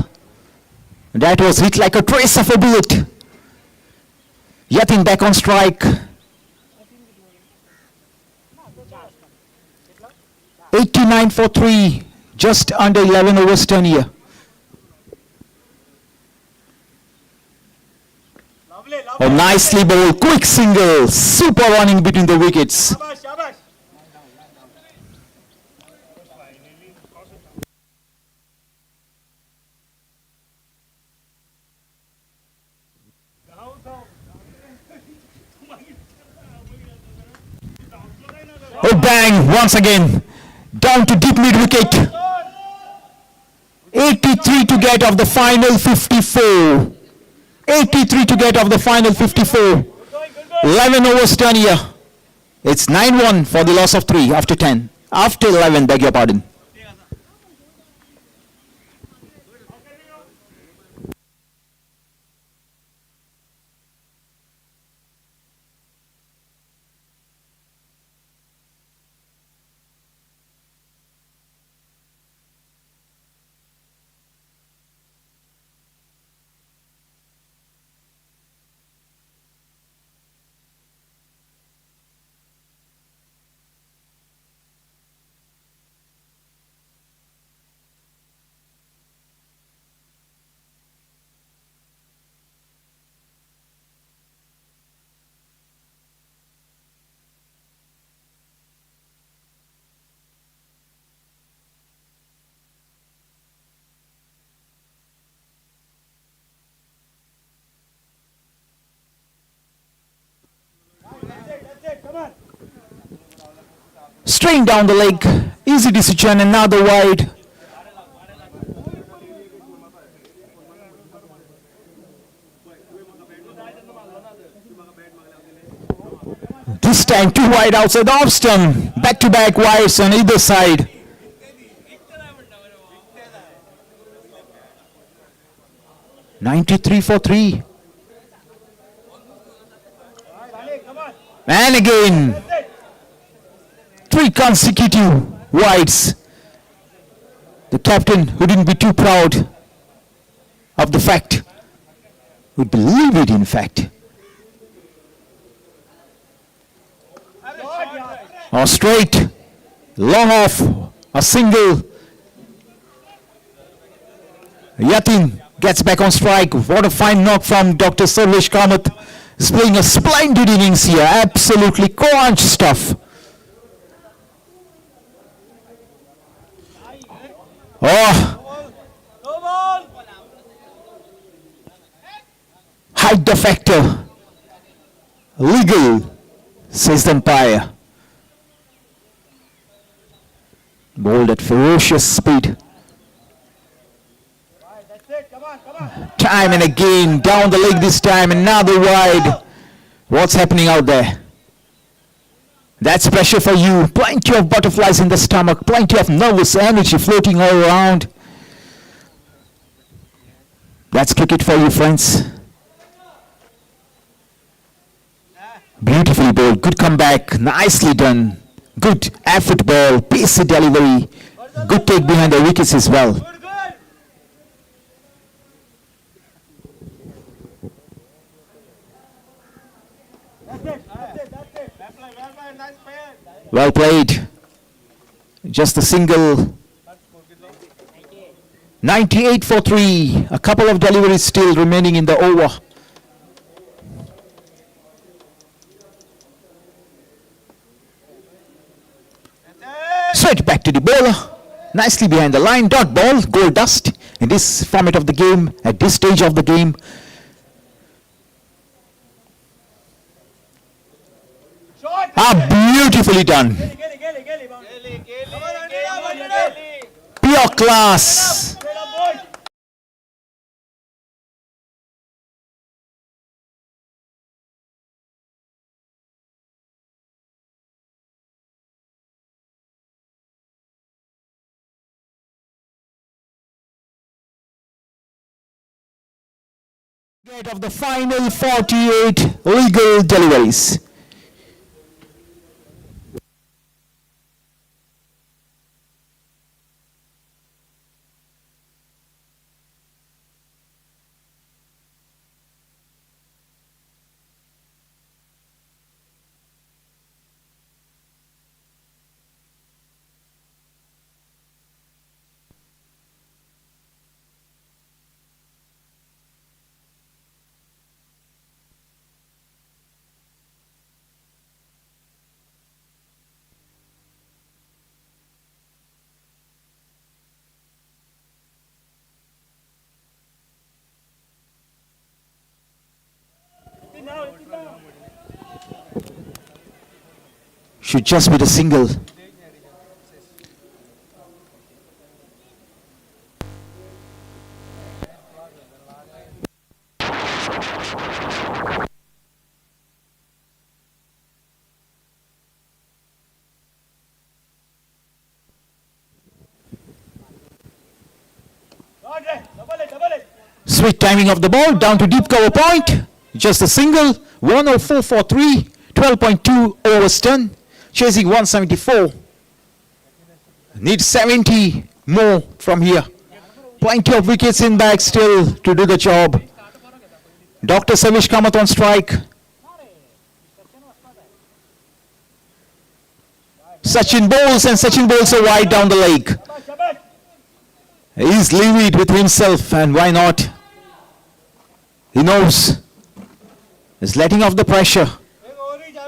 That was hit like a trace of a bullet. Yatin back on strike. 89 for 3. Just under 11 overs done here. Oh, nicely bowled. Quick single. Super running between the wickets. Oh, bang, once again, down to deep mid wicket. 83 to get of the final 54. 83 to get of the final 54. 11 overs done here. It's 9-1 for the loss of 3 after 10. After 11, beg your pardon. String down the leg, easy decision, another wide. This time 2 wide outside the off stump, back-to-back wides on either side. $93 for 3. And again. 3 consecutive wides. The captain wouldn't be too proud of the fact, would believe it in fact. Or straight, long off, a single. Yatin gets back on strike. What a fine knock from Dr. Sarvesh Kamath. He's playing a splendid innings here. Absolutely crunch stuff. Oh, hide the factor. Legal, says the umpire. Bowled at ferocious speed. Time and again, down the leg this time, another wide. What's happening out there? That's pressure for you. Plenty of butterflies in the stomach, plenty of nervous energy floating all around. That's cricket for you, friends. Beautifully bowled, good comeback, nicely done. Good effort ball, pacey delivery, good take behind the wickets as well. Well played. Just a single. 98 for 3. A couple of deliveries still remaining in the over. Straight back to the bowler. Nicely behind the line. Dot ball. Goal dust in this format of the game, at this stage of the game. Beautifully done. Pure class. Of the final 48 legal deliveries. Should just be the single. Sweet timing of the ball, down to deep cover point. Just a single. 104 for 3. 12.2 overs done. Chasing 174. Need 70 more from here. Plenty of wickets in bag still to do the job. Dr. Savish Kamath on strike. Sachin bowls, and Sachin bowls a wide down the leg. He's livid with himself, and why not? He knows. He's letting off the pressure.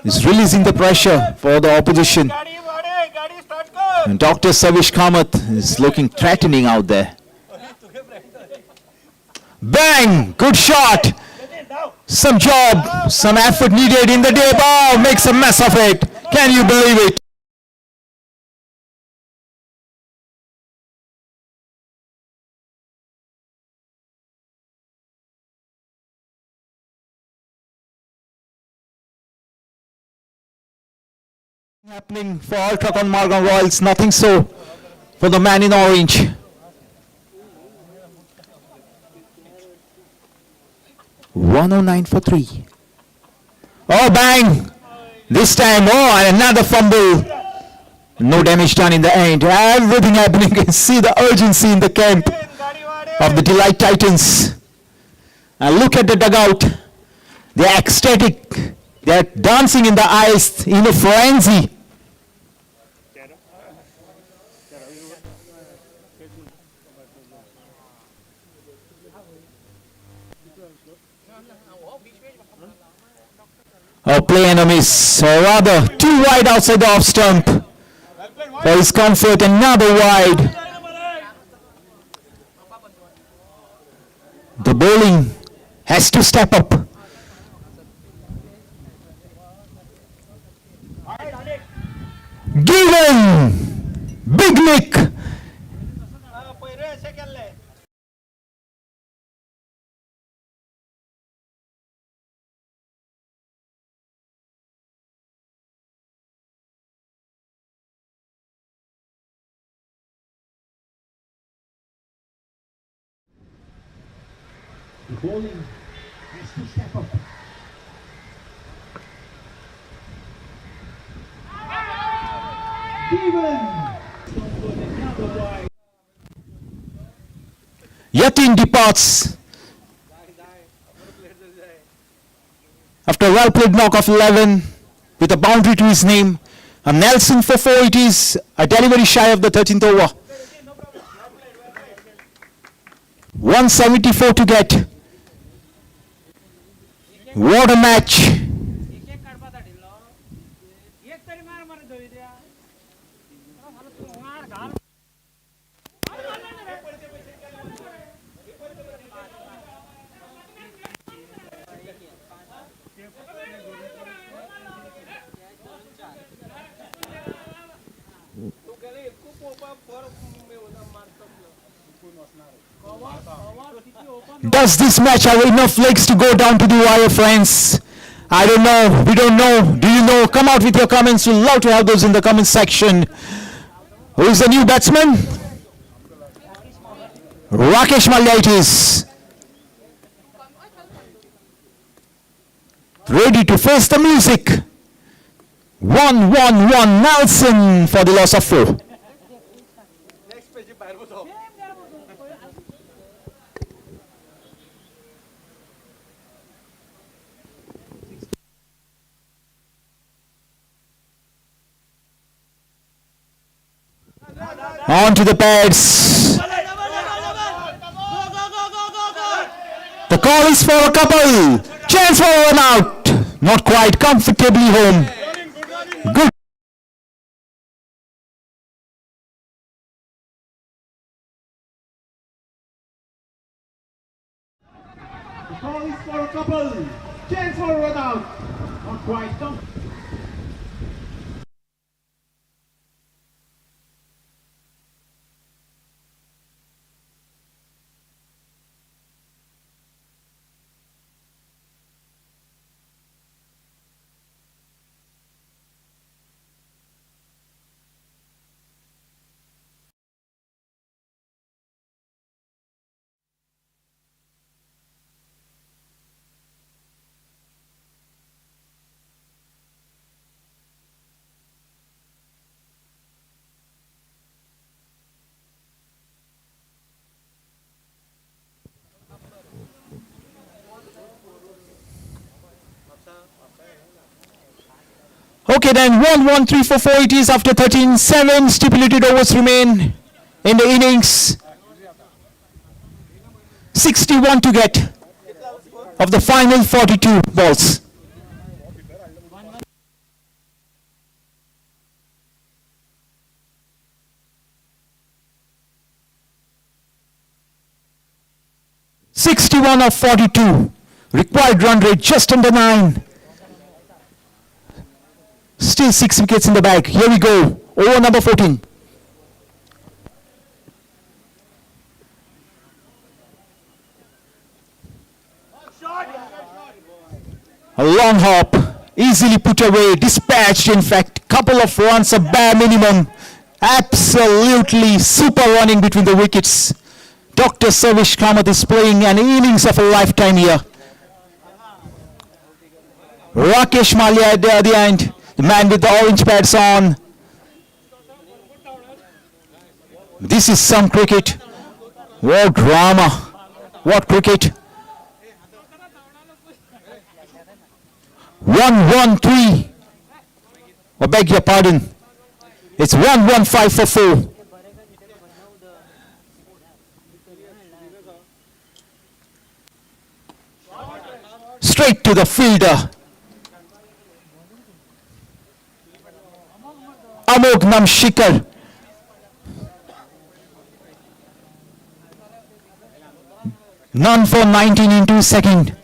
He's releasing the pressure for the opposition. And Dr. Savish Kamath is looking threatening out there. Bang! Good shot. Some job, some effort needed in the day. Oh, makes a mess of it. Can you believe it? Happening for Ultracon Madgaon Royals, nothing so for the man in orange. $109 for 3. Oh, bang! This time, oh, and another fumble. No damage done in the end. Everything happening. You can see the urgency in the camp of the Delite Titans. And look at the dugout. They're ecstatic. They're dancing in the aisles in a frenzy. Oh, play and a miss, or rather, too wide outside the off stump. For his comfort, another wide. The bowling has to step up. Given! Big Nick! The bowling has to step up. Yatin departs after a well-played knock of 11 with a boundary to his name. A Nelson for 4 it is, a delivery shy of the 13th over. 174 to get. What a match. Does this match have enough legs to go down to the wire, friends? I don't know. We don't know. Do you know? Come out with your comments. We'd love to have those in the comment section. Who is the new batsman? Rakesh Mallya it is. Ready to face the music. 1-1-1 Nelson for the loss of 4. On to the pads. The call is for a couple. Chance for a run out. Not quite comfortably home. Good. The call is for a couple. Chance for a run out. Not quite comfortable. Okay then, 1-1-3-4-4 it is after 13. 7 stipulated overs remain in the innings. 61 to get of the final 42 balls. (61 of 42). Required run rate just under 9. Still 6 wickets in the bag. Here we go. Over number 14. A long hop. Easily put away. Dispatched in fact. Couple of runs, a bare minimum. Absolutely super running between the wickets. Dr. Sarvish Kamath is playing an innings of a lifetime here. Rakesh Mallya at the other end. The man with the orange pads on. This is some cricket. What drama. What cricket. 1-1-3. I beg your pardon. It's 1-1-5 for 4. Straight to the fielder. Amognam Shikhar. None for 19 into second.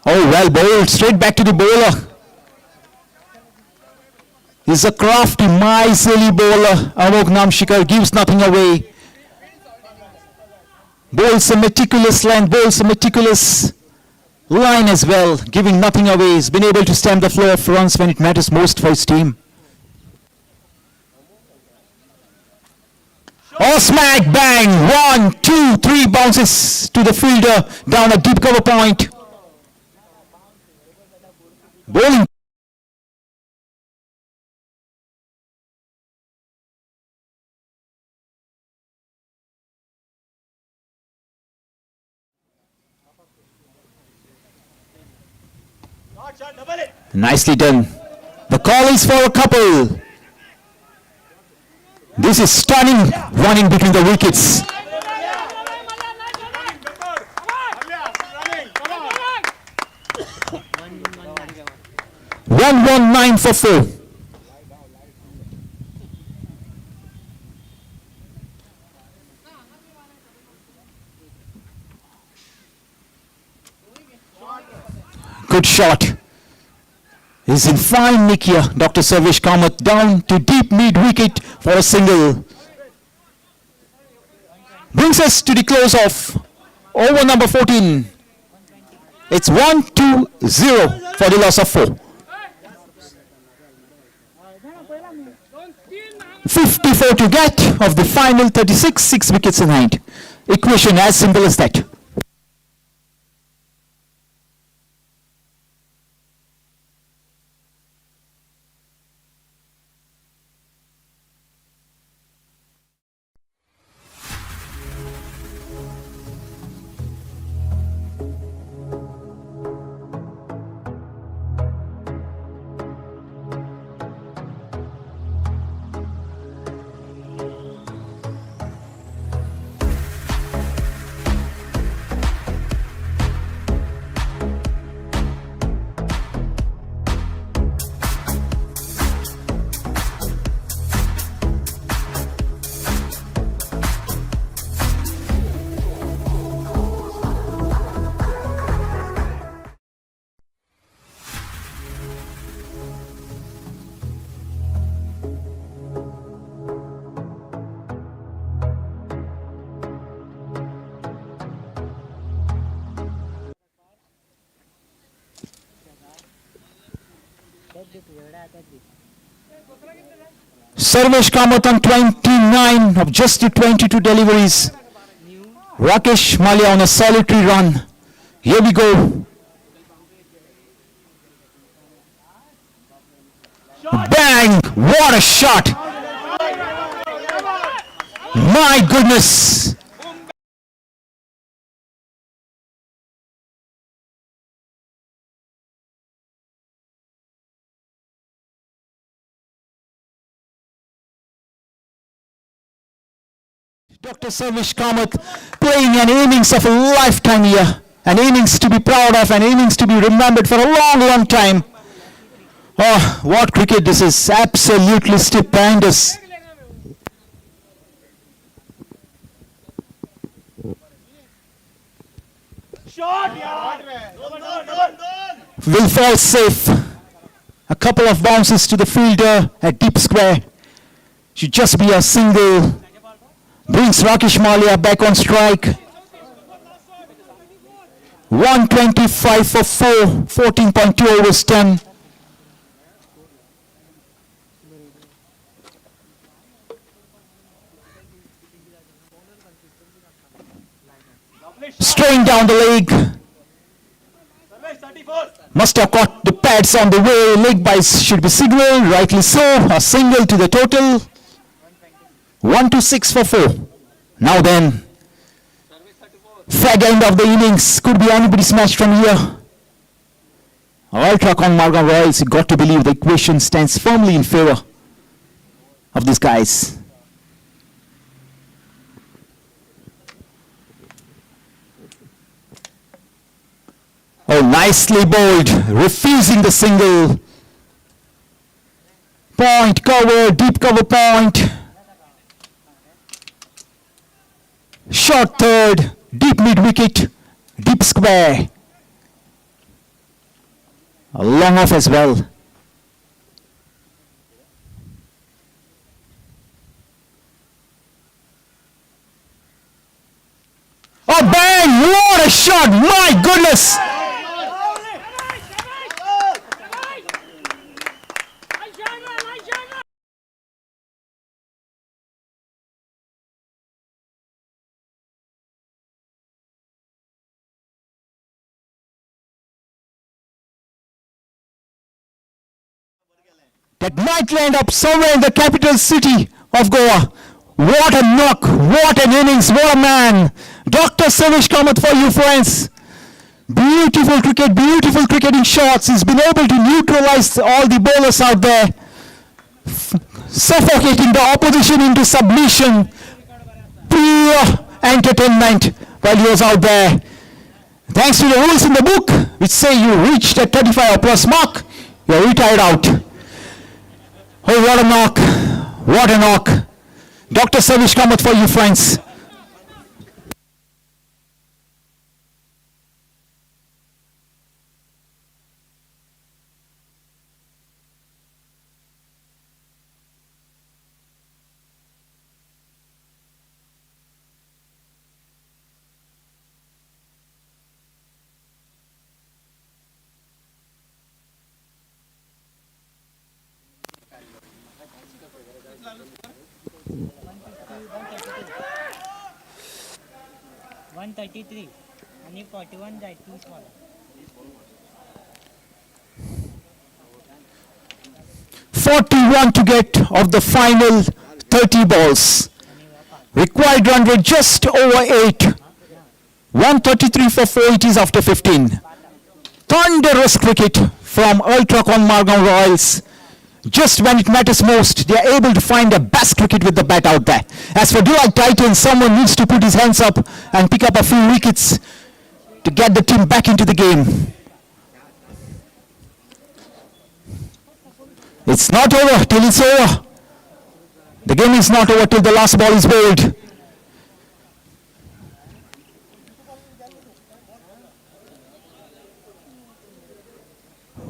Oh, well bowled. Straight back to the bowler. He's a crafty, miserly bowler. Amognam Shikhar gives nothing away. Bowls a meticulous length, bowls a meticulous line as well, giving nothing away. He's been able to stem the flow of runs when it matters most for his team. Oh, smack, bang, 1, 2, 3 bounces to the fielder down a deep cover point. Bowling. Nicely done. The call is for a couple. This is stunning running between the wickets. 119 for 4. Good shot. He's in fine nick here. Dr. Sarvesh Kamath down to deep mid wicket for a single. Brings us to the close of over number 14. It's 1-2-0 for the loss of 4. 54 to get of the final 36, 6 wickets in hand. Equation as simple as that. Sarvesh Kamath on 29 of just the 22 deliveries. Rakesh Malia on a solitary run. Here we go. Bang! What a shot! My goodness! Dr. Sarvesh Kamath playing an innings of a lifetime here. An innings to be proud of, an innings to be remembered for a long, long time. Oh, what cricket this is. Absolutely stupendous. Will fall safe. A couple of bounces to the fielder at deep square. Should just be a single. Brings Rakesh Malia back on strike. 125 for 4, 14.2 overs 10. Straying down the leg. Must have caught the pads on the way. Leg bites should be signaled. Rightly so. A single to the total. 1-6 for 4. Now then, fag end of the innings. Could be anybody's match from here. Ultracon Madgaon Royals, you got to believe the equation stands firmly in favor of these guys. Oh, nicely bowled, refusing the single. Point, cover, deep cover point. Short third, deep mid wicket, deep square. A long off as well. Oh bang! What a shot! My goodness! That might land up somewhere in the capital city of Goa. What a knock, what an innings, what a man. Dr. Sarvesh Kamath for you friends. Beautiful cricketing shots. He's been able to neutralize all the bowlers out there. Suffocating the opposition into submission. Pure entertainment while he was out there. Thanks to the rules in the book which say you reached a 35 plus mark, You're retired out. Oh, what a knock. What a knock. Dr. Savish Kamath for you, friends. One 33 आणि 41 जाय 30 वाला. .41 to get of the final 30 balls. Required run rate just over 8. 133 for 4 it is after 15. Thunderous cricket from Ultracon Madgaon Royals. Just when it matters most, they are able to find the best cricket with the bat out there. As for Delite Titans, someone needs to put his hands up and pick up a few wickets to get the team back into the game. It's not over till it's over. The game is not over till the last ball is bowled.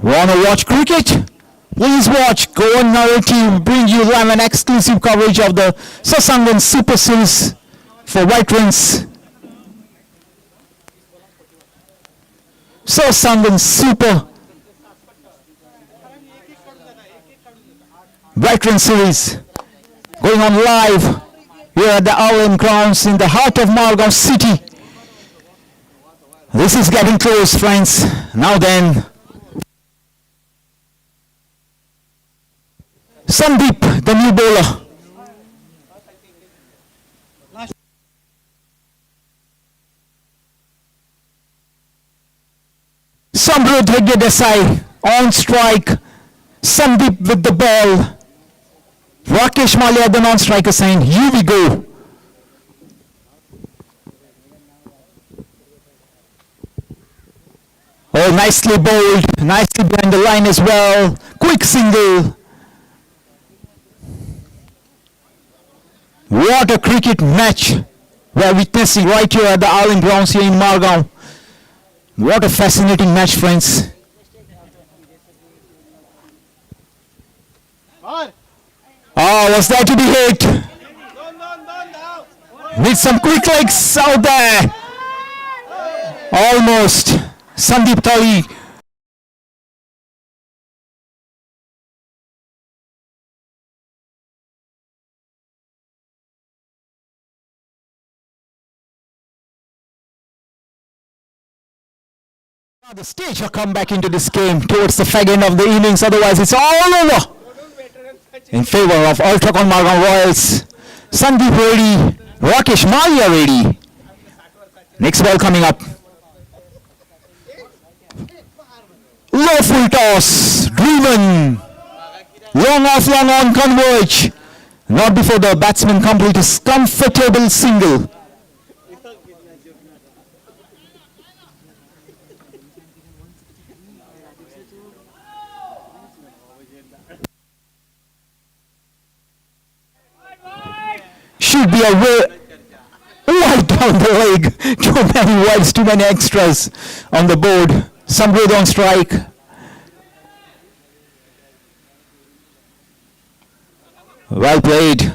Wanna watch cricket? Please watch Go On Narrative bring you live and exclusive coverage of the Sarsangan Super Series for veterans. Sarsangan Super Veteran Series going on live here at the Arlem grounds in the heart of Madgaon city. This is getting close, friends. Now then, Sandeep, the new bowler. Samrudh Desai on strike. Sandeep with the ball. Rakesh Malia the non-striker saying, here we go. Oh, nicely bowled. Nicely behind the line as well. Quick single. What a cricket match we're witnessing right here at the Arlem grounds here in Madgaon. What a fascinating match, friends. Oh, was that to be hit? With some quick legs out there. Almost. Sandeep Tali. Now the stage will come back into this game towards the fag end of the innings, otherwise it's all over in favor of Ultracon Madgaon Royals. Sandeep ready, Rakesh Malia ready. Next ball coming up. Low full toss, Dreaman. Long off, long on, converge. Not before the batsman complete his comfortable single. Should be a wide down the leg. Too many wides, too many extras on the board. Samrudh on strike. Well played.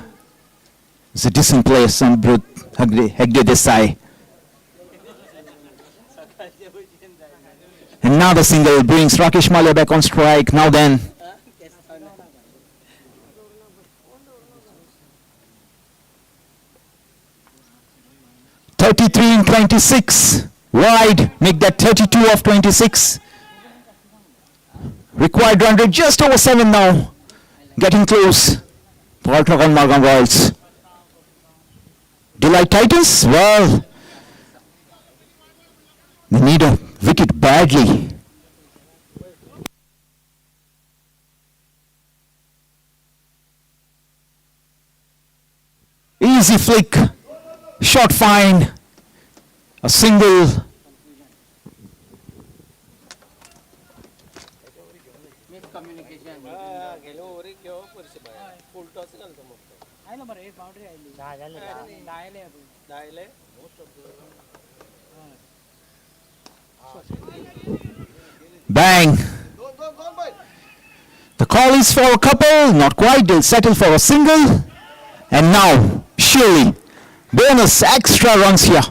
It's a decent player, Samrudh Desai. And now the single brings Rakesh Malia back on strike. Now then. (33 in 26) wide, make that 32 of 26. Required run rate just over 7 now, getting close. Ultracon Madgaon Royals. Delite Titans, well, they need a wicket badly. Easy flick, shot fine, a single. आहे ना बरं एक boundary आली dialer Bang. The call is for a couple, not quite, they'll settle for a single. And now, surely, bonus extra runs here.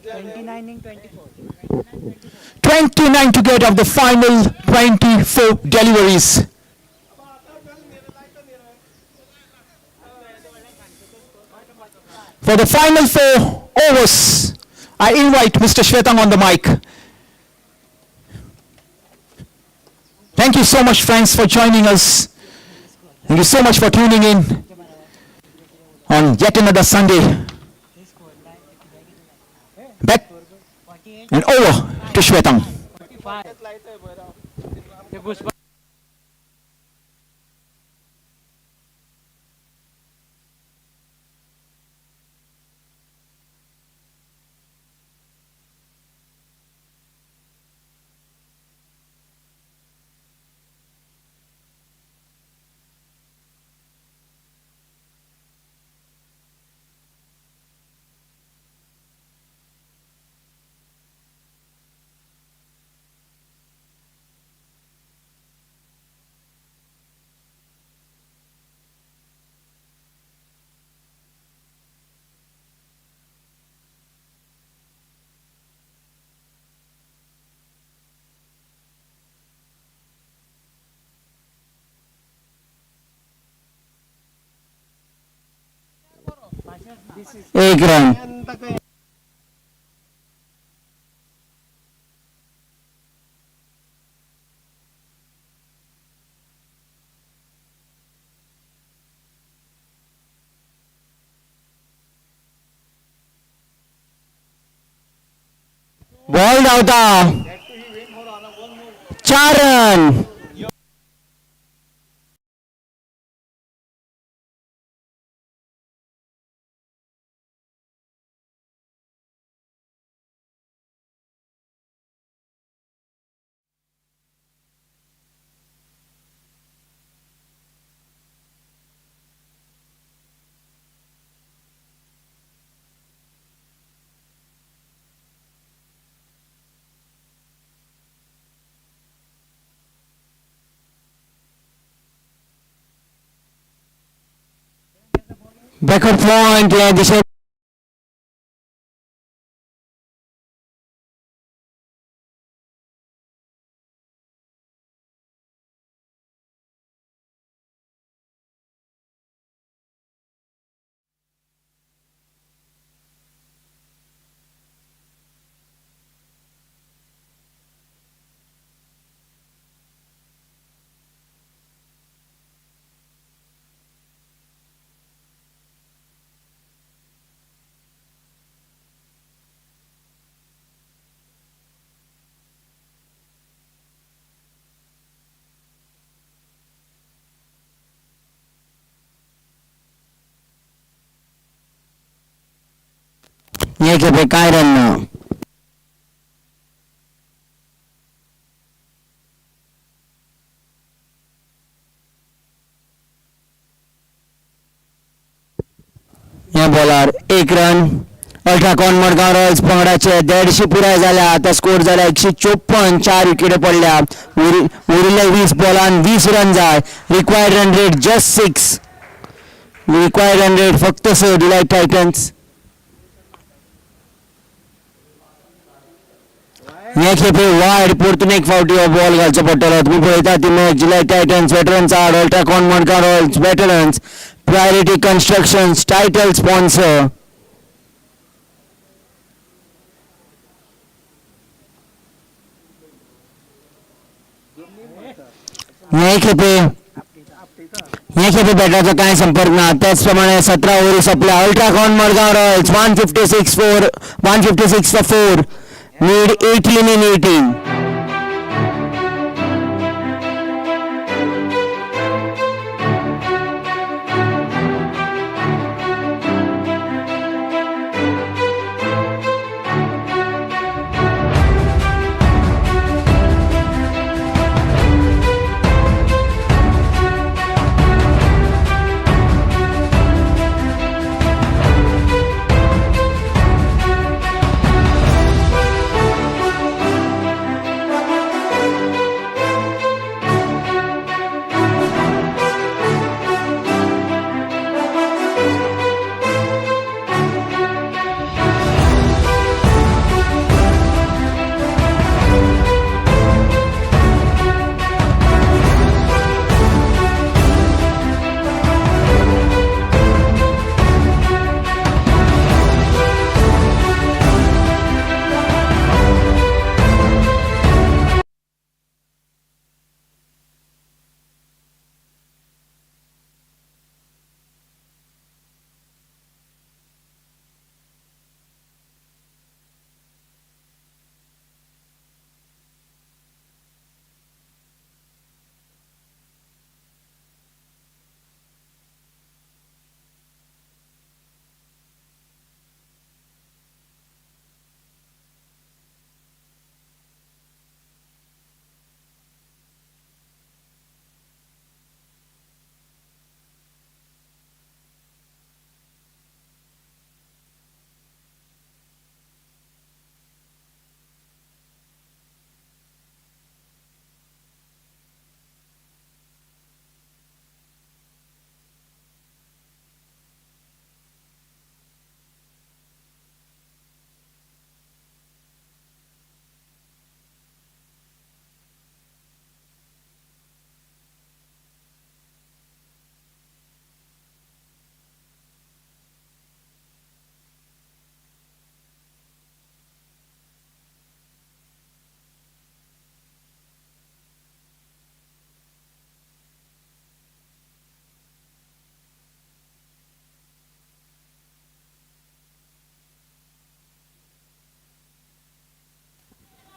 $29 24. 29 to get of the final 24 deliveries. For the final 4 overs, I invite Mr. Shwetang on the mic. Thank you so much, friends, for joining us. Thank you so much for tuning in on yet another Sunday. Back and over to Shwetang. 45. एक run. Ball धावता 4 run. Backup point या दिशेत. या खेपे काय run ना. या bowler 1 run. अल्ट्राकॉन Madgaon Royals पंगडाचे 150 पुराय झाल्या. आता स्कोर झाला 154. 4 विकेट पडल्या. उरिल्ले 20 बॉलान 20 रन जाय. Required run rate just 6. Required run rate फक्त 6. डिलाइट टायटन्स या खेपे वायड परतून एक फावटी बॉल घालचो पडटलो. तुम्ही पळयता ती मॅच डिलाइट टायटन्स वेटरन्स आड. Ultracon Madgaon Royals veterans. Priority Constructions title sponsor. या खेपे बॅटाचा काय संपर्क ना. त्याचप्रमाणे 17 ओव्हरी संपल्या. Ultracon Madgaon Royals 156 for 4. Need 8 eliminating.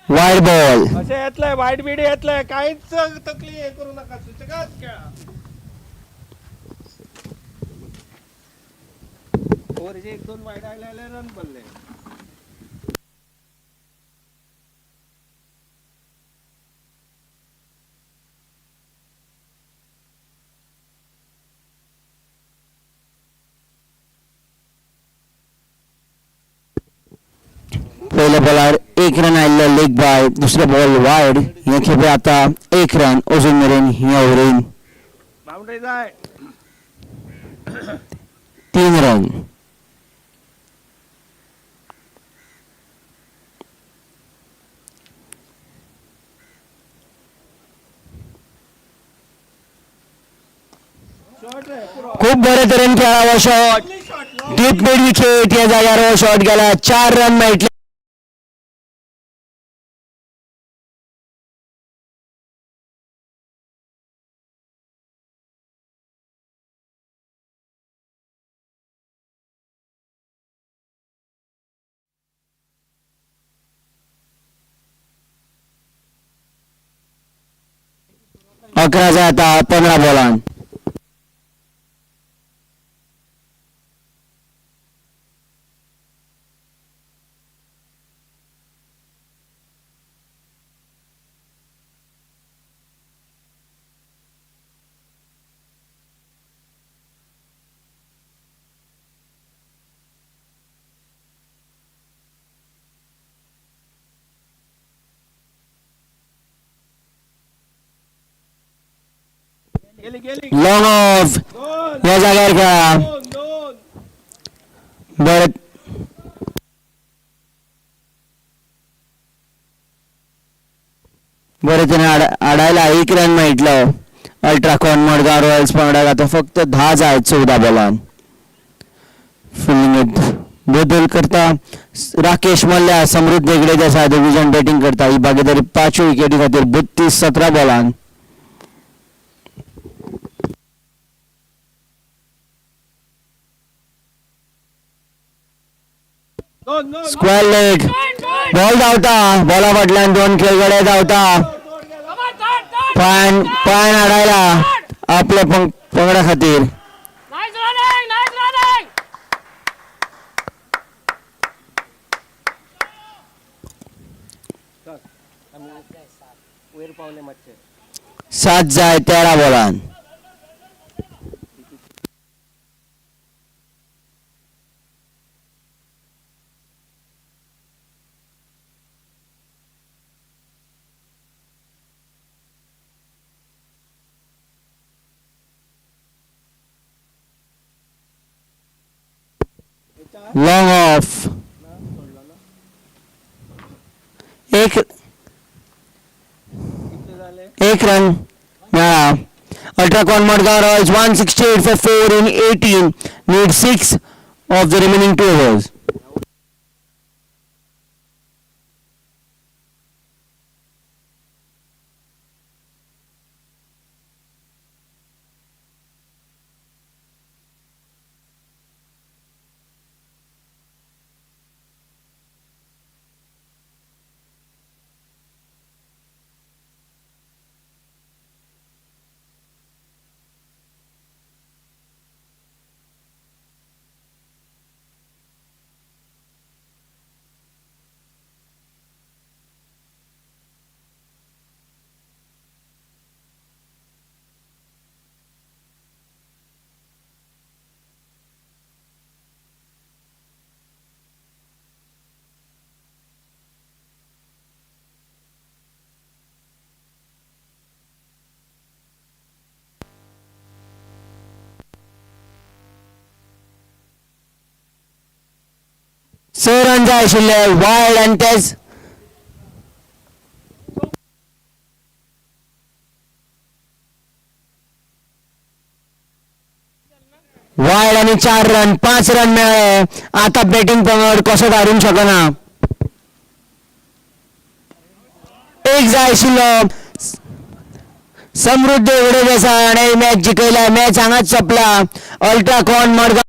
Wide ball. असे येतलंय वाईट बिडी येतलंय काहीच तकली हे करू नका सुचकाच खेळा. ओव्हरचे 1-2 वाईट आले रन पडले. पहिल्या बॉलर 1 रन आलेला लेग बाय. दुसरा बॉल वाईड. या खेपे आता 1 रन अजून मेरेन ह्या ओव्हरीन बाउंड्री जाय. 3 रन. खूप बरे तरेन खेळावा शॉट. डीप मिड विकेट या जाग्यार शॉट गेला. 4 रन मेळटले. अकरा जाय आता 15 बॉलान. गेली गेली. लॉंग ऑफ या जाग्यार खेळा. बरं बरे त्याने आडायला 1 रन मेळटलो. अल्ट्राकॉन मडगांव रॉयल्स पंगडाक आता फक्त 10 जाय 14 बॉलान. फिल्डिंग बदल करता राकेश मल्ल्या. समृद्ध हेगडे देसाय दोघी जण बॅटिंग करता. ही भागीदारी 5 विकेटी खातीर 32-17 बॉलान. स्क्वेअर लेग बॉल धांवता. बॉला फाटल्यान 2 खेळगडे धांवता. पायन आडायला आपल्या पंगडा खातीर. वयर पावले मातशे. 7 जाय 13 बॉलान. Long off. एक रन मेळ्ळा. Ultracon Madgaon Royals 168 for 4 in 18. Need 6 of the remaining 2 overs. स रन जाय आशिल्ले. वायड आनी तेच वायड आणि 4 रन 5 रन मेळ्ळे. आता बॅटिंग पंगड कसो हारूंक शकना. 1 जाय आशिल्लो. समृद्ध हेगडे देसाय हाणें मॅच जिखयल्या. मॅच हांगाच सोंपला. अल्ट्राकॉन मडगांव